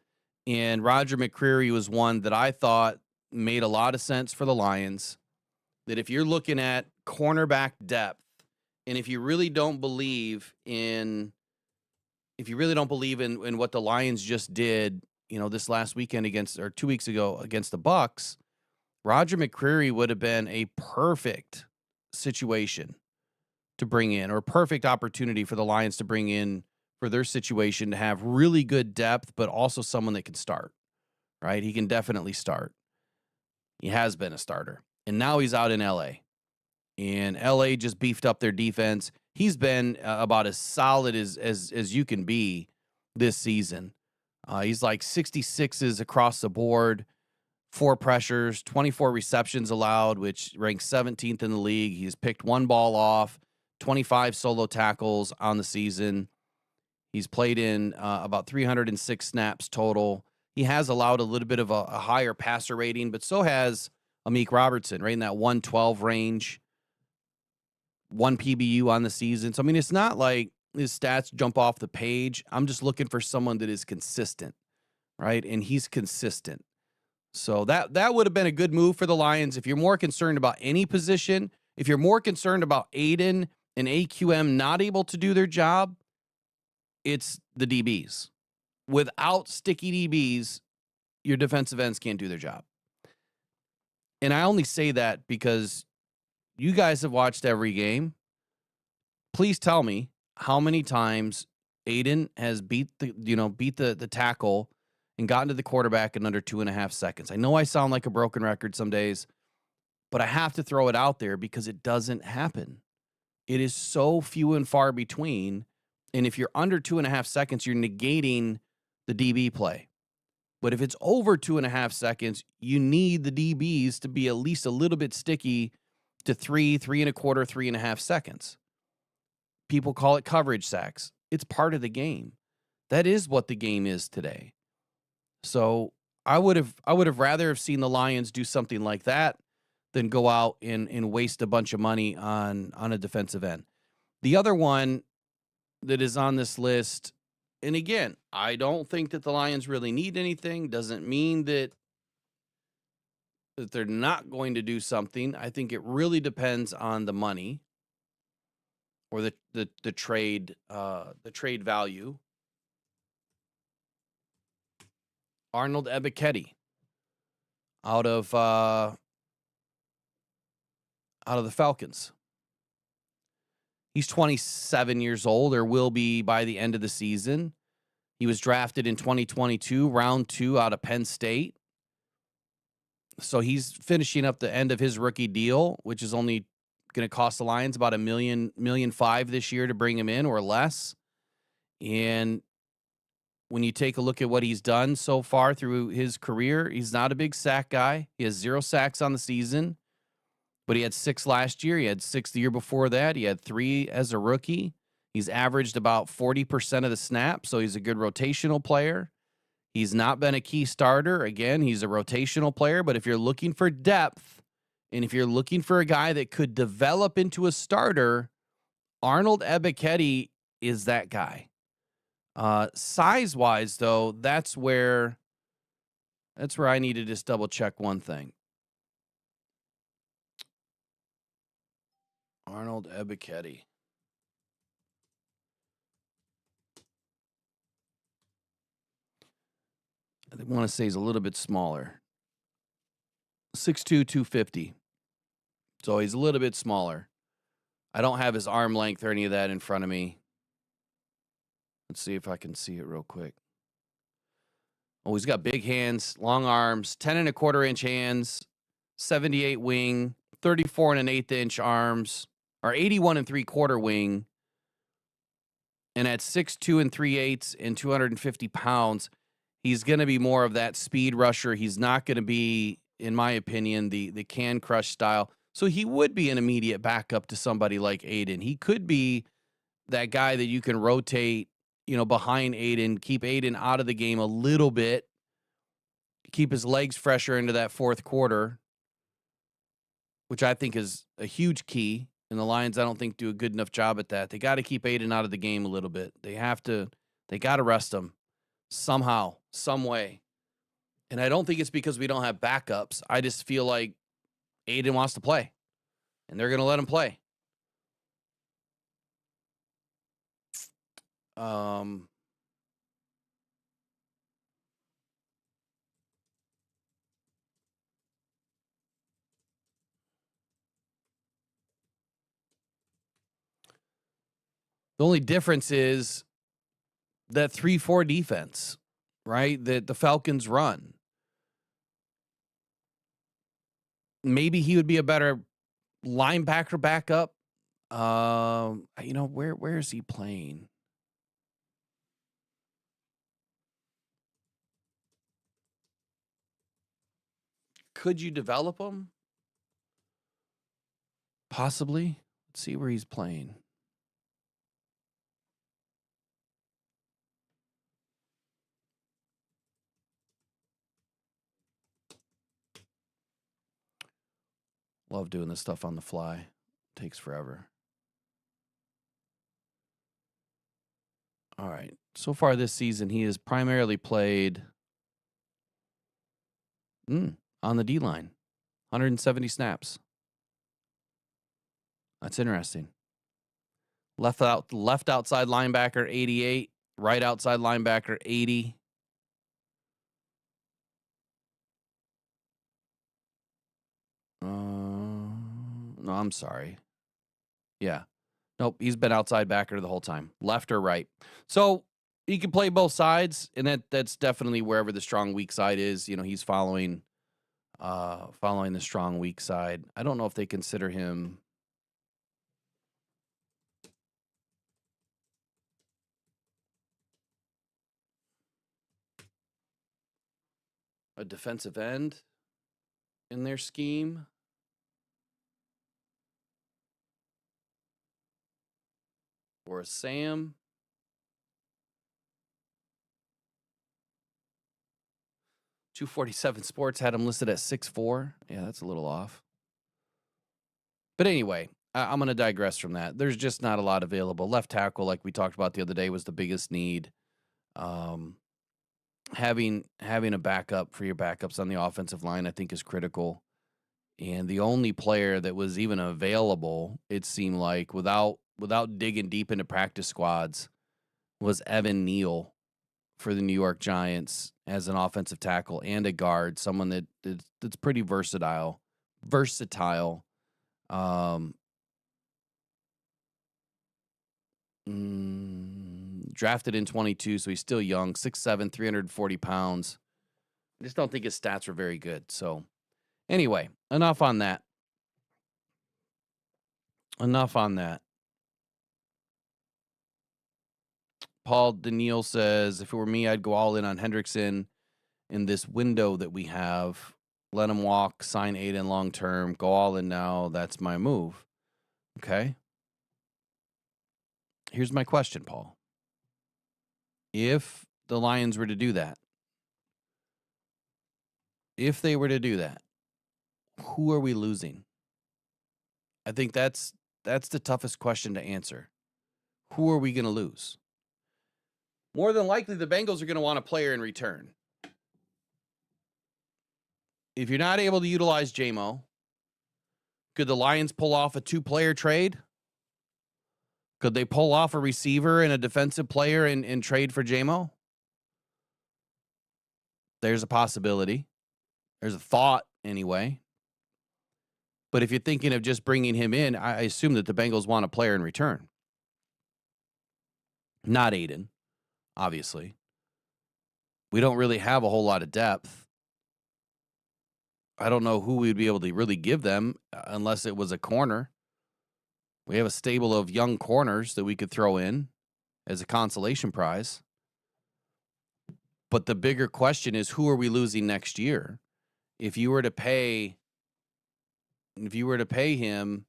And Roger McCreary was one that I thought made a lot of sense for the Lions. That if you're looking at cornerback depth, and if you really don't believe in what the Lions just did, this last weekend or 2 weeks ago against the Bucks, Roger McCreary would have been a perfect situation to bring in, or a perfect opportunity for the Lions to bring in for their situation, to have really good depth, but also someone that can start, right? He can definitely start. He has been a starter. And now he's out in LA. And LA just beefed up their defense. He's been about as solid as you can be this season. He's like 66s across the board, 4 pressures, 24 receptions allowed, which ranks 17th in the league. He's picked 1 ball off, 25 solo tackles on the season. He's played in about 306 snaps total. He has allowed a little bit of a higher passer rating, but so has Amik Robertson, right in that 112 range. 1 PBU on the season. So, I mean, it's not like his stats jump off the page. I'm just looking for someone that is consistent, right? And he's consistent. So that would have been a good move for the Lions. If you're more concerned about any position, if you're more concerned about Aiden and AQM not able to do their job, it's the DBs. Without sticky DBs, your defensive ends can't do their job. And I only say that because you guys have watched every game. Please tell me how many times Aiden has beat the tackle and gotten to the quarterback in under 2.5 seconds. I know I sound like a broken record some days, but I have to throw it out there because it doesn't happen. It is so few and far between. And if you're under 2.5 seconds, you're negating the DB play. But if it's over 2.5 seconds, you need the DBs to be at least a little bit sticky to 3.25, 3.5 seconds. People call it coverage sacks. It's part of the game. That is what the game is today. So I would have rather have seen the Lions do something like that than go out and waste a bunch of money on a defensive end. The other one that is on this list, and again, I don't think that the Lions really need anything. Doesn't mean that they're not going to do something. I think it really depends on the money or the trade value. Arnold Ebiketie out of the Falcons. He's 27 years old, or will be by the end of the season. He was drafted in 2022, round 2 out of Penn State. So he's finishing up the end of his rookie deal, which is only going to cost the Lions about $1 million, $1.5 million this year to bring him in or less. And when you take a look at what he's done so far through his career, he's not a big sack guy. He has 0 sacks on the season, but he had 6 last year. He had 6 the year before that. He had 3 as a rookie. He's averaged about 40% of the snaps, so he's a good rotational player. He's not been a key starter. Again, he's a rotational player, but if you're looking for depth and if you're looking for a guy that could develop into a starter, Arnold Ebiketie is that guy. Size-wise, though, that's where I need to just double-check one thing. Arnold Ebiketie. I want to say he's a little bit smaller. 6'2", 250. So he's a little bit smaller. I don't have his arm length or any of that in front of me. Let's see if I can see it real quick. Oh, he's got big hands, long arms, 10 1/4 inch hands, 78 wing, 34 1/8 inch arms, or 81 3/4 wing. And at 6'2" 3/8" and 250 pounds, he's going to be more of that speed rusher. He's not going to be, in my opinion, the can crush style. So he would be an immediate backup to somebody like Aiden. He could be that guy that you can rotate, behind Aiden, keep Aiden out of the game a little bit, keep his legs fresher into that fourth quarter, which I think is a huge key. And the Lions, I don't think, do a good enough job at that. They got to keep Aiden out of the game a little bit. They got to rest him somehow, some way. And I don't think it's because we don't have backups. I just feel like Aiden wants to play, and they're going to let him play. The only difference is that 3-4 defense, right? That the Falcons run. Maybe he would be a better linebacker backup. Where is he playing? Could you develop him? Possibly. Let's see where he's playing. Love doing this stuff on the fly. Takes forever. All right. So far this season, he has primarily played on the D-line. 170 snaps. That's interesting. Left outside linebacker, 88. Right outside linebacker, 80. No, I'm sorry. Yeah. Nope, he's been outside backer the whole time. Left or right. So he can play both sides, and that's definitely wherever the strong weak side is. He's following the strong weak side. I don't know if they consider him a defensive end in their scheme. Or a Sam. .247 Sports had him listed at 6'4". Yeah, that's a little off. But anyway, I'm going to digress from that. There's just not a lot available. Left tackle, like we talked about the other day, was the biggest need. Having a backup for your backups on the offensive line, I think, is critical. And the only player that was even available, it seemed like, without digging deep into practice squads, was Evan Neal for the New York Giants as an offensive tackle and a guard, someone that's pretty versatile. drafted in 22, so he's still young, 6'7", 340 pounds. I just don't think his stats were very good. So anyway, enough on that. Enough on that. Paul Daniil says, if it were me, I'd go all in on Hendrickson in this window that we have. Let him walk, sign Aiden long-term, go all in now. That's my move. Okay. Here's my question, Paul. If the Lions were to do that, who are we losing? I think that's the toughest question to answer. Who are we going to lose? More than likely, the Bengals are going to want a player in return. If you're not able to utilize J-Mo, could the Lions pull off a 2-player trade? Could they pull off a receiver and a defensive player and trade for J-Mo? There's a possibility. There's a thought, anyway. But if you're thinking of just bringing him in, I assume that the Bengals want a player in return. Not Aiden, obviously. We don't really have a whole lot of depth. I don't know who we'd be able to really give them unless it was a corner. We have a stable of young corners that we could throw in as a consolation prize. But the bigger question is, who are we losing next year? If you were to pay him,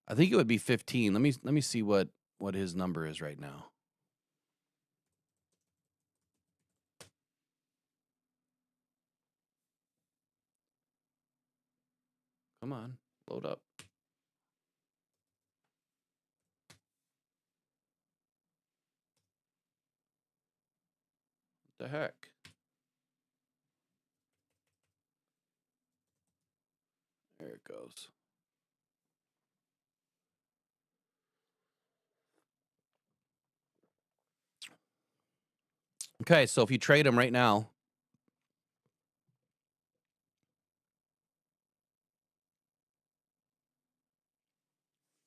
I think it would be 15. Let me see what his number is right now. Come on, load up. What the heck? There it goes. Okay, so if you trade him right now,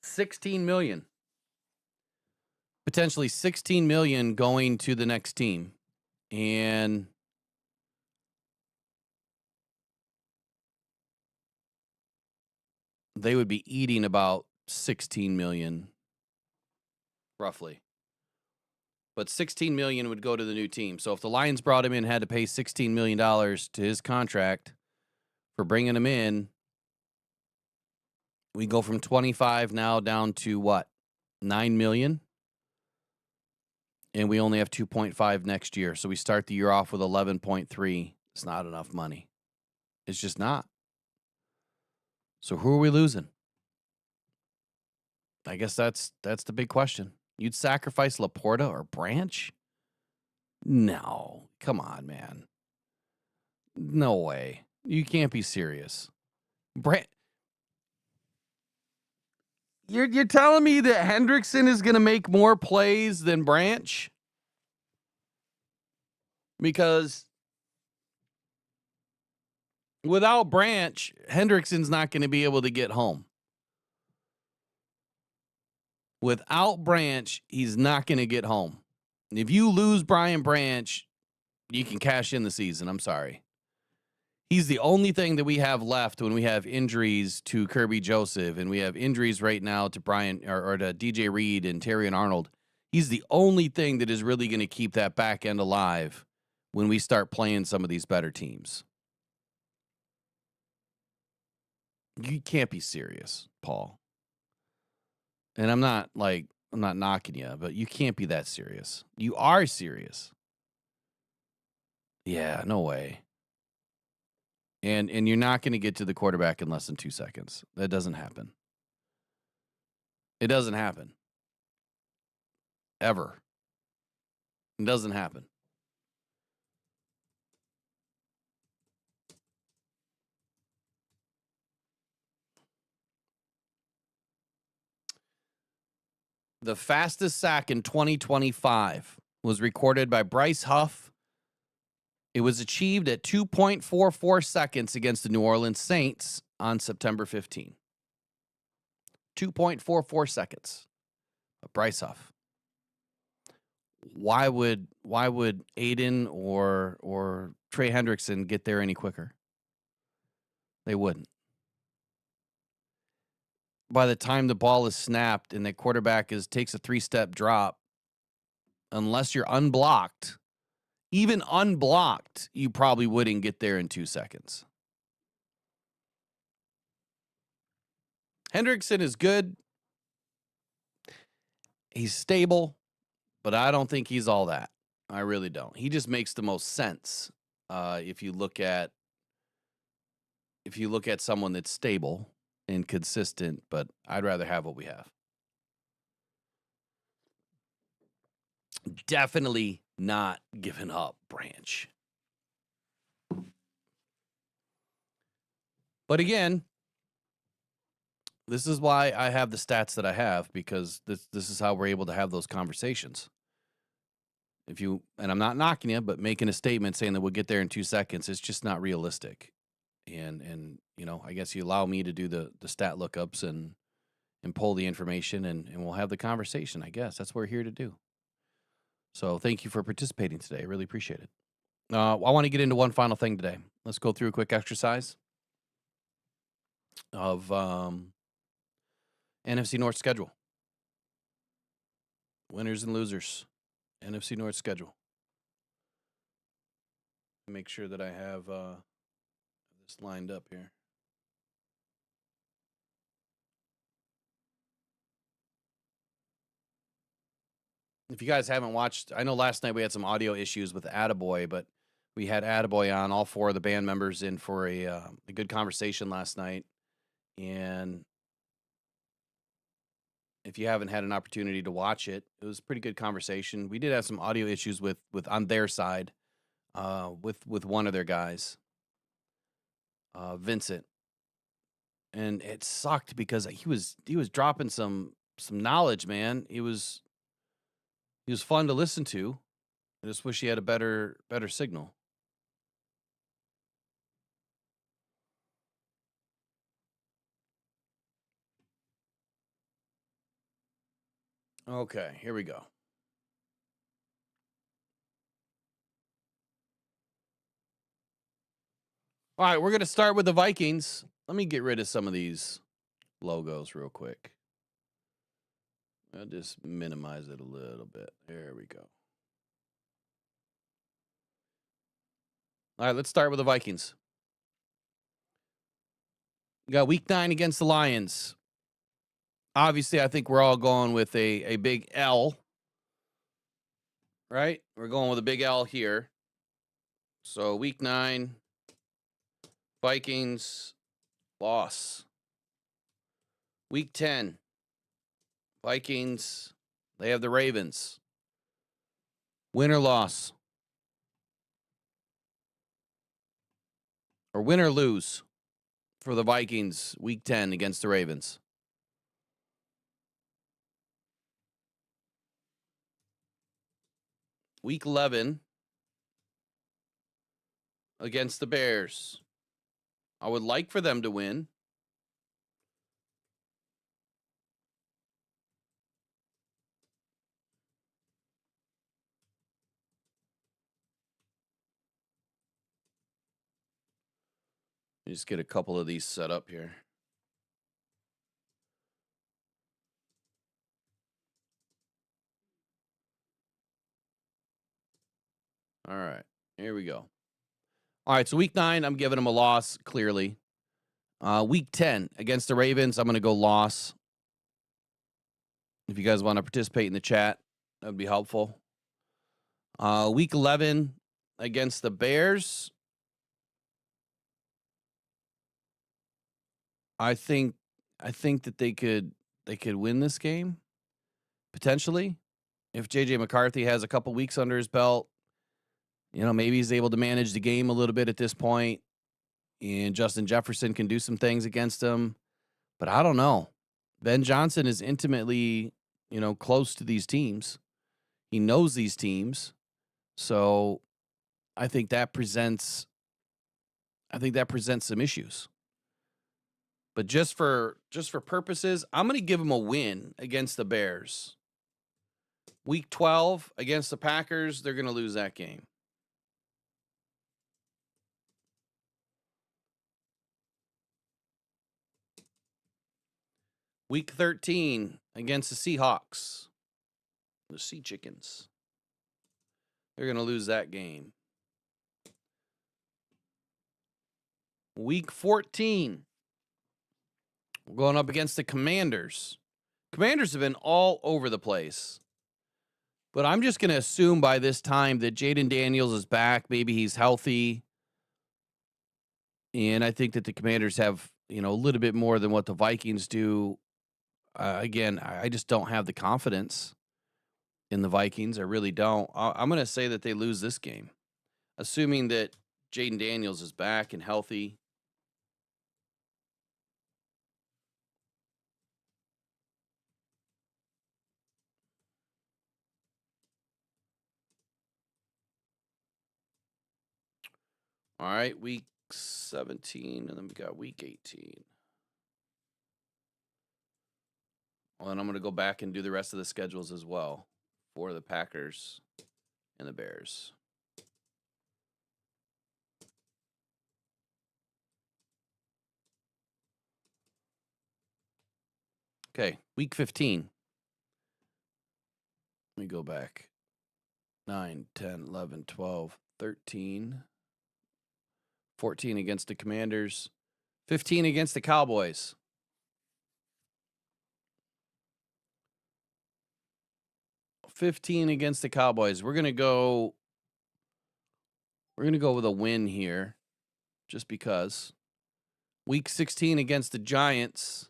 $16 million. Potentially $16 million going to the next team. And they would be eating about $16 million, roughly. But $16 million would go to the new team. So if the Lions brought him in, had to pay $16 million to his contract for bringing him in, we go from 25 now down to what? 9 million? And we only have 2.5 next year. So we start the year off with 11.3. It's not enough money. It's just not. So who are we losing? I guess that's the big question. You'd sacrifice Laporta or Branch? No. Come on, man. No way. You can't be serious. You're telling me that Hendrickson is going to make more plays than Branch? Because without Branch, Hendrickson's not going to be able to get home. Without Branch, he's not going to get home. And if you lose Brian Branch, you can cash in the season. I'm sorry. He's the only thing that we have left when we have injuries to Kirby Joseph and we have injuries right now to Brian or to DJ Reed and Terry and Arnold. He's the only thing that is really going to keep that back end alive when we start playing some of these better teams. You can't be serious, Paul. And I'm not knocking you, but you can't be that serious. You are serious. Yeah, no way. And you're not going to get to the quarterback in less than 2 seconds. That doesn't happen. It doesn't happen. Ever. It doesn't happen. The fastest sack in 2025 was recorded by Bryce Huff. It was achieved at 2.44 seconds against the New Orleans Saints on September 15. 2.44 seconds. Bryce Huff. why would Aiden or Trey Hendrickson get there any quicker? They wouldn't. By the time the ball is snapped and the quarterback takes a 3-step drop, unless you're unblocked, even unblocked, you probably wouldn't get there in 2 seconds. Hendrickson is good. He's stable, but I don't think he's all that. I really don't. He just makes the most sense if you look at someone that's stable and consistent, but I'd rather have what we have. Definitely not giving up, Branch. But again, this is why I have the stats that I have, because this is how we're able to have those conversations. And I'm not knocking you, but making a statement saying that we'll get there in 2 seconds, it's just not realistic. And I guess you allow me to do the stat lookups and pull the information, and we'll have the conversation. I guess that's what we're here to do. So thank you for participating today. I really appreciate it. I want to get into one final thing today. Let's go through a quick exercise of NFC North schedule. Winners and losers. NFC North schedule. Make sure that I have this lined up here. If you guys haven't watched, I know last night we had some audio issues with Attaboy, but we had Attaboy on, all 4 of the band members in for a good conversation last night. And if you haven't had an opportunity to watch it, it was a pretty good conversation. We did have some audio issues with on their side, with one of their guys, Vincent, and it sucked because he was dropping some knowledge, man. He was fun to listen to. I just wish he had a better signal. Okay, here we go. All right, we're going to start with the Vikings. Let me get rid of some of these logos real quick. I'll just minimize it a little bit. There we go. All right, let's start with the Vikings. We got week 9 against the Lions. Obviously, I think we're all going with a big L. Right? We're going with a big L here. So week 9, Vikings, loss. Week 10, Vikings, they have the Ravens. Win or loss? Or win or lose for the Vikings week 10 against the Ravens? Week 11 against the Bears. I would like for them to win. Just get a couple of these set up here. All right, here we go. All right, so week 9, I'm giving them a loss, clearly. Week 10 against the Ravens, I'm going to go loss. If you guys want to participate in the chat, that would be helpful. Week 11 against the Bears, I think that they could win this game, potentially. If J.J. McCarthy has a couple weeks under his belt, maybe he's able to manage the game a little bit at this point, and Justin Jefferson can do some things against him. But I don't know. Ben Johnson is intimately, close to these teams. He knows these teams. So I think that presents some issues. But just for purposes, I'm going to give him a win against the Bears. Week 12 against the Packers, they're going to lose that game. Week 13 against the Seahawks, the Sea Chickens. They're going to lose that game. Week 14, we're going up against the Commanders. Commanders have been all over the place. But I'm just going to assume by this time that Jaden Daniels is back. Maybe he's healthy. And I think that the Commanders have, a little bit more than what the Vikings do. Again, I just don't have the confidence in the Vikings. I really don't. I'm going to say that they lose this game, assuming that Jaden Daniels is back and healthy. All right, week 17, and then we got week 18. Well, then I'm going to go back and do the rest of the schedules as well for the Packers and the Bears. Okay, week 15. Let me go back. 9, 10, 11, 12, 13, 14 against the Commanders, 15 against the Cowboys. Against the Cowboys. We're gonna go with a win here, just because. Week 16 against the Giants.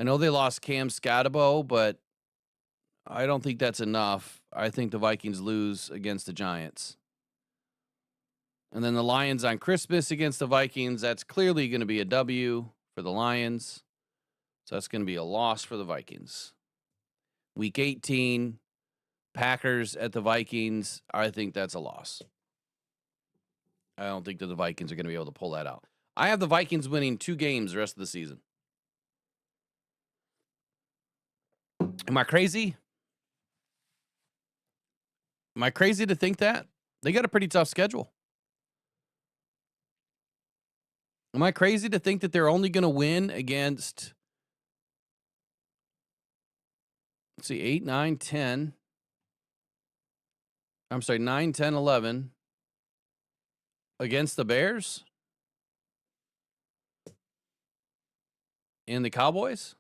I know they lost Cam Scatabo, but I don't think that's enough. I think the Vikings lose against the Giants. And then the Lions on Christmas against the Vikings. That's clearly going to be a W for the Lions. So that's going to be a loss for the Vikings. Week 18, Packers at the Vikings. I think that's a loss. I don't think that the Vikings are going to be able to pull that out. I have the Vikings winning 2 games the rest of the season. Am I crazy? Am I crazy to think that? They got a pretty tough schedule. Am I crazy to think that they're only going to win against, let's see, 8, 9, 10. I'm sorry, 9, 10, 11 against the Bears and the Cowboys?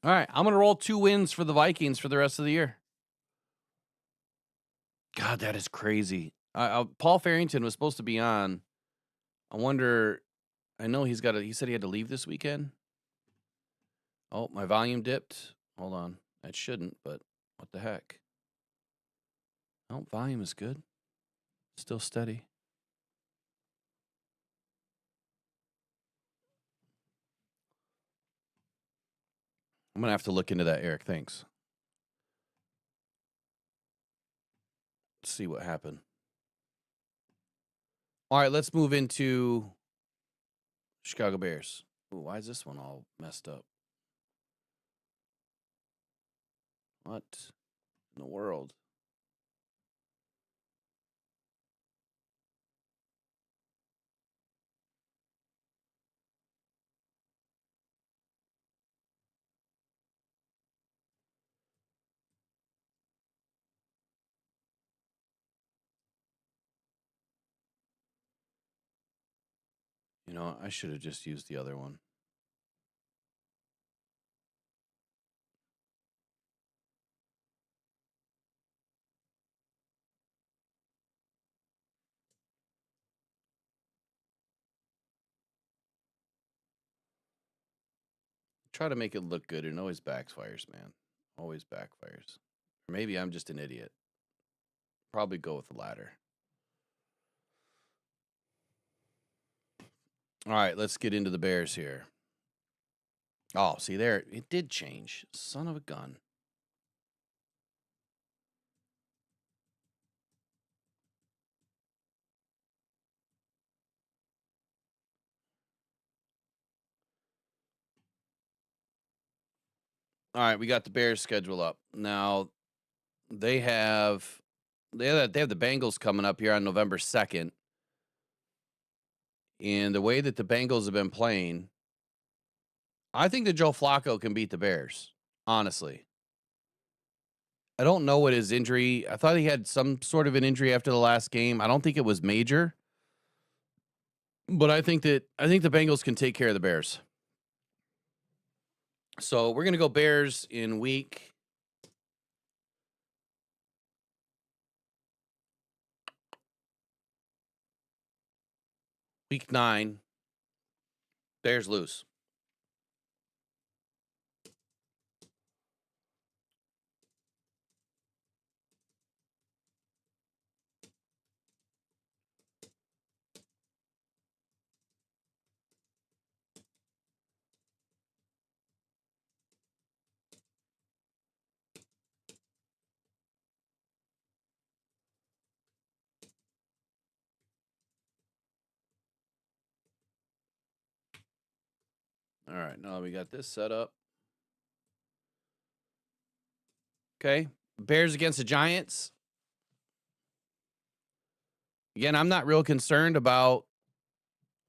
All right, I'm going to roll 2 wins for the Vikings for the rest of the year. God, that is crazy. Paul Farrington was supposed to be on. I wonder, I know he said he had to leave this weekend. Oh, my volume dipped. Hold on. It shouldn't, but what the heck? Oh, volume is good. Still steady. I'm going to have to look into that, Eric. Thanks. Let's see what happened. All right, let's move into Chicago Bears. Ooh, why is this one all messed up? What in the world? I should have just used the other one. Try to make it look good, and always backfires, man. Always backfires. Or maybe I'm just an idiot. Probably go with the latter. All right, let's get into the Bears here. Oh, see there, it did change. Son of a gun. All right, we got the Bears schedule up. Now, they have the Bengals coming up here on November 2nd. And the way that the Bengals have been playing, I think that Joe Flacco can beat the Bears, honestly. I don't know what his injury. I thought he had some sort of an injury after the last game. I don't think it was major. But I think the Bengals can take care of the Bears. So we're going to go Bears in week 9. Bears lose. All right, now we got this set up. Okay, Bears against the Giants. Again, I'm not concerned about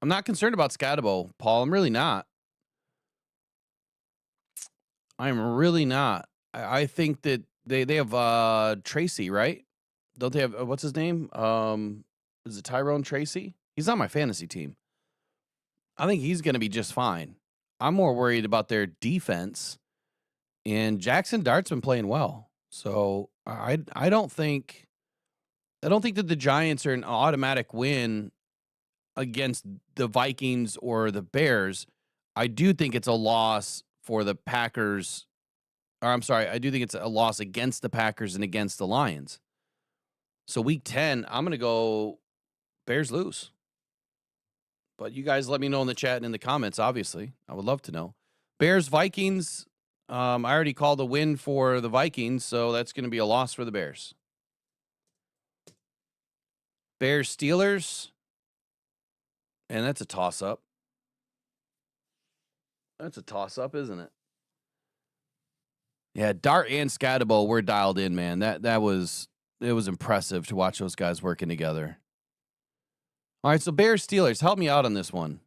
Scatabo, Paul. I'm really not. I'm really not. I think that they have Tracy, right? Don't they have what's his name? Is it Tyrone Tracy? He's on my fantasy team. I think he's going to be just fine. I'm more worried about their defense. And Jackson Dart's been playing well. So I don't think that the Giants are an automatic win against the Vikings or the Bears. I do think it's a loss for the Packers. Or I'm sorry, I do think it's a loss against the Packers and against the Lions. So week 10, I'm going to go Bears lose. But you guys let me know in the chat and in the comments, obviously. I would love to know. Bears, Vikings. I already called a win for the Vikings, so that's going to be a loss for the Bears. Bears, Steelers. And that's a toss-up. That's a toss-up, isn't it? Yeah, Dart and Scatabo were dialed in, man. It was impressive to watch those guys working together. All right, so Bears, Steelers, help me out on this one.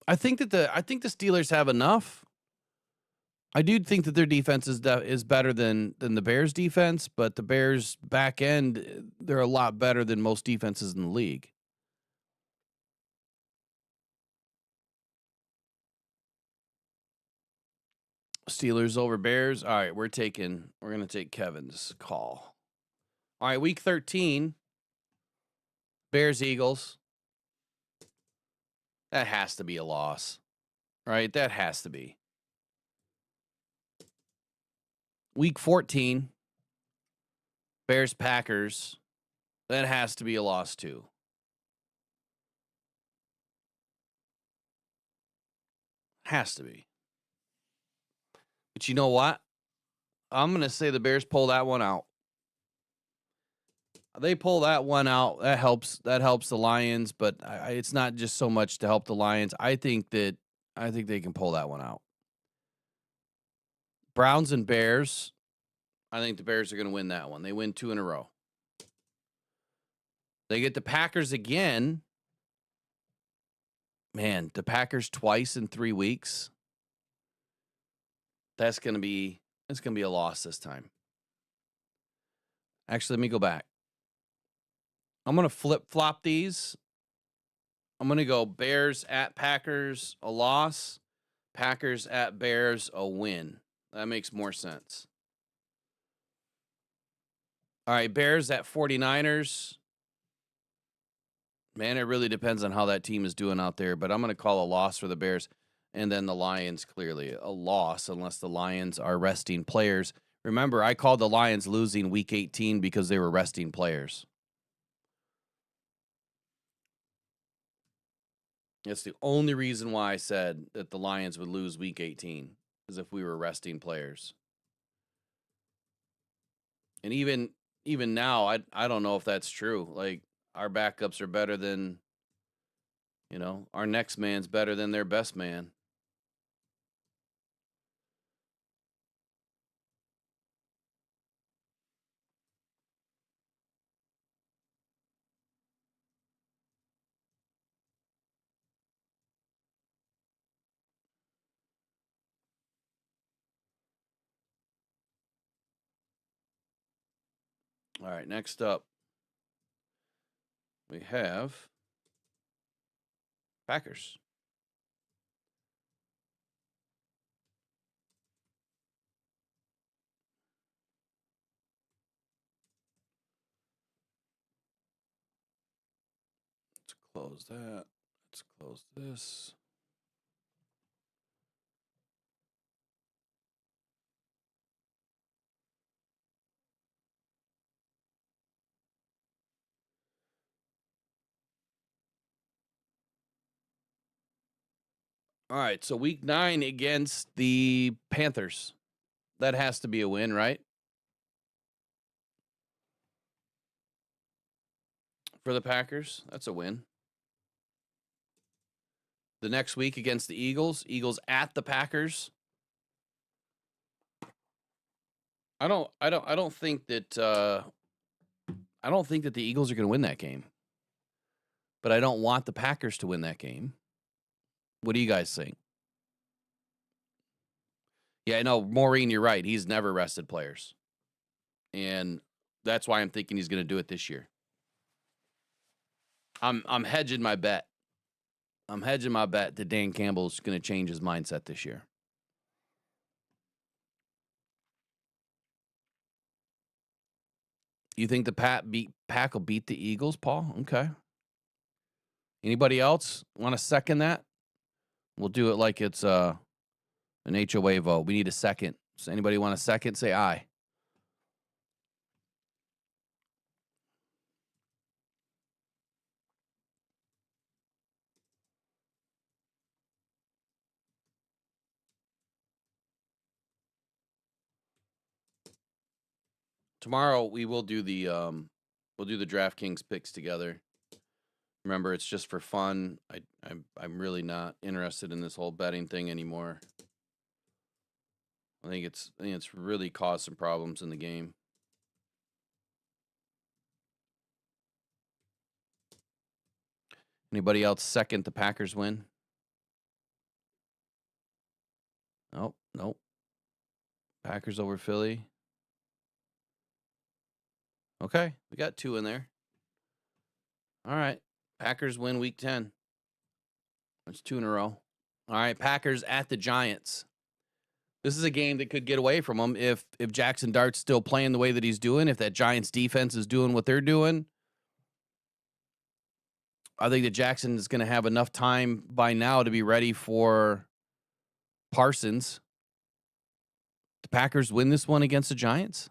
I think the Steelers have enough. I do think that their defense is better than the Bears defense, but the Bears back end, they're a lot better than most defenses in the league. Steelers over Bears. All right, we're going to take Kevin's call. All right, week 13. Bears, Eagles. That has to be a loss, right? That has to be. Week 14. Bears, Packers. That has to be a loss too. Has to be. But you know what? I'm going to say the Bears pull that one out. They pull that one out. That helps the Lions, but it's not just so much to help the Lions. I think they can pull that one out. Browns and Bears. I think the Bears are going to win that one. They win 2 in a row. They get the Packers again. Man, the Packers twice in 3 weeks. That's going to be a loss this time. Actually, let me go back. I'm going to flip-flop these. I'm going to go Bears at Packers, a loss. Packers at Bears, a win. That makes more sense. All right, Bears at 49ers. Man, it really depends on how that team is doing out there, but I'm going to call a loss for the Bears. And then the Lions, clearly a loss unless the Lions are resting players. Remember, I called the Lions losing week 18 because they were resting players. That's the only reason why I said that the Lions would lose week 18, is if we were resting players. And even now, I don't know if that's true. Like, our backups are better than You know, our next man's better than their best man. All right, next up, we have Packers. Let's close that. Let's close this. All right, so week 9 against the Panthers. That has to be a win, right? For the Packers, that's a win. The next week against the Eagles, Eagles at the Packers. I don't think that the Eagles are going to win that game. But I don't want the Packers to win that game. What do you guys think? Yeah, no, Maureen, you're right. He's never rested players. And that's why I'm thinking he's going to do it this year. I'm hedging my bet. I'm hedging my bet that Dan Campbell's going to change his mindset this year. You think the Pack will beat the Eagles, Paul? Okay. Anybody else want to second that? We'll do it like it's an HOA vote. We need a second. Does anybody want a second? Say aye. Tomorrow we will do the DraftKings picks together. Remember, it's just for fun. I'm really not interested in this whole betting thing anymore. I think it's really caused some problems in the game. Anybody else second the Packers win? Nope. Packers over Philly. Okay, we got 2 in there. All right. Packers win week 10. That's 2 in a row. All right, Packers at the Giants. This is a game that could get away from them if Jackson Dart's still playing the way that he's doing, if that Giants defense is doing what they're doing. I think that Jackson is going to have enough time by now to be ready for Parsons. The Packers win this one against the Giants?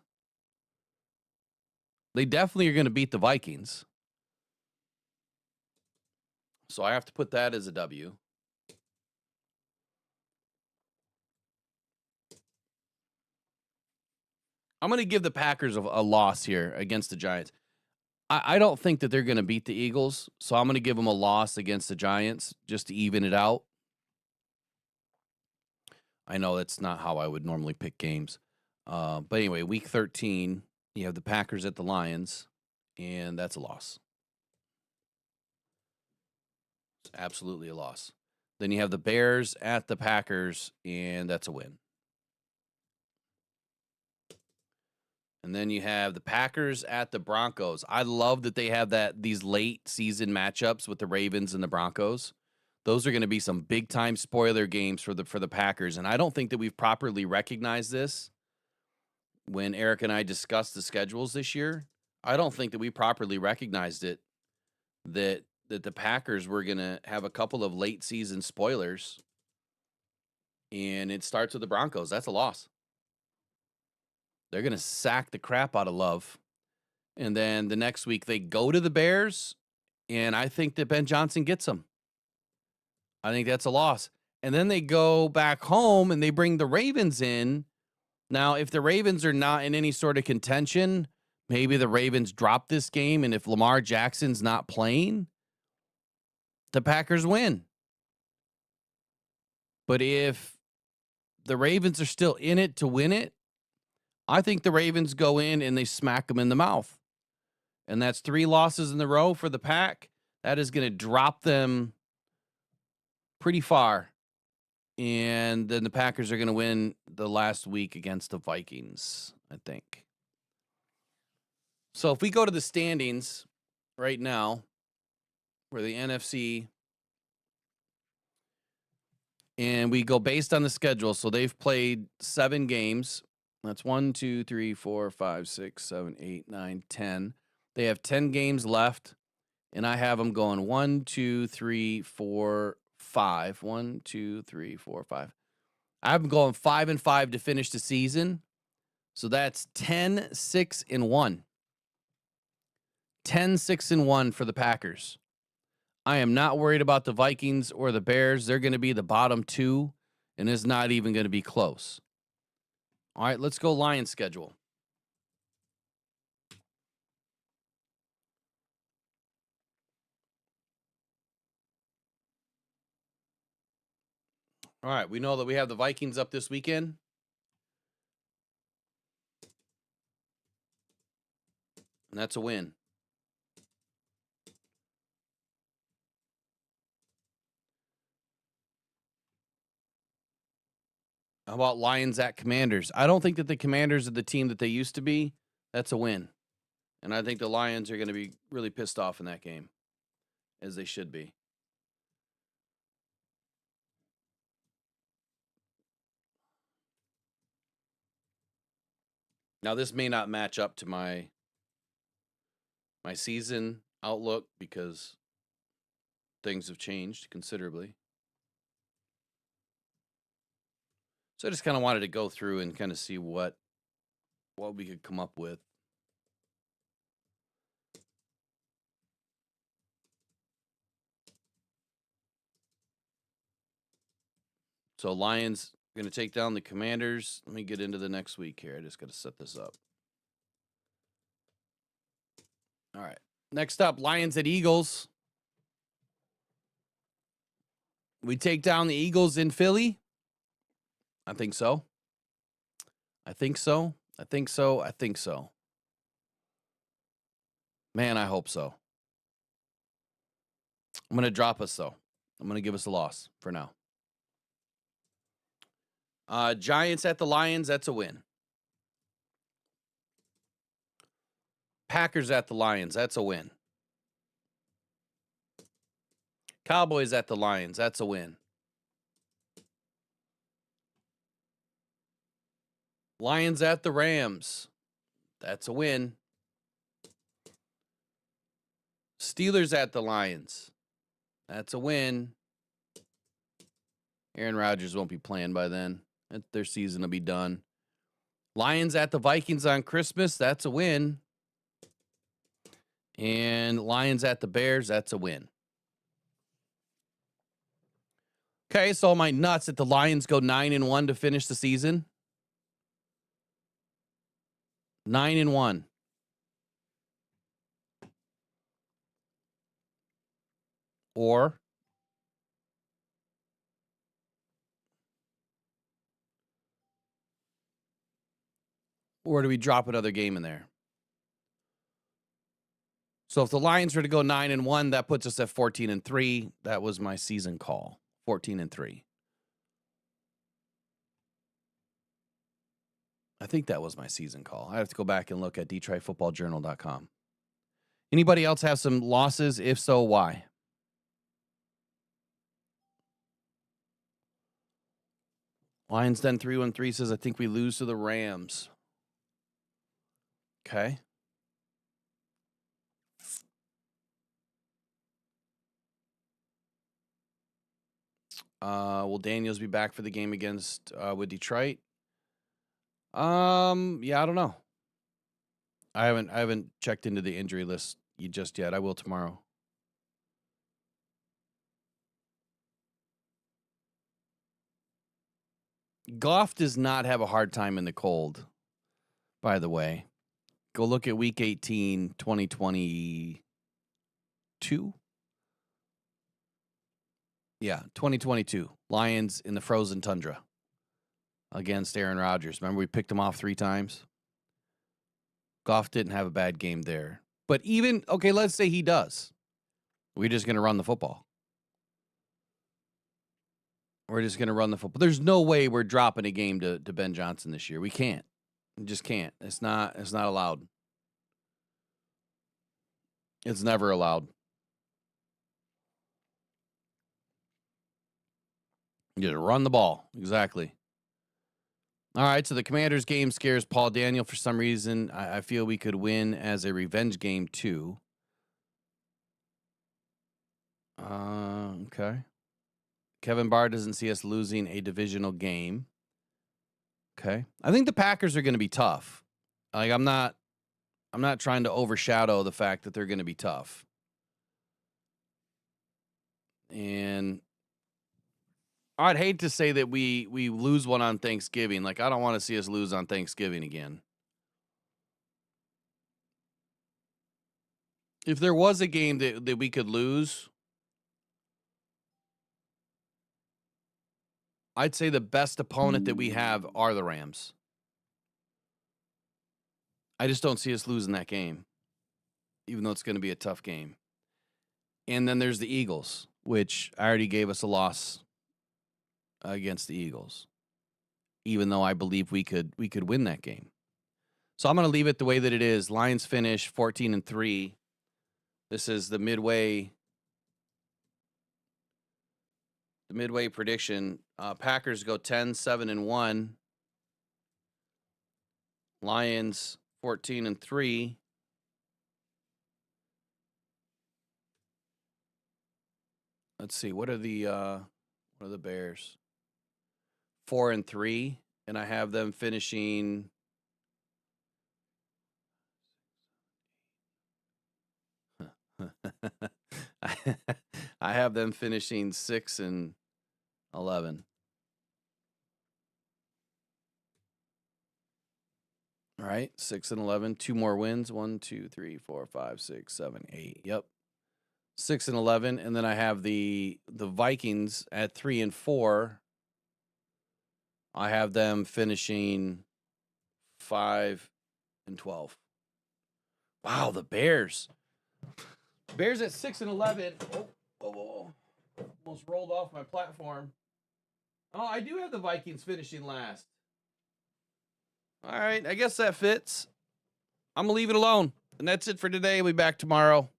They definitely are going to beat the Vikings. So I have to put that as a W. I'm going to give the Packers a loss here against the Giants. I don't think that they're going to beat the Eagles, so I'm going to give them a loss against the Giants just to even it out. I know that's not how I would normally pick games. But anyway, week 13, you have the Packers at the Lions, and that's a loss. It's absolutely a loss. Then you have the Bears at the Packers, and that's a win. And then you have the Packers at the Broncos. I love that they have these late season matchups with the Ravens and the Broncos. Those are going to be some big time spoiler games for the Packers. And I don't think that we've properly recognized this when Eric and I discussed the schedules this year. I don't think that we properly recognized it that the Packers were going to have a couple of late season spoilers. And it starts with the Broncos. That's a loss. They're going to sack the crap out of Love. And then the next week they go to the Bears, and I think that Ben Johnson gets them. I think that's a loss. And then they go back home, and they bring the Ravens in. Now, if the Ravens are not in any sort of contention, maybe the Ravens drop this game, and if Lamar Jackson's not playing, the Packers win. But if the Ravens are still in it to win it, I think the Ravens go in and they smack them in the mouth. And that's 3 losses in a row for the Pack. That is going to drop them pretty far. And then the Packers are going to win the last week against the Vikings, I think. So if we go to the standings right now, for the NFC, and we go based on the schedule. So they've played 7 games. That's 1, 2, 3, 4, 5, 6, 7, 8, 9, 10. They have 10 games left, and I have them going 1, 2, 3, 4, 5. 1, 2, 3, 4, 5. I have them going 5-5 to finish the season. So that's 10, 6, and 1. 10, 6, and 1 for the Packers. I am not worried about the Vikings or the Bears. They're going to be the bottom 2, and it's not even going to be close. All right, let's go Lions schedule. All right, we know that we have the Vikings up this weekend. And that's a win. How about Lions at Commanders? I don't think that the Commanders are the team that they used to be. That's a win. And I think the Lions are going to be really pissed off in that game, as they should be. Now, this may not match up to my season outlook because things have changed considerably. So I just kind of wanted to go through and kind of see what we could come up with. So Lions going to take down the Commanders. Let me get into the next week here. I just got to set this up. All right. Next up, Lions at Eagles. We take down the Eagles in Philly. I think so. I think so. I think so. I think so. Man, I hope so. I'm going to drop us, though. I'm going to give us a loss for now. Giants at the Lions, that's a win. Packers at the Lions, that's a win. Cowboys at the Lions, that's a win. Lions at the Rams, that's a win. Steelers at the Lions, that's a win. Aaron Rodgers won't be playing by then. Their season will be done. Lions at the Vikings on Christmas, that's a win. And Lions at the Bears, that's a win. Okay, so my nuts that the Lions go 9-1 to finish the season. 9-1. Or do we drop another game in there? So if the Lions were to go 9-1, that puts us at 14-3. That was my season call. 14-3. I think that was my season call. I have to go back and look at DetroitFootballJournal.com. Anybody else have some losses? If so, why? Lions Den 313 says, I think we lose to the Rams. Okay. Will Daniels be back for the game against with Detroit? Yeah, I don't know. I haven't checked into the injury list just yet. I will tomorrow. Goff does not have a hard time in the cold, by the way. Go look at week 18, 2022. Yeah, 2022. Lions in the frozen tundra against Aaron Rodgers. Remember we picked him off 3 times? Goff didn't have a bad game there. But even, okay, let's say he does. We're just going to run the football. We're just going to run the football. There's no way we're dropping a game to Ben Johnson this year. We can't. We just can't. It's not allowed. It's never allowed. Just run the ball. Exactly. All right, so the Commanders game scares Paul Daniel for some reason. I feel we could win as a revenge game too. Okay. Kevin Barr doesn't see us losing a divisional game. Okay. I think the Packers are going to be tough. Like I'm not trying to overshadow the fact that they're going to be tough. And I'd hate to say that we lose one on Thanksgiving. Like, I don't want to see us lose on Thanksgiving again. If there was a game that we could lose, I'd say the best opponent that we have are the Rams. I just don't see us losing that game, even though it's going to be a tough game. And then there's the Eagles, which I already gave us a loss against the Eagles, even though I believe we could win that game. So I'm going to leave it the way that it is. Lions finish 14-3. This is the midway prediction. Packers go 10-7-1. Lions 14-3. Let's see. What are the Bears? 4-3, and I have them finishing. I have them finishing 6-11. All right, 6-11. 2 more wins. 1, 2, 3, 4, 5, 6, 7, 8. Yep. 6-11, and then I have the Vikings at 3-4. I have them finishing 5-12. Wow, the Bears. Bears at 6-11. Oh, almost rolled off my platform. Oh, I do have the Vikings finishing last. All right, I guess that fits. I'm gonna leave it alone, and that's it for today. We'll be back tomorrow.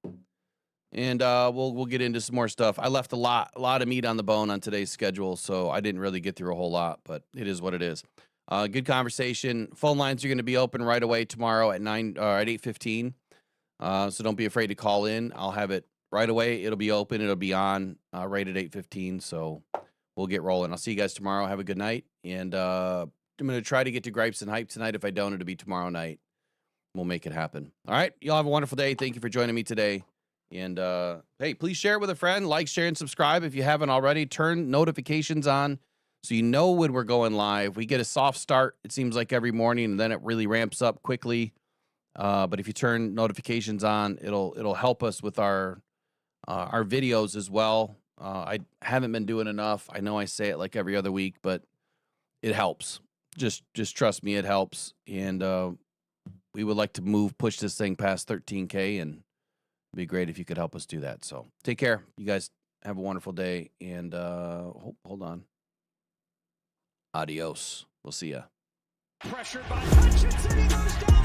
And we'll get into some more stuff. I left a lot of meat on the bone on today's schedule, so I didn't really get through a whole lot, but it is what it is. Good conversation. Phone lines are going to be open right away tomorrow at 8:15. So don't be afraid to call in. I'll have it right away. It'll be open. It'll be on right at 8:15. So we'll get rolling. I'll see you guys tomorrow. Have a good night. And I'm going to try to get to Gripes and Hype tonight. If I don't, it'll be tomorrow night. We'll make it happen. All right. Y'all have a wonderful day. Thank you for joining me today. And, hey, please share it with a friend. Like, share, and subscribe if you haven't already. Turn notifications on so you know when we're going live. We get a soft start, it seems like, every morning, and then it really ramps up quickly. But if you turn notifications on, it'll help us with our videos as well. I haven't been doing enough. I know I say it like every other week, but it helps. Just trust me, it helps. And we would like to push this thing past 13K, and it'd be great if you could help us do that. So take care. You guys have a wonderful day. And hold on. Adios. We'll see ya. Pressured by Hutchinson, he goes down.